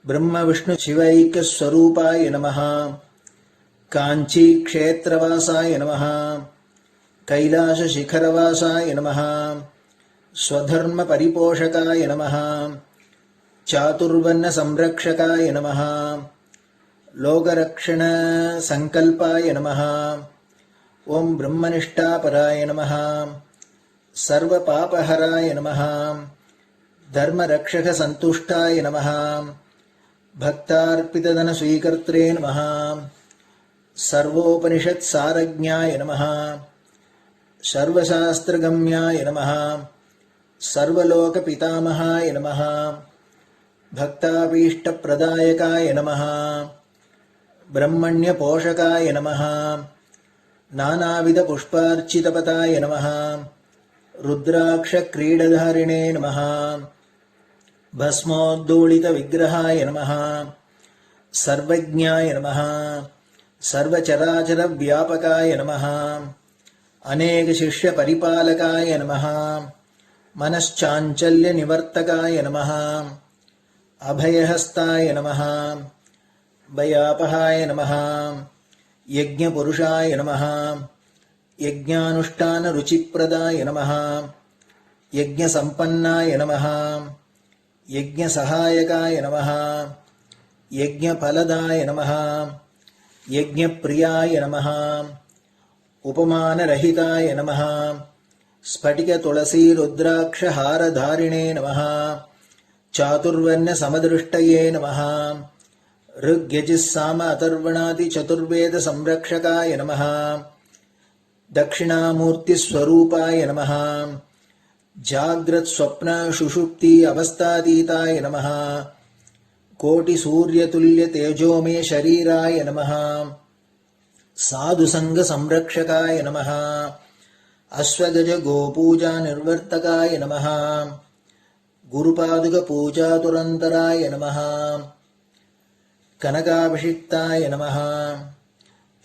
ब्रह्म विष्णु शिवैक स्वरूपाय नमः. कांची क्षेत्रवासाय नमः. कैलासशिखरवासाय नमः स्वधर्मपरिपोषकाय नमः चातुर्वर्णसंरक्षकाय नमः लोकरक्षणसङ्कल्पाय नमः ॐ ब्रह्मनिष्ठापराय नमः सर्वपापहराय नमः धर्मरक्षकसन्तुष्टाय नमः भक्तार्पितधनस्वीकर्त्रे नमः सर्वोपनिषत्सारज्ञाय नमः सर्वशास्त्रगम्याय नमः सर्वलोकपितामहाय नमः भक्ताभीष्टप्रदायकाय नमः ब्रह्मण्यपोषकाय नमः नानाविधपुष्पार्चितपताय नमः रुद्राक्षक्रीडधारिणे नमः भस्मोद्धूलितविग्रहाय नमः सर्वज्ञाय नमः सर्वचराचरव्यापकाय नमः अनेकशिष्यपरिपालकाय नमः मनश्चाञ्चल्यनिवर्तकाय नमः अभयहस्ताय नमः भयापहाय नमः यज्ञपुरुषाय नमः यज्ञानुष्ठानरुचिप्रदाय नमः यज्ञसम्पन्नाय नमः यज्ञसहायकाय नमः यज्ञफलदाय नमः यज्ञप्रियाय नमः उपमानरहिताय नमः स्फटिकतुलसीरुद्राक्षहारधारिणे नमः चातुर्वर्ण्यसमदृष्टये नमः ऋग्यजुस्साम अथर्वणादिचतुर्वेदसंरक्षकाय नमः दक्षिणामूर्तिस्वरूपाय नमः जाग्रत्स्वप्नसुषुप्ति अवस्थातीताय नमः कोटिसूर्यतुल्यतेजोमे शरीराय नमः साधुसङ्गसंरक्षकाय नमः अश्वगजगोपूजानिर्वर्तकाय नमः गुरुपादुकपूजातुरन्तराय नमः कनकाभिषिक्ताय नमः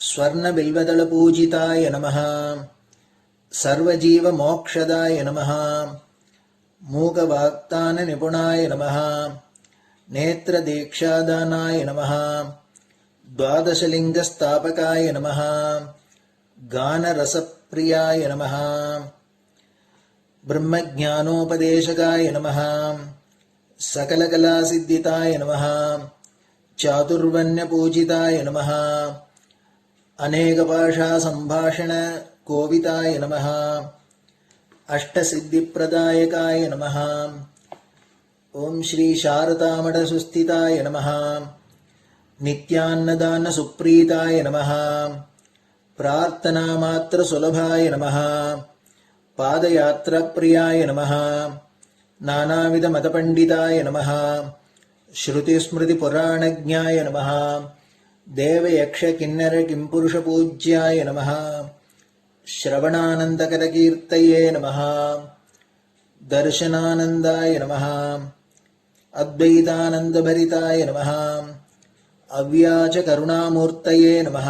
स्वर्णबिल्वदलपूजिताय नमः सर्वजीवमोक्षदाय नमः मूकवाक्ताननिपुणाय नमः नेत्रदीक्षादानाय नमः द्वादशलिङ्गस्थापकाय नमः गानरसप्रियाय नमः ब्रह्मज्ञानोपदेशकाय नमः सकलकलासिद्धिताय नमः चातुर्वर्ण्यपूजिताय नमः अनेकभाषासम्भाषणकोविदाय नमः अष्टसिद्धिप्रदायकाय नमः ॐ श्री शारदामठसुस्थिताय नमः नित्यान्नदानसुप्रीताय नमः प्रार्थनामात्रसुलभाय नमः पादयात्राप्रियाय नमः नानाविधमतपण्डिताय नमः श्रुतिस्मृतिपुराणज्ञाय नमः देवयक्षकिन्नरकिंपुरुषपूज्याय नमः श्रवणानन्दकरकीर्तये नमः दर्शनानन्दाय नमः अद्वैतानन्दभरिताय नमः अव्याचकरुणामूर्तये नमः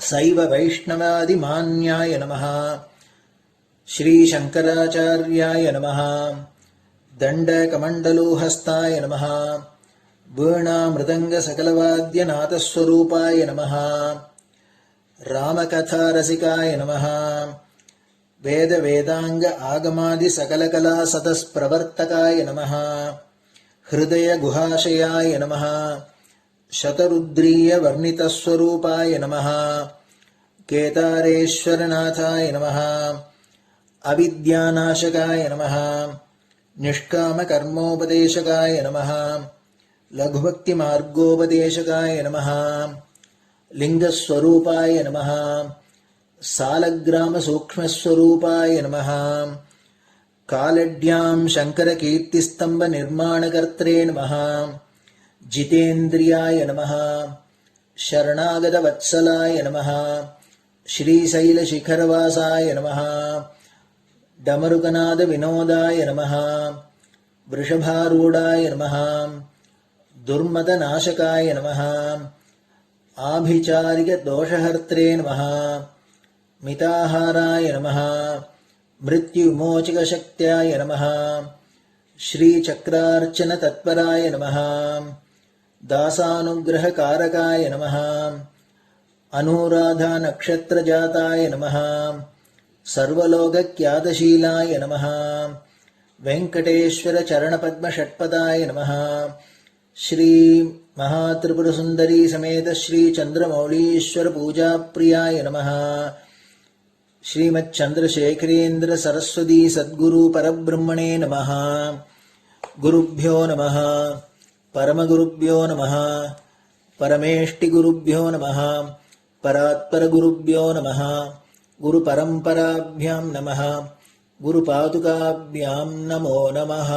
शैव वैष्णवादिमान्याय नमः श्रीशङ्कराचार्याय नमः दण्डकमण्डलोहस्ताय नमः वीणामृदङ्गसकलवाद्यनाथस्वरूपाय नमः रामकथारसिकाय नमः वेदवेदाङ्ग आगमादिसकलकलासतस्प्रवर्तकाय नमः हृदयगुहाशयाय नमः शतरुद्रीयवर्णितस्वरूपाय नमः केदारेश्वरनाथाय नमः अविद्यानाशकाय नमः निष्कामकर्मोपदेशकाय नमः लघुभक्तिमार्गोपदेशकाय नमः लिङ्गस्वरूपाय नमः सालग्रामसूक्ष्मस्वरूपाय नमः कालड्यां शङ्करकीर्तिस्तम्भनिर्माणकर्त्रे नमः जितेन्द्रियाय नमः शरणागतवत्सलाय नमः श्रीशैलशिखरवासाय नमः डमरुकनादविनोदाय नमः वृषभारूढाय नमः दुर्मदनाशकाय नमः आभिचारिकदोषहर्त्रे नमः मिताहाराय नमः मृत्युविमोचकशक्त्याय नमः श्रीचक्रार्चनतत्पराय नमः दासानुग्रहकारकाय नमः அனுராதா நக்ஷத்திர ஜாதாய நமஹ. சர்வலோகக்யாதசீலாய நமஹ. வெங்கடேஸ்வர சரணபத்ம ஷட்பதாய நமஹ. ஸ்ரீ மகாத்ரிபுர சுந்தரி சமேத ஸ்ரீ சந்திரமௌலீஸ்வர பூஜா பிரியாய நமஹ. ஸ்ரீமத் சந்திரசேகரேந்திர சரஸ்வதி சத்குரு பரபிரம்மணே நமஹ. குருப்யோ நமஹ. பரமகுருப்யோ நமஹ. பரமேஷ்டிகுருப்யோ நமஹ. பராத்பரகுருப்யோ நமஹ. குரு பரம்பராபியாம் நமஹ. குரு பாதுகாபியாம் நமோ நமஹ.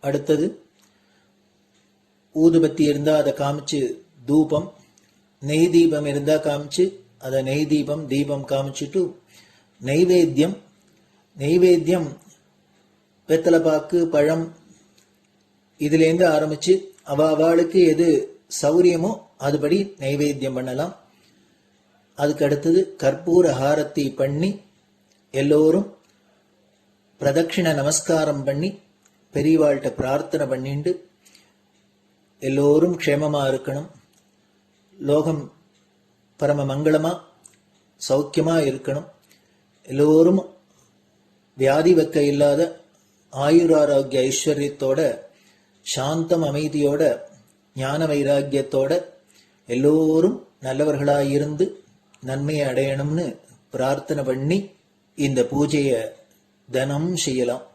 அடுத்தது ஊதுபத்தி இருந்தா அதை காமிச்சு தூபம், நெய் தீபம் இருந்தா காமிச்சு அதை நெய் தீபம் தீபம் காமிச்சுட்டு நைவேத்தியம் வெத்தலைப்பாக்கு பழம் இதுலேருந்து ஆரம்பிச்சு அவளுக்கு எது சௌரியமோ அதுபடி நைவேத்தியம் பண்ணலாம். அதுக்கு அடுத்தது கற்பூர ஹாரத்தி பண்ணி எல்லோரும் பிரதட்சிண நமஸ்காரம் பண்ணி பெரியவாள்கிட்ட பிரார்த்தனை பண்ணிண்டு எல்லோரும் க்ஷேமமா இருக்கணும், லோகம் பரம மங்களமா சௌக்கியமா இருக்கணும், எல்லோரும் வியாதி வெக்க இல்லாத ஆயுராரோக்கிய ஐஸ்வர்யத்தோட சாந்தம் அமைதியோட ஞான வைராக்கியத்தோட எல்லோரும் நல்லவர்களாயிருந்து நன்மையை அடையணும்னு பிரார்த்தனை பண்ணி இந்த பூஜையை தினம் செய்யலாம்.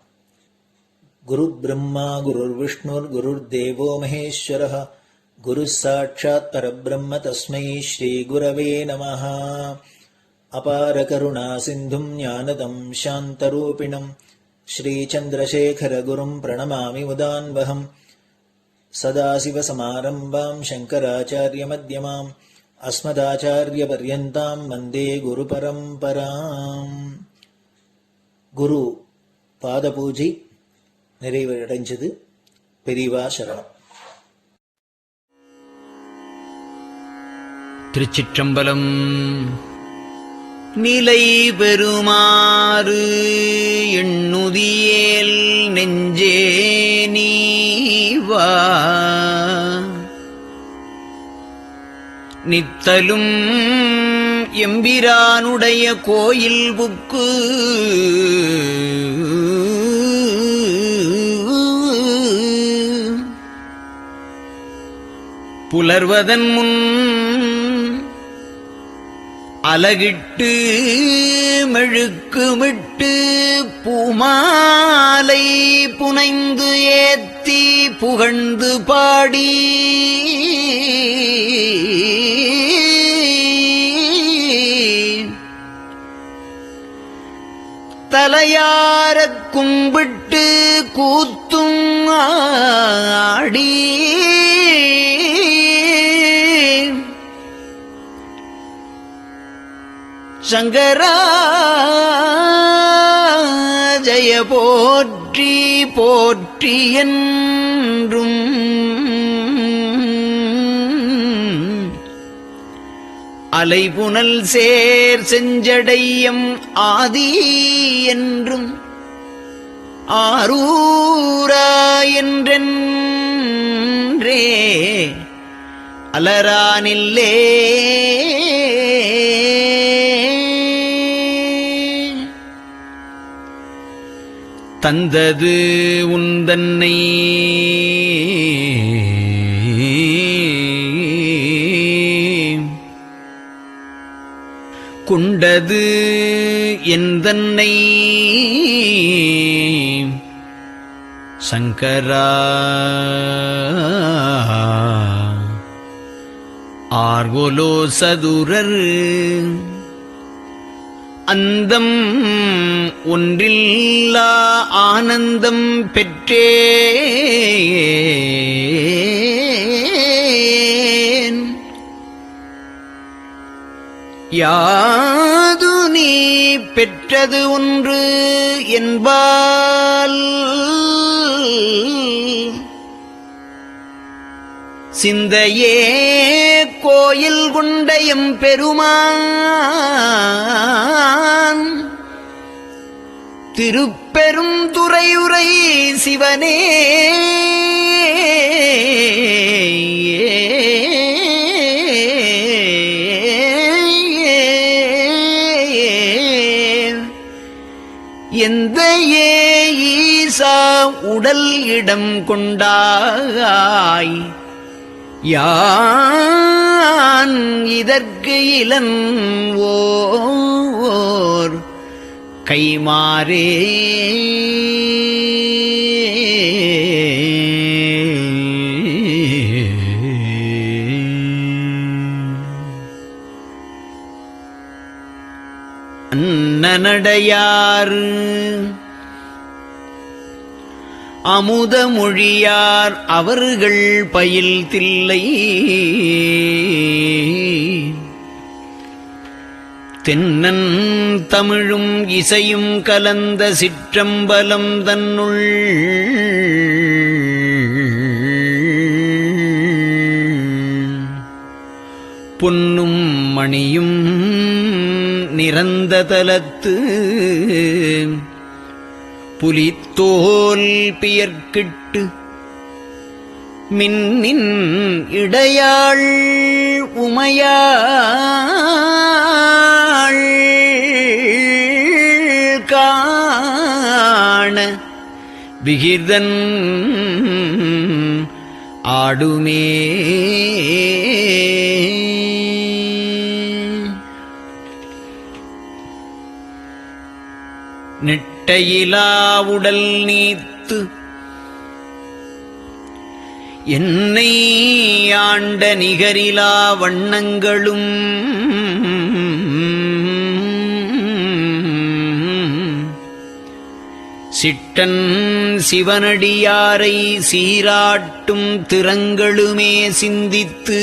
குரு பிரம்மா குருர் விஷ்ணுர் குருர் தேவோ மகேஸ்வரः குரு சாட்சாத் பரபிரம்ம தஸ்மை ஸ்ரீ குரவே நமः. அபார கருணா சிந்தும் ஞானதம் சாந்தரூபிணம் ஸ்ரீ சந்திரசேகர குரும் பிரணமாமி முதான்வகம். சதாசிவசமாரம்பாம் சங்கராச்சாரிய மத்யமாம் அஸ்மதாச்சாரிய பர்யந்தாம் வந்தே குரு பரம்பராம். குரு பாத பூஜை நிறைவடைஞ்சது. பெரியவா சரணம். திருச்சிற்றம்பலம். நிலை பெறுமாறு எண்ணுதியேல் நெஞ்சே நீவா நித்தலும் எம்பிரானுடைய கோயில் புக்கு புலர்வதன் முன் அலகிட்டு மெழுக்குமிட்டு பூமாலை புனைந்து ஏத்தி புகழ்ந்து பாடி தலையாரக் கும்பிட்டு கூத்தும் ஆடி சங்கரா ஜய போற்றி போற்றி என்றும் அலைபுனல் சேர் செஞ்சடையம் ஆதி என்றும் ஆரூரா என்றென்றே அலரானில்லே தந்தது உந்தன்னை கொண்டது எந்தன்னை சங்கரா ஆர்கோலோ சதுரர் அந்தம் ஒன்றில்லா ஆனந்தம் பெற்றேன் யாது நீ பெற்றது ஒன்று என்பால் சிந்தையே கோயில் கொண்டயம் பெருமான் திருப்பெரும் துறையுரை சிவனே எந்த ஈசா உடல் இடம் கொண்டாய் யான் இதற்கு இளன்வோர் கைமாறே அன்னநடையார் அமுதமொழியார் அவர்கள் பயில் தில்லை தென்னன் தமிழும் இசையும் கலந்த சிற்றம்பலம் தன்னுள் பொன்னும் மணியும் நிறந்த தலத்து புலித்தோல் பியர்க்கிட்டு மின்னின் இடையாள் உமையாள் காண விகிர்தன் ஆடுமே நெட்டையிலாவுடல் நீத்து என்னை ஆண்ட நிகரிலா வண்ணங்களும் சிட்டன் சிவனடியாரை சீராட்டும் திறங்களுமே சிந்தித்து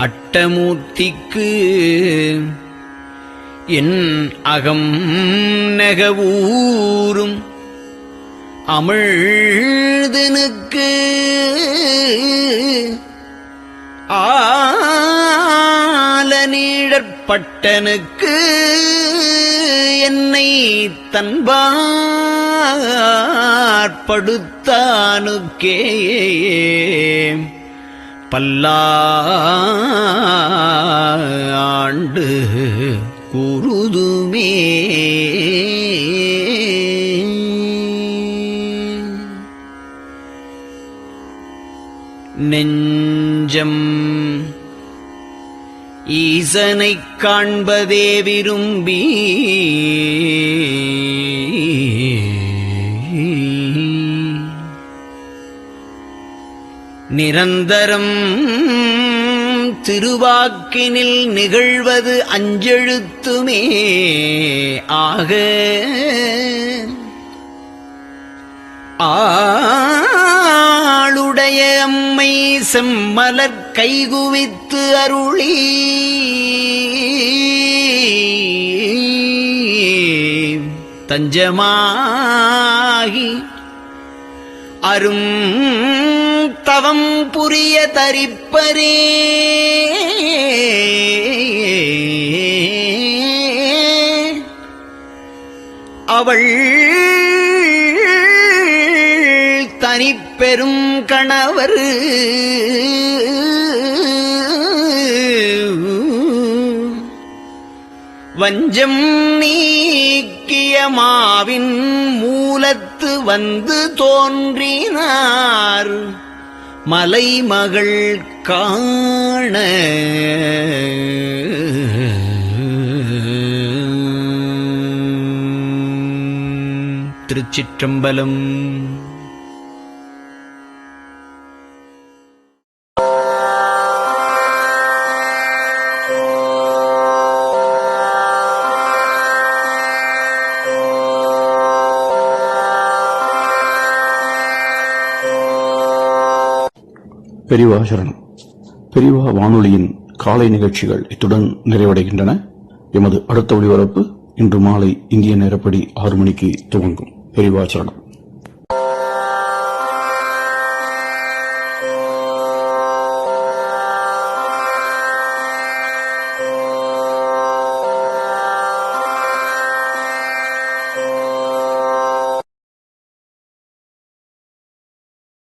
அட்டமூர்த்திக்கு என் அகம் நெகவூரும் அமிழ்தனுக்கு ஆலநீழற்பட்டனுக்கு என்னை தன்பாற்படுத்தானுக்கே பல்லாண்டு குருதுமே நெஞ்சம் ஈசனைக் காண்பதே விரும்பி நிரந்தரம் திருவாக்கினில் நிகழ்வது அஞ்செழுத்துமே ஆக ஆளுடைய அம்மை செம்மலர் கைகுவித்து அருளி தஞ்சமாகி அரும் தவம் புரிய தரிப்பரே அவள் தனிப்பெரும் கணவர் வஞ்சம் நீக்கிய மாவின் மூலத்து வந்து தோன்றினார் மலைமகள் காண திருச்சிற்றம்பலம். பெரிவா சரணம். பெரிவா வானொலியின் காலை நிகழ்ச்சிகள் இத்துடன் நிறைவடைகின்றன. எமது அடுத்த ஒளிபரப்பு இன்று மாலை இந்திய நேரப்படி 6 மணிக்கு துவங்கும். பெரிவா சரணம்.